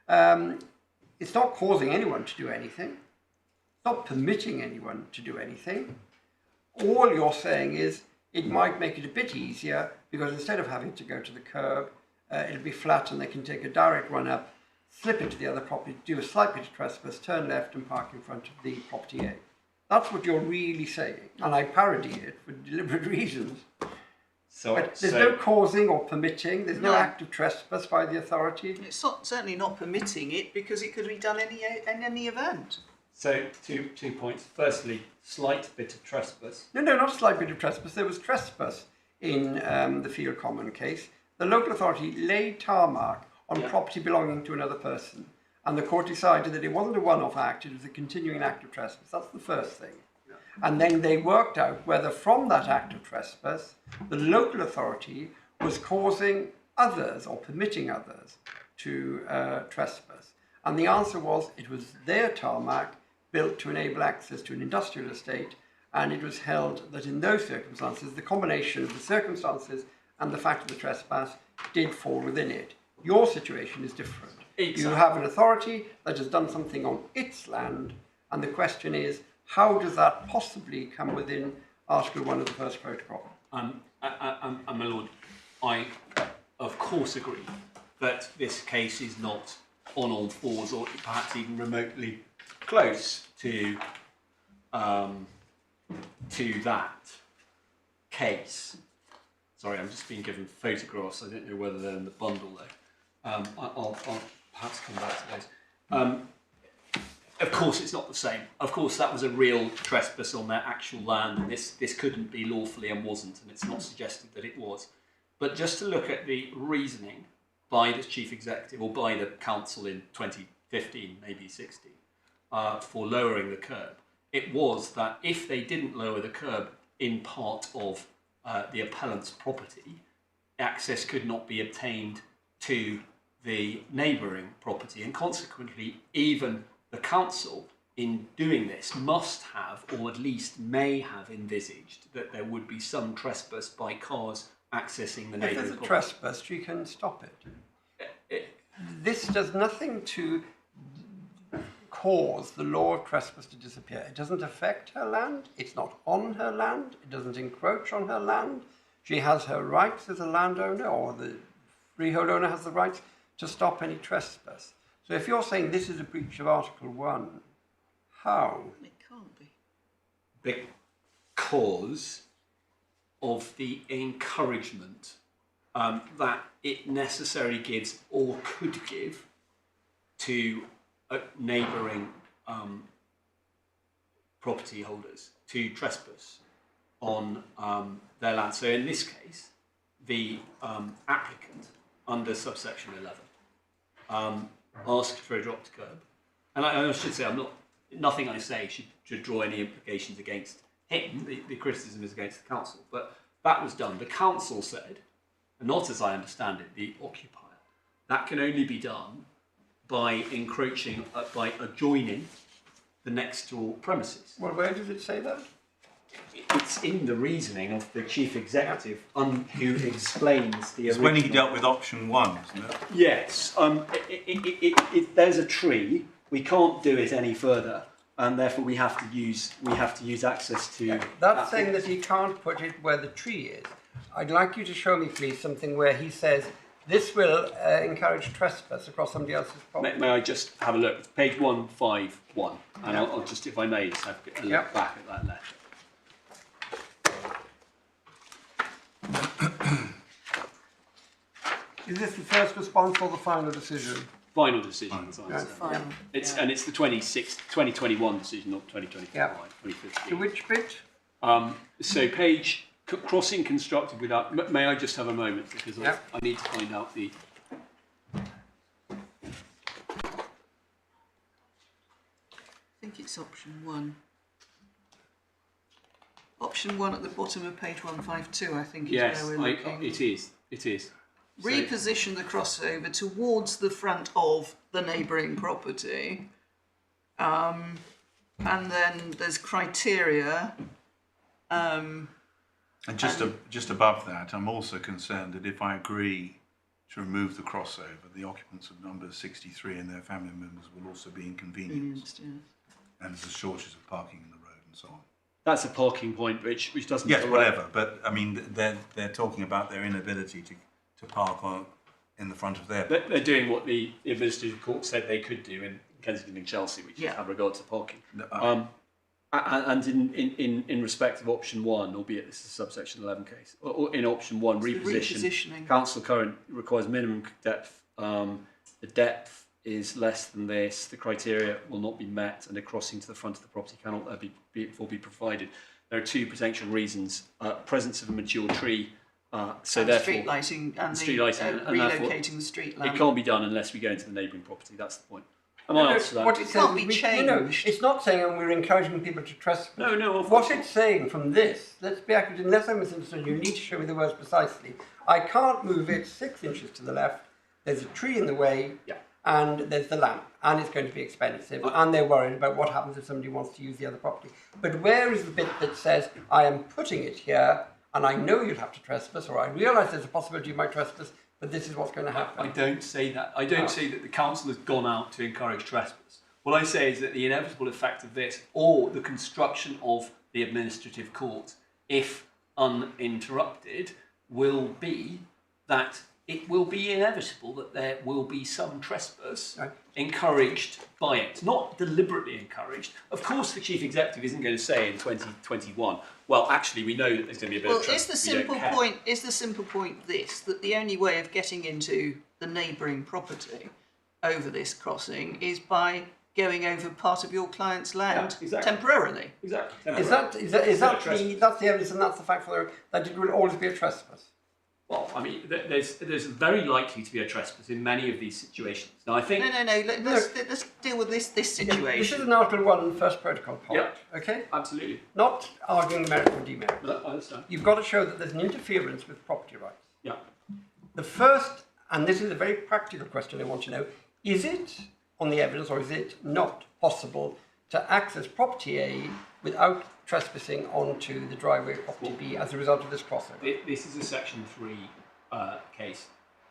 It's not causing anyone to do anything. It's not permitting anyone to do anything. All you're saying is it might make it a bit easier because instead of having to go to the curb, it'll be flat and they can take a direct run up, slip into the other property, do a slight bit of trespass, turn left and park in front of the property A. That's what you're really saying. And I parody it for deliberate reasons. But there's no causing or permitting, there's no act of trespass by the authority. It's certainly not permitting it because it could be done in any event. So, two points. Firstly, slight bit of trespass. No, not a slight bit of trespass. There was trespass in the Field Common case. The local authority laid tarmac on property belonging to another person. And the court decided that it wasn't a one-off act, it was a continuing act of trespass. That's the first thing. And then they worked out whether from that act of trespass, the local authority was causing others or permitting others to trespass. And the answer was it was their tarmac built to enable access to an industrial estate, and it was held that in those circumstances, the combination of the circumstances and the fact of the trespass did fall within it. Your situation is different. Exactly. You have an authority that has done something on its land, and the question is, how does that possibly come within Article 1 of the First Protocol? My Lord, I of course agree that this case is not on all fours or perhaps even remotely close to that case. Sorry, I'm just being given photographs. I don't know whether they're in the bundle though. I'll perhaps come back to those. Of course, it's not the same. Of course, that was a real trespass on their actual land, and this couldn't be lawfully and wasn't, and it's not suggested that it was. But just to look at the reasoning by the chief executive or by the council in 2015, maybe 16, for lowering the curb, it was that if they didn't lower the curb in part of the appellant's property, access could not be obtained to the neighbouring property, and consequently, even the council, in doing this, must have, or at least may have envisaged that there would be some trespass by cars accessing the neighbouring property. If there's a trespass, you can stop it. This does nothing to cause the law of trespass to disappear. It doesn't affect her land. It's not on her land. It doesn't encroach on her land. She has her rights as a landowner, or the freehold owner has the rights to stop any trespass. So if you're saying this is a breach of Article 1, how? It can't be. Because of the encouragement that it necessarily gives or could give to neighbouring property holders to trespass on their land. So in this case, the applicant under subsection 11 asked for a dropped curb. And I should say, nothing I say should draw any implications against him. The criticism is against the council. But that was done. The council said, and not as I understand it, the occupier, that can only be done by encroaching, by adjoining the next door premises. Well, where does it say that? It's in the reasoning of the chief executive who explains the It's original. when he dealt with option 1, isn't it? Yes. There's a tree. We can't do it any further, and therefore we have to use access to. That's saying that he can't put it where the tree is. I'd like you to show me, please, something where he says this will encourage trespass across somebody else's property. May I just have a look? It's page 151, and I'll just, if I may, just have a look back at that letter. Is this the first response or the final decision? Final decision. As I Yeah. said. Final. And it's the 2021 decision, not 2025, Yeah. 2015. To which bit? So page crossing constructed without. May I just have a moment because Yeah. I need to find out the. I think it's option 1. Option 1 at the bottom of page 152, I think, is Yes, where we're looking. it is. It is. So- Reposition the crossover towards the front of the neighbouring property. And then there's criteria. And just above that, I'm also concerned that if I agree to remove the crossover, the occupants of number 63 and their family members will also be inconvenienced. Yes. And there's a shortage of parking in the road and so on. That's a parking point which doesn't. Yes, whatever. But I mean, they're talking about their inability to park in the front of their. They're doing what the administrative court said they could do in Kensington and Chelsea, which is have regard to parking. And in respect of option 1, albeit this is a subsection 11 case, or in option 1, repositioning. Council current requires minimum depth. The depth is less than this. The criteria will not be met, and a crossing to the front of the property cannot therefore be provided. There are 2 potential reasons: presence of a mature tree. So and therefore, street lighting and relocating the street lamp. It can't be done unless we go into the neighbouring property. That's the point. Am I answer that? What it can't says, be changed. It's not saying we're encouraging people to trespass. No. What it's saying from this, let's be accurate, unless I misunderstood, you need to show me the words precisely. I can't move it 6 inches to the left. There's a tree in the way. Yeah. And there's the lamp, and it's going to be expensive, and they're worried about what happens if somebody wants to use the other property. But where is the bit that says, I am putting it here, and I know you'll have to trespass, or I realise there's a possibility you might trespass, but this is what's going to happen? I don't say that. I don't say that the council has gone out to encourage trespass. What I say is that the inevitable effect of this, or the construction of the administrative court, if uninterrupted, will be that it will be inevitable that there will be some trespass encouraged by it, not deliberately encouraged. Of course, the chief executive isn't going to say in 2021, well, actually, we know that there's going to be a bit of trespass. Is the simple point this, that the only way of getting into the neighbouring property over this crossing is by going over part of your client's land temporarily? Exactly. That's the evidence, and that's the fact that it will always be a trespass. Well, I mean, there's very likely to be a trespass in many of these situations. Now, I think... No. Let's deal with this situation. This is an Article 1 first protocol point, okay? Absolutely. Not arguing merit or demerit. No, I understand. You've got to show that there's an interference with property rights. Yeah. The first, and this is a very practical question I want to know, is it on the evidence or is it not possible to access property A without trespassing onto the driveway of property B as a result of this crossover? This is a Section 3 case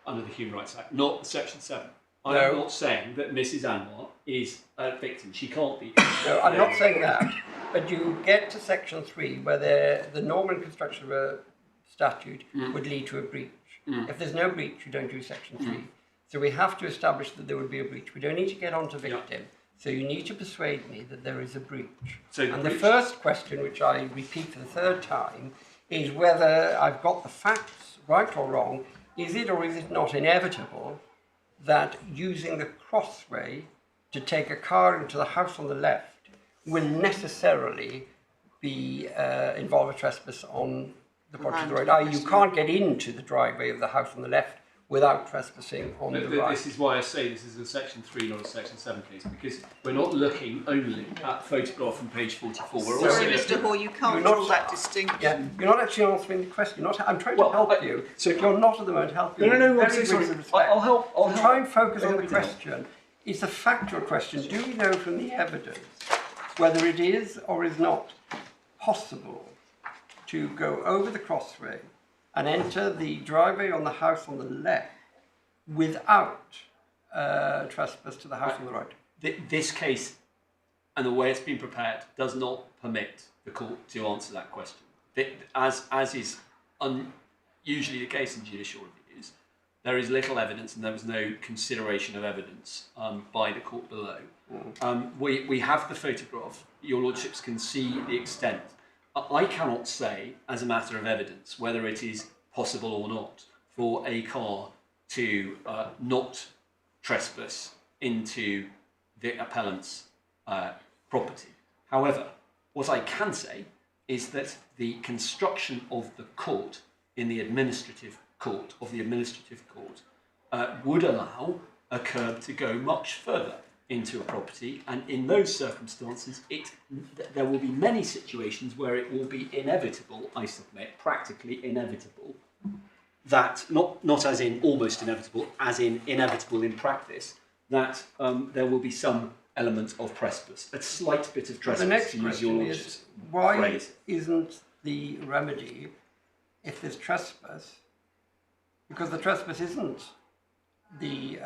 under the Human Rights Act, not Section 7. I'm not saying that Mrs. Anwar is a victim. She can't be. No, I'm not saying that. But you get to Section 3 where the normal construction of a statute would lead to a breach. If there's no breach, you don't do Section 3. So we have to establish that there would be a breach. We don't need to get on to victim. So you need to persuade me that there is a breach. The first question, which I repeat for the 3rd time, is whether I've got the facts right or wrong. Is it or is it not inevitable that using the crossway to take a car into the house on the left will necessarily be involve a trespass on the body of the road. I.e., you can't get into the driveway of the house on the left without trespassing on the right. This is why I say this is a section 3, not a section 7 case, because we're not looking only at photograph on page 44. We're also Sorry, looking... Mr. Hall, you can't You're not- draw that distinction. Yeah, you're not actually answering the question. You're not, I'm trying to Well, help you. so- If you're not at the moment helping No, you. I'm Very so sorry. with respect. I'll help. I'll So help. try and focus I'll on the help you out. question. It's a factual question. Do we know from the evidence whether it is or is not possible to go over the crossway and enter the driveway on the house on the left without trespass to the house on the right? This case and the way it's been prepared does not permit the court to answer that question. As is usually the case in judicial reviews, there is little evidence and there was no consideration of evidence by the court below. We have the photograph. Your lordships can see the extent. I cannot say, as a matter of evidence, whether it is possible or not for a car to not trespass into the appellant's property. However, what I can say is that the construction of the court in the administrative court, would allow a curb to go much further into a property, and in those circumstances there will be many situations where it will be inevitable, I submit, practically inevitable, that, not as in almost inevitable, as in inevitable in practice, that there will be some element of trespass, a slight bit of trespass. The next to use your question lordship's is, why phrase. isn't the remedy, if there's trespass, because the trespass isn't the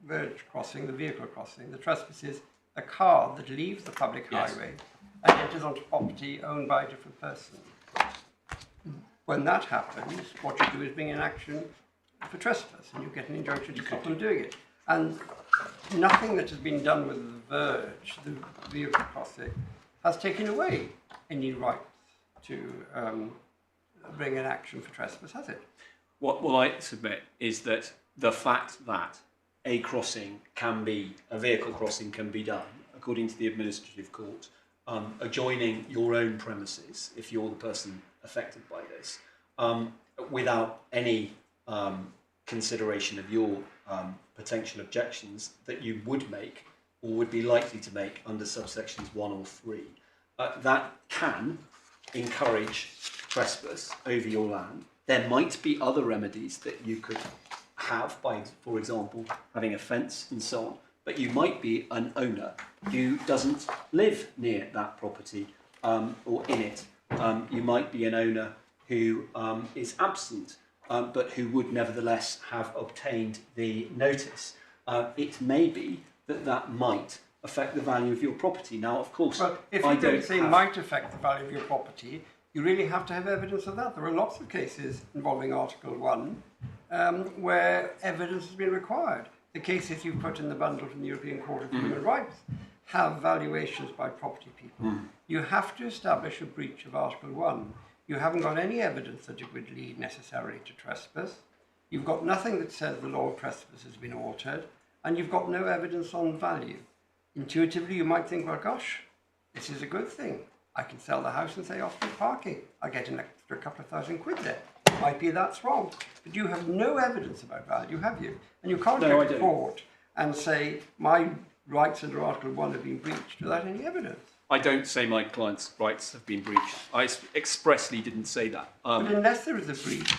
verge crossing, the vehicle crossing, the trespass is a car that leaves the public Yes. highway and enters onto property owned by a different person. When that happens, what you do is bring an action for trespass, and you get an injunction to stop them doing it. And nothing that has been done with the verge, the vehicle crossing, has taken away any rights to bring an action for trespass, has it? What I submit is that the fact that a vehicle crossing can be done, according to the administrative court, adjoining your own premises, if you're the person affected by this, without any consideration of your potential objections that you would make or would be likely to make under subsections 1 or 3, that can encourage trespass over your land. There might be other remedies that you could have by, for example, having a fence and so on, but you might be an owner who doesn't live near that property or in it. You might be an owner who is absent, but who would nevertheless have obtained the notice. It may be that might affect the value of your property. Now, of course, But if you don't say might affect the value of your property, you really have to have evidence of that. There are lots of cases involving Article 1 where evidence has been required. The cases you put in the bundle from the European Court of Human Rights have valuations by property people. You have to establish a breach of Article 1. You haven't got any evidence that it would lead necessarily to trespass. You've got nothing that says the law of trespass has been altered, and you've got no evidence on value. Intuitively, you might think, well, gosh, this is a good thing. I can sell the house and say off-street parking. I get an extra couple of £1,000 there. Might be that's wrong, but you have no evidence about value, have you? And you can't go to court and say my rights under Article 1 have been breached without any evidence. I don't say my client's rights have been breached. I expressly didn't say that. But unless there is a breach,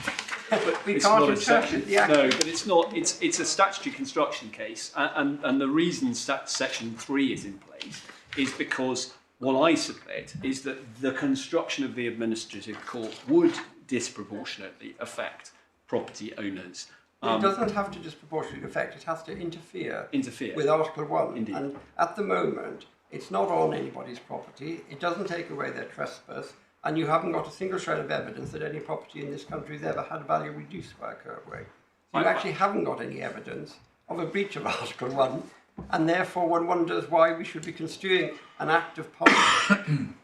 we it's can't not a interpret the action. No, but it's not. It's a statutory construction case, and the reason Section 3 is in place is because what I submit is that the construction of the administrative court would disproportionately affect property owners. It doesn't have to disproportionately affect, it has to interfere Interfere. with Article 1. Indeed. And at the moment, it's not on anybody's property, it doesn't take away their trespass, and you haven't got a single shred of evidence that any property in this country has ever had value reduced by a curbway. So you actually haven't got any evidence of a breach of Article 1, and therefore one wonders why we should be construing an act of Parliament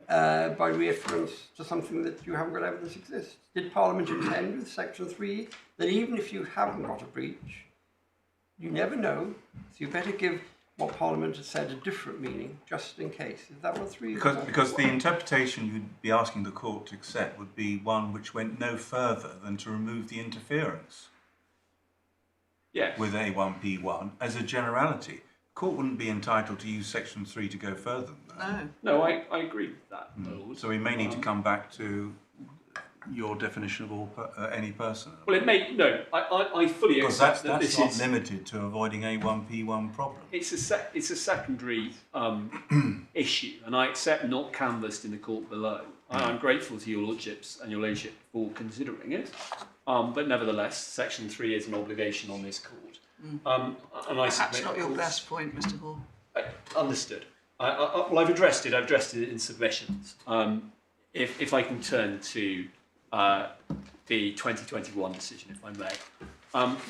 by reference to something that you haven't got evidence exists. Did Parliament intend with Section 3 that even if you haven't got a breach, You never know, so you better give what Parliament has said a different meaning, just in case. Is that what three? Because the interpretation you'd be asking the court to accept would be one which went no further than to remove the interference Yes. with A1P1 as a generality. The court wouldn't be entitled to use Section 3 to go further than that. No. No, I agree with that, Lord. So we may need to come back to your definition of any person. Well, it may, no, I fully Because accept that's that this not is... limited to avoiding A1P1 problems. It's a secondary issue, and I accept not canvassed in the court below. I'm grateful to your lordships and your ladyship for considering it, but nevertheless, Section 3 is an obligation on this court. And I Perhaps submit, not your of course- best point, Mr. Hall. Understood. Well, I've addressed it. I've addressed it in submissions. If I can turn to the 2021 decision, if I may.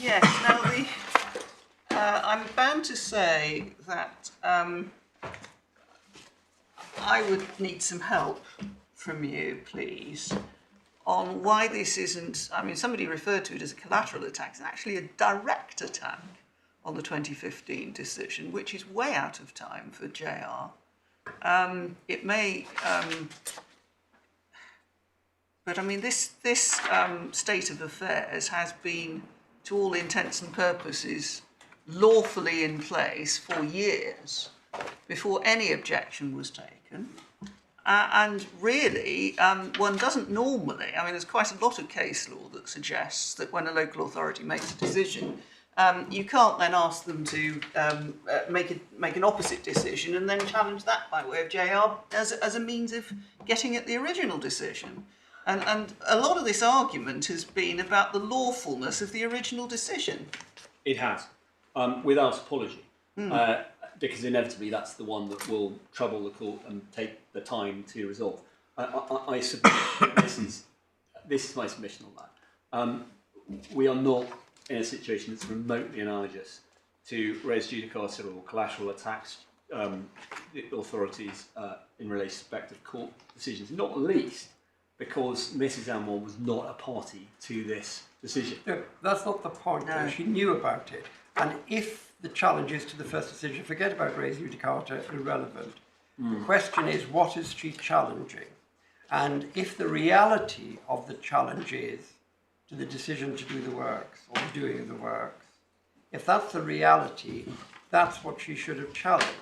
Yes. Now, I'm bound to say that I would need some help from you, please, on why this isn't. I mean, somebody referred to it as a collateral attack. It's actually a direct attack on the 2015 decision, which is way out of time for JR. It may. But I mean, this state of affairs has been, to all intents and purposes, lawfully in place for years before any objection was taken. And really, one doesn't normally, I mean, there's quite a lot of case law that suggests that when a local authority makes a decision, you can't then ask them to make an opposite decision and then challenge that by way of JR as a means of getting at the original decision. And a lot of this argument has been about the lawfulness of the original decision. It has, without apology, because inevitably that's the one that will trouble the court and take the time to resolve. I submit this is my submission on that. We are not in a situation that's remotely analogous to res judicata or collateral attacks authorities in respect of court decisions, not least because Mrs. Anwar was not a party to this decision. No, that's not the point. No. She knew about it. And if the challenges to the first decision, forget about res judicata, irrelevant. The question is, what is she challenging? And if the reality of the challenge is to the decision to do the works, or the doing of the works, if that's the reality, that's what she should have challenged.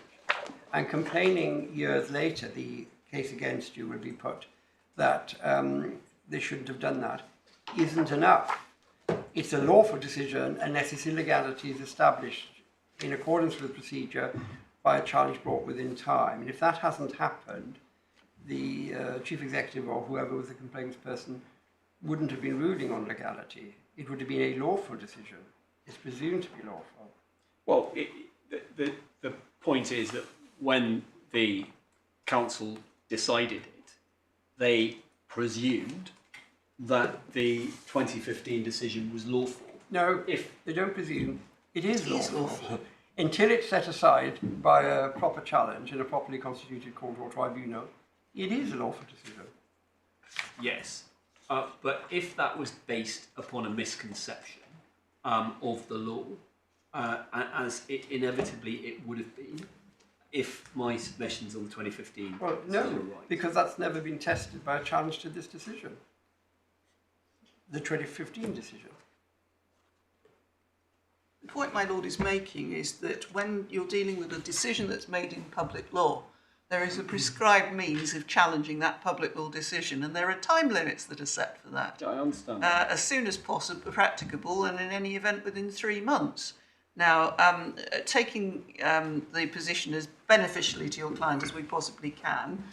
And complaining years later, the case against you will be put that they shouldn't have done that, isn't enough. It's a lawful decision unless its illegality is established in accordance with the procedure by a challenge brought within time. And if that hasn't happened, the chief executive or whoever was the complaints person wouldn't have been ruling on legality. It would have been a lawful decision. It's presumed to be lawful. Well, the point is that when the council decided it, they presumed that the 2015 decision was lawful. No, If they don't presume. It is It is lawful. lawful. Until it's set aside by a proper challenge in a properly constituted court or tribunal, it is a lawful decision. yes, but if that was based upon a misconception of the law, as it inevitably it would have been, if my submissions on the 2015 Well, still no, are right. because that's never been tested by a challenge to this decision. The 2015 decision. The point my lord is making is that when you're dealing with a decision that's made in public law, there is a prescribed means of challenging that public law decision, and there are time limits that are set for that. I understand. As soon as possible, practicable, and in any event within 3 months. Now, taking the position as beneficially to your client as we possibly can,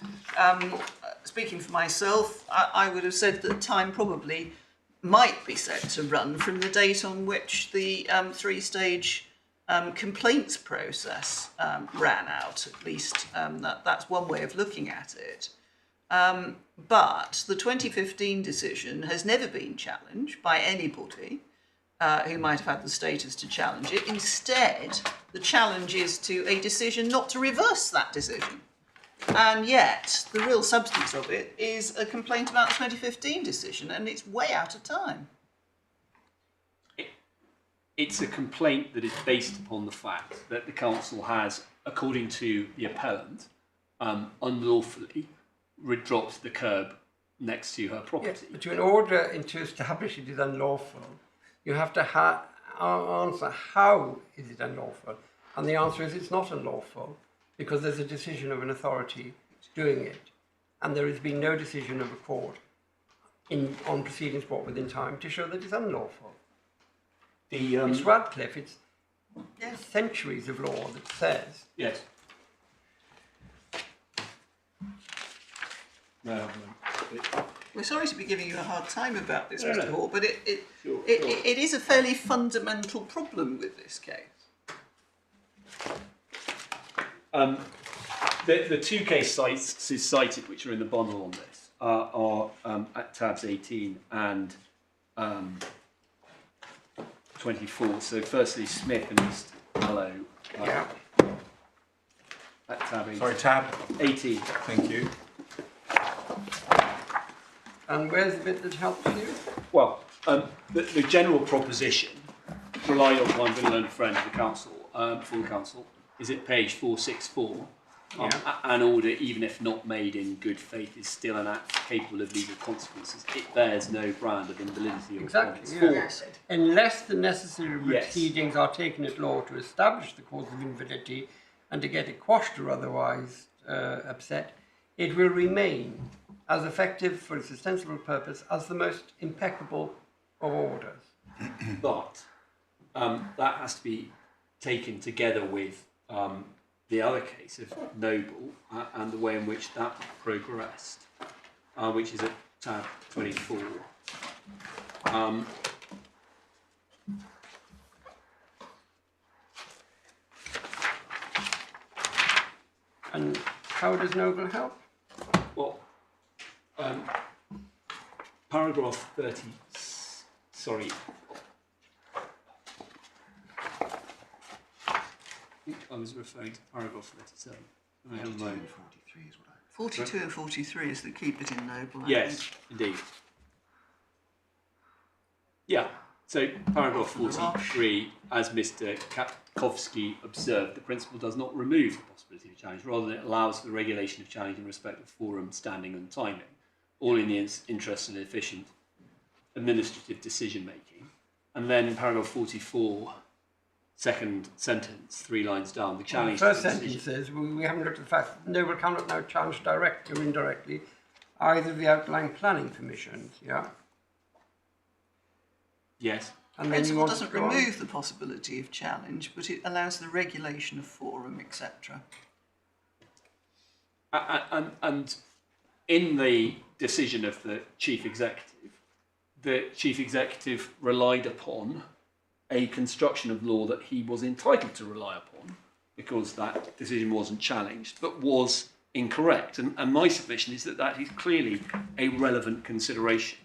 speaking for myself, I would have said that time probably might be set to run from the date on which the 3-stage complaints process ran out. At least that's one way of looking at it. But the 2015 decision has never been challenged by anybody who might have had the status to challenge it. Instead, the challenge is to a decision not to reverse that decision. And yet, the real substance of it is a complaint about the 2015 decision, and it's way out of time. it's a complaint that is based upon the fact that the council has, according to the appellant, unlawfully dropped the curb next to her Yes, property. but in order to establish it is unlawful, you have to answer how is it unlawful, and the answer is it's not unlawful because there's a decision of an authority doing it, and there has been no decision of a court on proceedings brought within time to show that it's unlawful. It's Radcliffe. It's centuries of law that says. Yes. No. We're sorry to be giving you a hard time about this, Mr. No. Hall, but Sure. it is a fairly fundamental problem with this case. The two case sites cited, which are in the bundle on this, are at tabs 18 and 24. So firstly, Smith and Mr. Mallow at tab 18. Sorry, tab 18. Thank you. And where's the bit that helps you? Well, the general proposition, relied on by a learned friend of the council, full council, is at page 464. An order, even if not made in good faith, is still an act capable of legal consequences. It bears no brand of invalidity or Exactly. performance. Unless the necessary Yes. proceedings are taken at law to establish the cause of invalidity and to get it quashed or otherwise upset, it will remain as effective for its ostensible purpose as the most impeccable of orders. But that has to be taken together with the other case of Noble and the way in which that progressed, which is at tab 24. And how does Noble help? Well, paragraph 30, sorry. I think I was referring to paragraph 37. I have a moment. 43 is what I... 42 and 43 is the keep it in Noble. I Yes, think. indeed. Yeah, so paragraph 43, as Mr. Kapkowski observed, the principle does not remove the possibility of challenge, rather than it allows the regulation of challenge in respect of forum, standing and timing, all in the interest of efficient administrative decision making. And then in paragraph 44, second sentence, 3 lines down, the challenge... The first to the sentence decision- says we haven't looked at the fact that Noble cannot now challenge directly or indirectly either of the outlying planning permissions, yeah? Yes. And then Principle you want doesn't to go on. remove the possibility of challenge, but it allows the regulation of forum, etc. And in the decision of the chief executive relied upon a construction of law that he was entitled to rely upon because that decision wasn't challenged, but was incorrect. And my submission is that that is clearly a relevant consideration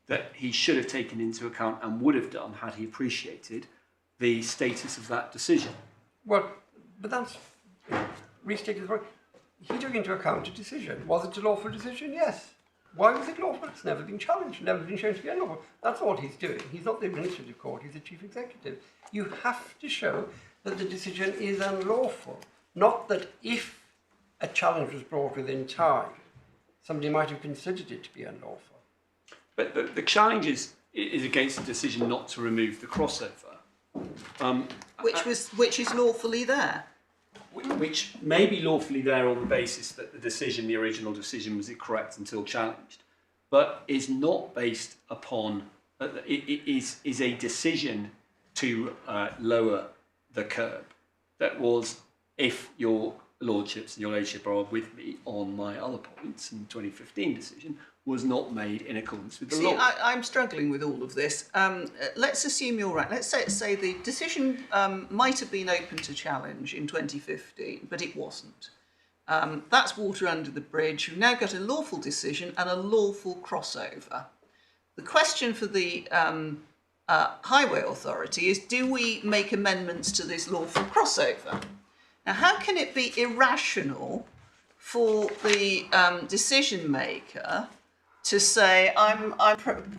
that he should have taken into account and would have done had he appreciated the status of that decision. Well, but that's restated the point. He took into account a decision. Was it a lawful decision? Yes. Why was it lawful? It's never been challenged, never been shown to be unlawful. That's what he's doing. He's not the administrative court, he's the chief executive. You have to show that the decision is unlawful, not that if a challenge was brought within time, somebody might have considered it to be unlawful. But the challenge is against the decision not to remove the crossover. Which is lawfully there. Which may be lawfully there on the basis that the original decision was incorrect until challenged, but is not based upon, is a decision to lower the curb. That was, if your lordships and your ladyship are with me on my other points in the 2015 decision, was not made in accordance with the law. I'm struggling with all of this. Let's assume you're right. Let's say the decision might have been open to challenge in 2015, but it wasn't. That's water under the bridge. We've now got a lawful decision and a lawful crossover. The question for the Highway Authority is, do we make amendments to this lawful crossover? Now, how can it be irrational for the decision maker to say, I'm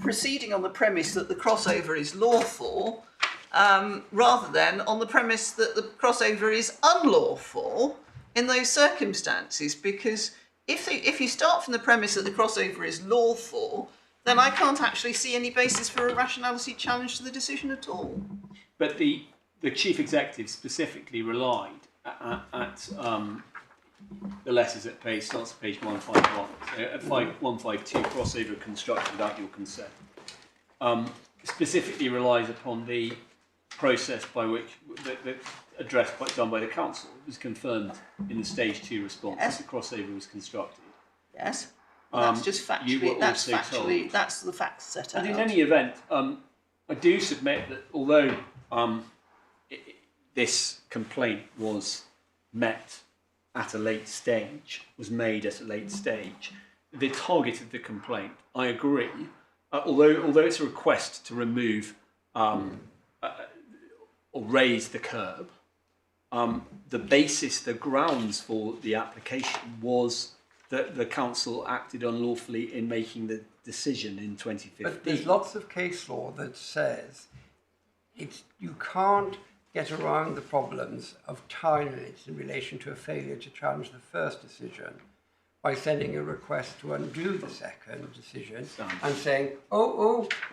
proceeding on the premise that the crossover is lawful, rather than on the premise that the crossover is unlawful in those circumstances. Because if you start from the premise that the crossover is lawful, then I can't actually see any basis for a rationality challenge to the decision at all. But the chief executive specifically relied at the letters at page, starts at page 151, at 152, crossover constructed without your consent, specifically relies upon the process by which the address done by the council was confirmed in the stage 2 response. Yes. The crossover was constructed. Yes. Well, that's just you were factually. That's also factually. told- That's the facts set out. And in any event, I do submit that although this complaint was met at a late stage, was made at a late stage, the target of the complaint, I agree, although it's a request to remove or raise the curb, the basis, the grounds for the application was that the council acted unlawfully in making the decision in 2015. But there's lots of case law that says you can't get around the problems of time limits in relation to a failure to challenge the first decision by sending a request to undo the second decision and saying,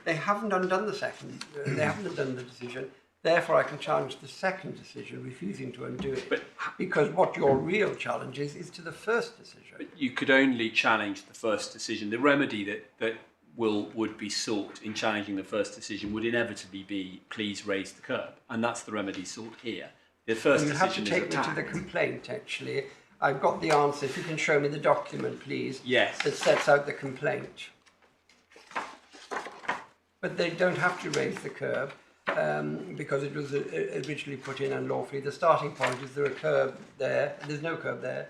they haven't undone the second, they haven't undone the decision, therefore I can challenge the second decision, refusing to undo it. Because what your real challenge is to the first decision. But you could only challenge the first decision. The remedy that would be sought in challenging the first decision would inevitably be, please raise the curb, and that's the remedy sought here. The first You have to decision is take me to attacked. the complaint, actually. I've got the answer. If you can show me the document, please. Yes. That sets out the complaint. But they don't have to raise the curb because it was originally put in unlawfully. The starting point is there a curb there, there's no curb there,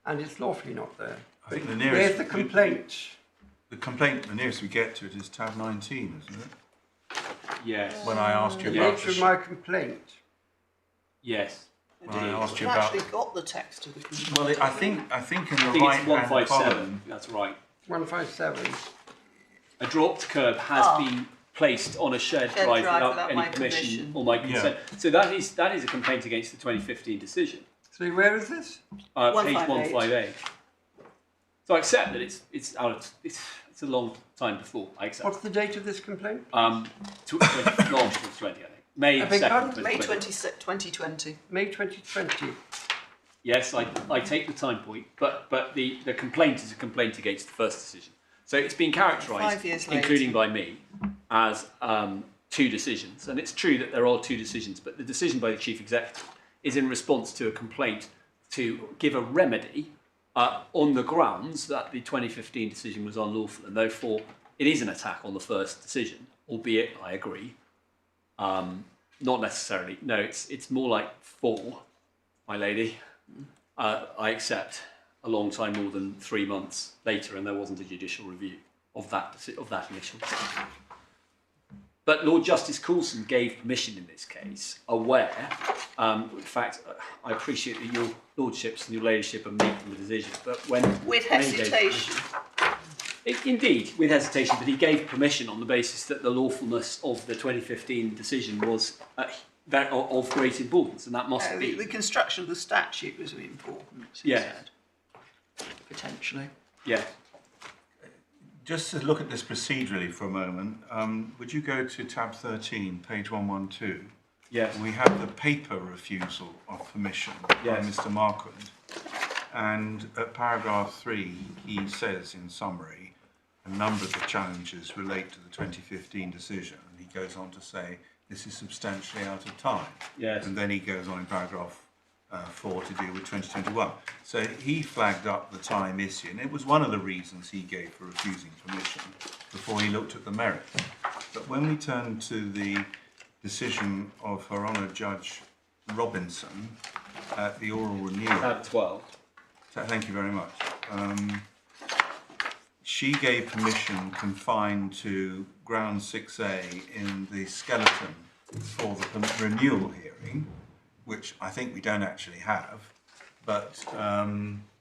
and it's lawfully not there. I think the nearest... Where's the complaint? The nearest we get to it is tab 19, isn't it? Yes. When I asked you The about nature of my complaint. Yes. when I asked you We've about... actually got the text of the complaint. Well, I think in the I think right-hand it's 157. column, That's right. 157. A dropped curb has been placed on a shared Shared drive drive without without any my permission permission. or my consent. So that is a complaint against the 2015 decision. So where is this? Page 158. 158. So I accept that it's out of it's a long time before. I accept. What's the date of this complaint? March 2020, I think. May I beg 2nd, pardon? May 2020. 2020. May 2020. Yes, I take the time point, but the complaint is a complaint against the first decision. So it's been 5 characterised, years later. including by me, as two decisions. And it's true that there are two decisions, but the decision by the chief executive is in response to a complaint to give a remedy on the grounds that the 2015 decision was unlawful, and therefore it is an attack on the first decision, albeit, I agree, not necessarily. No, it's more like 4, my lady. I accept a long time more than 3 months later, and there wasn't a judicial review of that initial decision. But Lord Justice Coulson gave permission in this case, aware. In fact, I appreciate that your lordships and your ladyship are making the decision, but when With when he gave hesitation. indeed, with hesitation, but he gave permission on the basis that the lawfulness of the 2015 decision was of great importance, and that must be. The construction of the statute was really important, he Yeah. said. Potentially. Yeah. just to look at this procedurally for a moment, would you go to tab 13, page 112? Yes. We have the paper refusal of permission Yes. by Mr. Marquand. And at paragraph 3, he says in summary, a number of the challenges relate to the 2015 decision. And he goes on to say, this is substantially out of time. Yes. And then he goes on in paragraph 4 to deal with 2021. So he flagged up the time issue, and it was one of the reasons he gave for refusing permission before he looked at the merits. But when we turn to the decision of Her Honour Judge Robinson at the oral renewal, Tab 12. thank you very much. She gave permission confined to ground 6A in the skeleton for the renewal hearing, which I think we don't actually have, but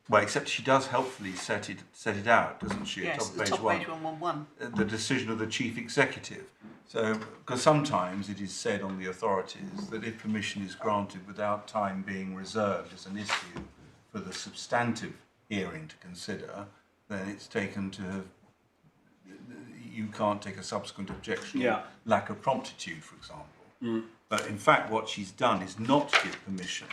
well, except she does helpfully set it out, doesn't she? Yes, At the top top page page 111. the decision of the chief executive. So, because sometimes it is said on the authorities that if permission is granted without time being reserved as an issue for the substantive hearing to consider, then it's taken to have, you can't take a subsequent objection or lack of promptitude, for example. But in fact, what she's done is not give permission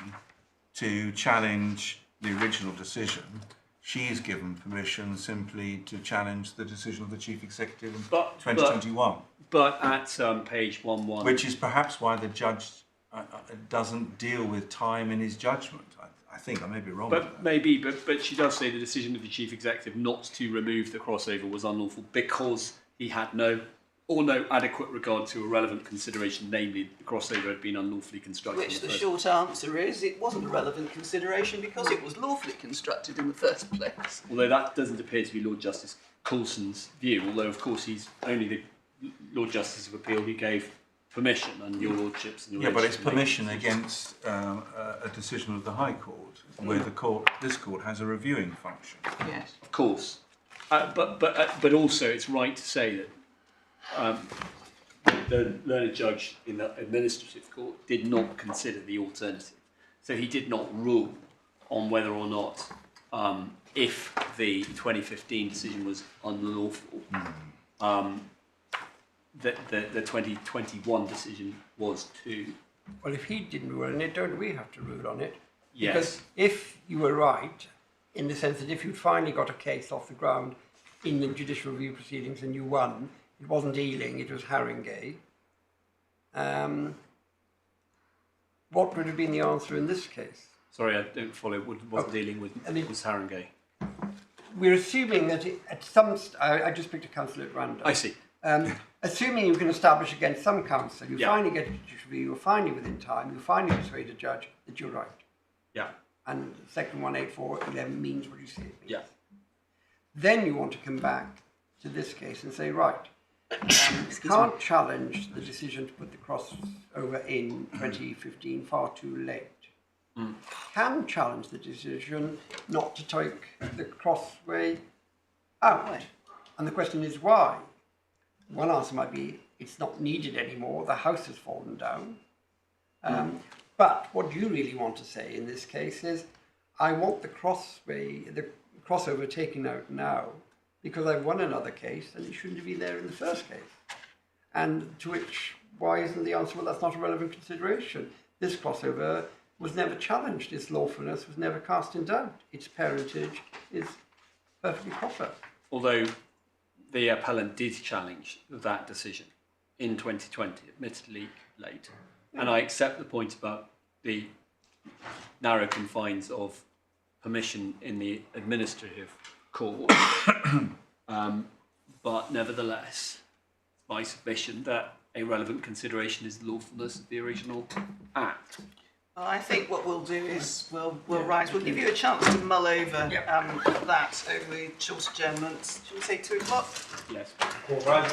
to challenge the original decision. She's given permission simply to challenge the decision of the Chief Executive in 2021. But at page 11... Which is perhaps why the judge doesn't deal with time in his judgment. I think I may be wrong. But she does say the decision of the Chief Executive not to remove the crossover was unlawful because he had no adequate regard to a relevant consideration, namely the crossover had been unlawfully constructed. Which the short answer is, it wasn't a relevant consideration because it was lawfully constructed in the first place. Although that doesn't appear to be Lord Justice Coulson's view, although of course he's only the Lord Justice of Appeal who gave permission, and your lordships and your but it's permission against a decision of the High Court, where this court has a reviewing function. Yes, of course, but also it's right to say that the learned judge in the administrative court did not consider the alternative, so he did not rule on whether or not if the 2015 decision was unlawful. The 2021 decision was too. Well, if he didn't rule on it, don't we have to rule on it? Yes. Because if you were right, in the sense that if you'd finally got a case off the ground in the judicial review proceedings and you won, it wasn't Ealing, it was Haringey, what would have been the answer in this case? Sorry, I don't follow. What wasn't dealing with was Haringey. We're assuming that at some... I just picked a council at random. I see. Assuming you can establish against some council, you Yeah. finally get a judicial review, you're finally within time, you finally persuade a judge that you're right. Yeah. And section 184.11 means what you say it means. Yeah. Then you want to come back to this case and say, right, can't challenge the decision to put the crossover in 2015, far too late. Can challenge the decision not to take the crossway out. And the question is why? One answer might be it's not needed anymore, the house has fallen down. But what you really want to say in this case is, I want the crossover taken out now because I've won another case and it shouldn't have been there in the first case. And to which, why isn't the answer, well, that's not a relevant consideration. This crossover was never challenged, its lawfulness was never cast in doubt. Its parentage is perfectly proper. Although the appellant did challenge that decision in 2020, admittedly late. And I accept the point about the narrow confines of permission in the administrative court. But nevertheless, my submission that a relevant consideration is the lawfulness of the original act. well, I think what we'll do is we'll give you a chance to mull over that over the short adjournments. Should we say 2 o'clock? Yes. All right,